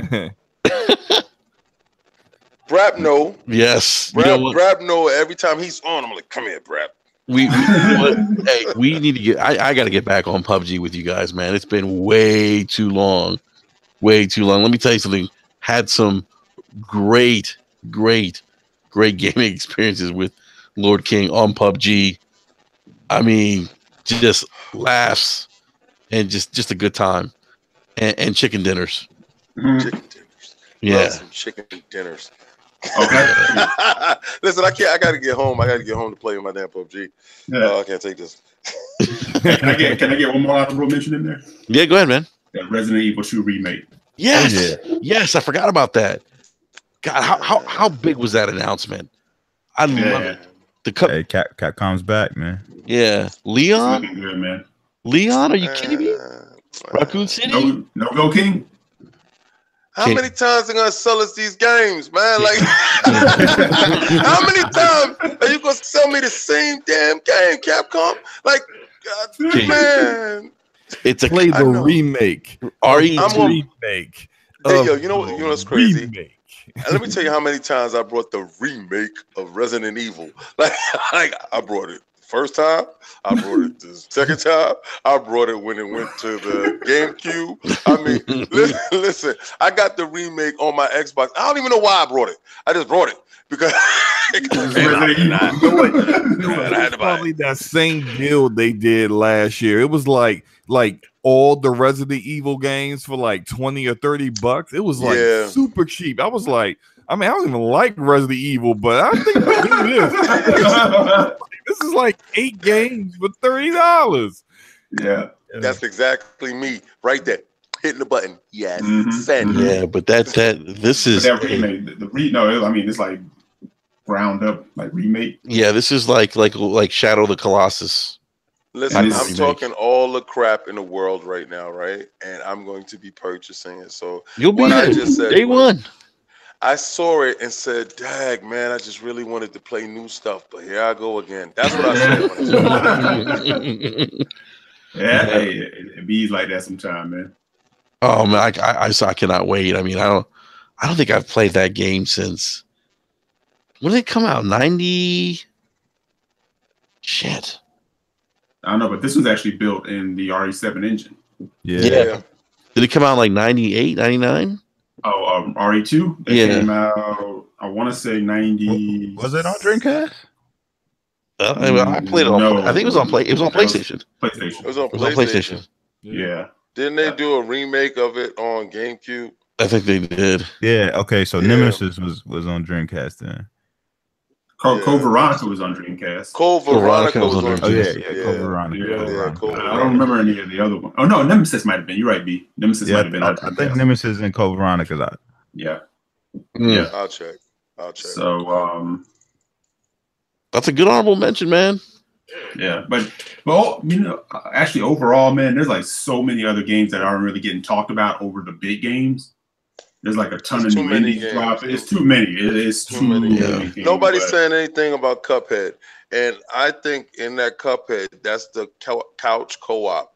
Brap no. Yes. Brap no, every time he's on, I'm like, come here, Brap. We need to get. I got to get back on PUBG with you guys, man. It's been way too long. Let me tell you something. Had some great gaming experiences with Lord King on PUBG. I mean, just laughs and just a good time, and chicken dinners. Chicken dinners. Yeah, love some chicken dinners. Okay. Listen, I gotta get home. I gotta get home to play with my damn PUBG. Yeah. I can't take this. Can I get one more honorable mention in there? Yeah, go ahead, man. That Resident Evil 2 remake. Yes, yes, I forgot about that. God, how big was that announcement? I love it. Hey, Capcom's back, man. Yeah, Leon. It's looking good, man. Leon, are you kidding me? Raccoon City. No go King. How many times are gonna sell us these games, man? Like, how many times are you gonna sell me the same damn game, Capcom? Like, man, it's a play the remake. Remake. Hey, yo, you know what's crazy? Remake. Let me tell you how many times I brought the remake of Resident Evil. Like I brought it first time, I brought it the second time, I brought it when it went to the GameCube. I mean, listen, I got the remake on my Xbox. I don't even know why I brought it. I just brought it because I had to buy it. That same deal they did last year. It was like all the Resident Evil games for like $20 or $30. It was like super cheap. I was like, I mean, I don't even like Resident Evil, but I think I do this. This is like 8 games for $30. Yeah. That's exactly me right there. Hitting the button. Yes. Send. Yeah, but this is that remake. No, I mean it's like ground up like remake. Yeah, this is like Shadow of the Colossus. Listen, I'm talking all the crap in the world right now, right? And I'm going to be purchasing it. So you'll be day one. I saw it and said, "Dag, man, I just really wanted to play new stuff, but here I go again." That's what I said. Yeah, hey, it be like that sometime, man. Oh man, I cannot wait. I mean, I don't think I've played that game since when did it come out? 90. Shit. I don't know, but this was actually built in the RE7 engine. Yeah. Did it come out like 98, 99? Oh, RE2? It came out, I want to say 90. Was it on Dreamcast? I played it on. I think it was on It was on PlayStation. It was on PlayStation. Yeah. Didn't they do a remake of it on GameCube? I think they did. Yeah. Okay. So Nemesis was on Dreamcast then. Code Veronica was on Dreamcast. Code Veronica was on Oh yeah, Dreamcast. Code Veronica. Yeah. Code Veronica. Code I don't remember any of the other one. Oh no, Nemesis might have been. You're right, B. Nemesis might have been on I Dreamcast. think Nemesis and Code Veronica's out. Yeah. Mm. Yeah. I'll check. So That's a good honorable mention, man. yeah, but actually overall, man, there's like so many other games that aren't really getting talked about over the big games. There's like a ton of new indies dropping. It's too many. It's too many. Games, Nobody's saying anything about Cuphead, and I think in that Cuphead, that's the couch co-op.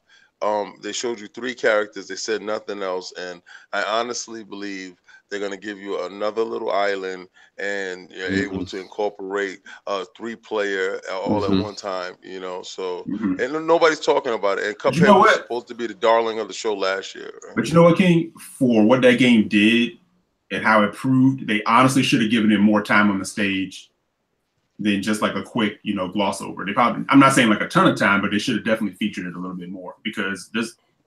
They showed you 3 characters. They said nothing else, and I honestly believe they're gonna give you another little island, and you're able to incorporate a 3-player all at one time. You know, so and nobody's talking about it. And Cuphead was supposed to be the darling of the show last year. Right? But you know what, King? For what that game did and how it proved, they honestly should have given it more time on the stage than just like a quick, gloss over. They probably, I'm not saying like a ton of time, but they should have definitely featured it a little bit more because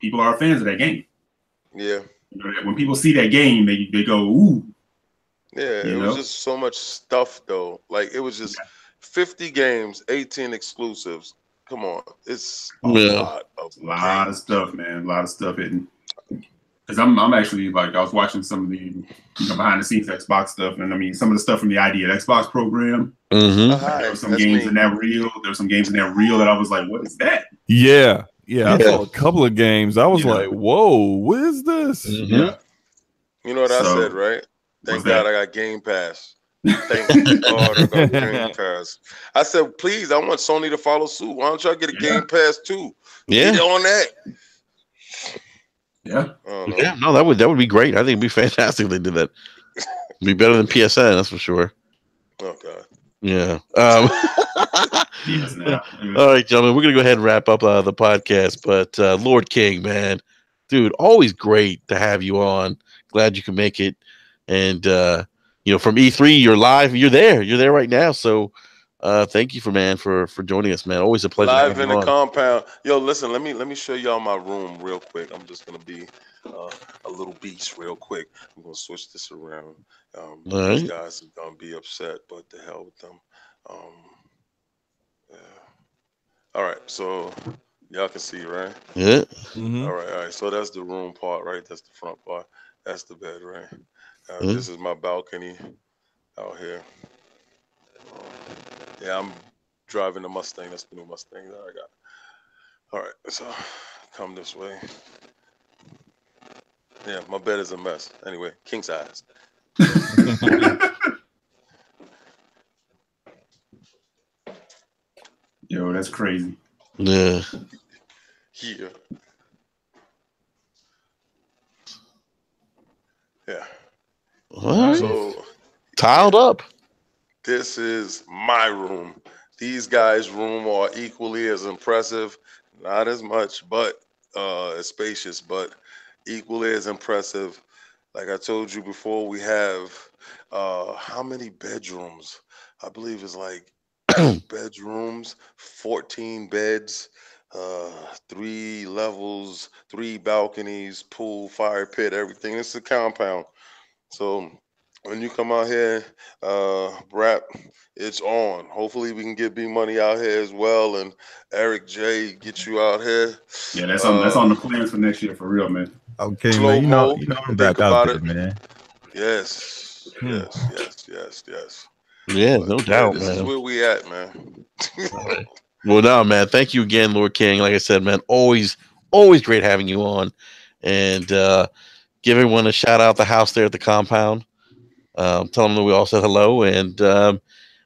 people are fans of that game. Yeah. When people see that game, they go, ooh. Yeah, it was just so much stuff though. Like it was just 50 games, 18 exclusives. Come on, it's a lot of stuff, man. A lot of stuff hitting. Because I'm actually like I was watching some of the behind the scenes Xbox stuff, and I mean some of the stuff from the Idea Xbox program. There were some games in that reel. There were some games in that reel that I was like, what is that? Yeah. I saw a couple of games. I was like, whoa, what is this? Yeah. You know what I said, right? Thank God I got Game Pass. Thank God I got Game Pass. I said, please, I want Sony to follow suit. Why don't y'all get a Game Pass too? Yeah. Get on that. Yeah. Yeah, no, that would be great. I think it'd be fantastic if they did that. It'd be better than PSN, that's for sure. Oh God. Yeah. Yes, now. All right, gentlemen, we're gonna go ahead and wrap up the podcast. But Lord King, man, dude, always great to have you on. Glad you can make it. And from E3, you're live. You're there right now. So thank you for joining us, man. Always a pleasure. Live in the compound. Yo, listen, let me show y'all my room real quick. I'm just gonna be a little beast real quick. I'm gonna switch this around. These guys are gonna be upset, but the hell with them. Yeah. All right, so y'all can see, right? Yeah. All right. So that's the room part, right? That's the front part. That's the bed, right? This is my balcony out here. Yeah, I'm driving the Mustang. That's the new Mustang that I got. All right, so come this way. Yeah, my bed is a mess. Anyway, king size. Yo, that's crazy. Yeah. Yeah. Yeah. What? So tiled up. This is my room. These guys' room are equally as impressive. Not as much, but as spacious, but equally as impressive. Like I told you before, we have how many bedrooms? I believe it's like 2 bedrooms, 14 beds, 3 levels, 3 balconies, pool, fire pit, everything. It's a compound. So when you come out here, Brap, it's on. Hopefully we can get B Money out here as well, and Eric J get you out here. Yeah, that's on the plans for next year for real, man. Okay, Slow man. You know I'm back out there, man. Yes. Yeah, But, no doubt, this man. is where we at, man. Well, no, man. Thank you again, Lord King. Like I said, man, always great having you on, and give everyone a shout out. The house there at the compound. Tell them that we all said hello, and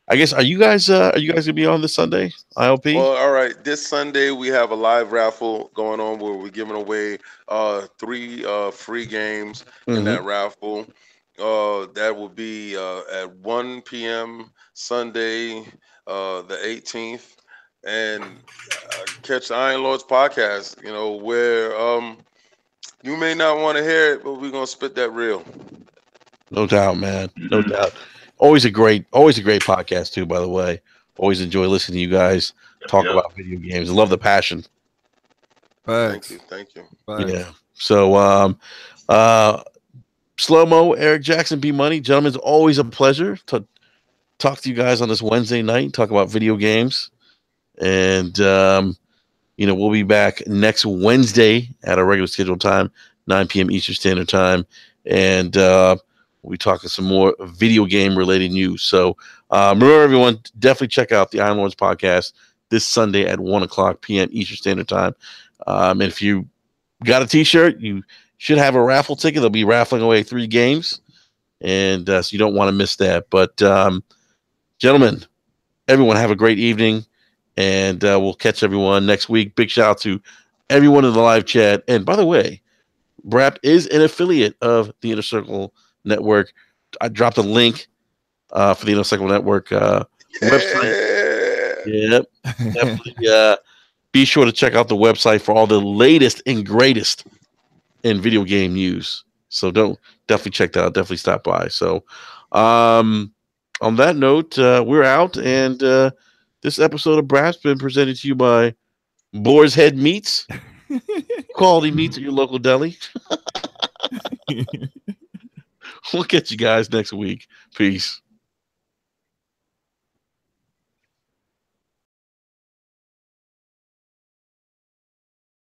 I guess are you guys gonna be on this Sunday? ILP. Well, all right. This Sunday we have a live raffle going on where we're giving away 3 free games in that raffle. That will be at 1 p.m. Sunday, the 18th, and catch the Iron Lords podcast. Where you may not want to hear it, but we're gonna spit that real. No doubt, man. No doubt. Always a great podcast too. By the way, always enjoy listening to you guys talk about video games. I love the passion. Thanks. Thank you. Thanks. Yeah. So, Slow Mo, Eric Jackson, B Money, gentlemen, it's always a pleasure to talk to you guys on this Wednesday night, talk about video games. And, we'll be back next Wednesday at our regular scheduled time, 9 p.m. Eastern Standard Time. And we'll be talking some more video game related news. So remember, everyone, definitely check out the Iron Lords podcast this Sunday at 1 o'clock p.m. Eastern Standard Time. And if you got a t-shirt, you should have a raffle ticket. They'll be raffling away 3 games. And so you don't want to miss that. But, gentlemen, everyone have a great evening. And we'll catch everyone next week. Big shout out to everyone in the live chat. And by the way, BRAP is an affiliate of the Inner Circle Network. I dropped a link for the Inner Circle Network website. Yep. Definitely, be sure to check out the website for all the latest and greatest in video game news. So definitely check that out. Definitely stop by. So on that note, we're out. And this episode of BRAP's been presented to you by Boar's Head Meats. Quality meats at your local deli. We'll catch you guys next week. Peace.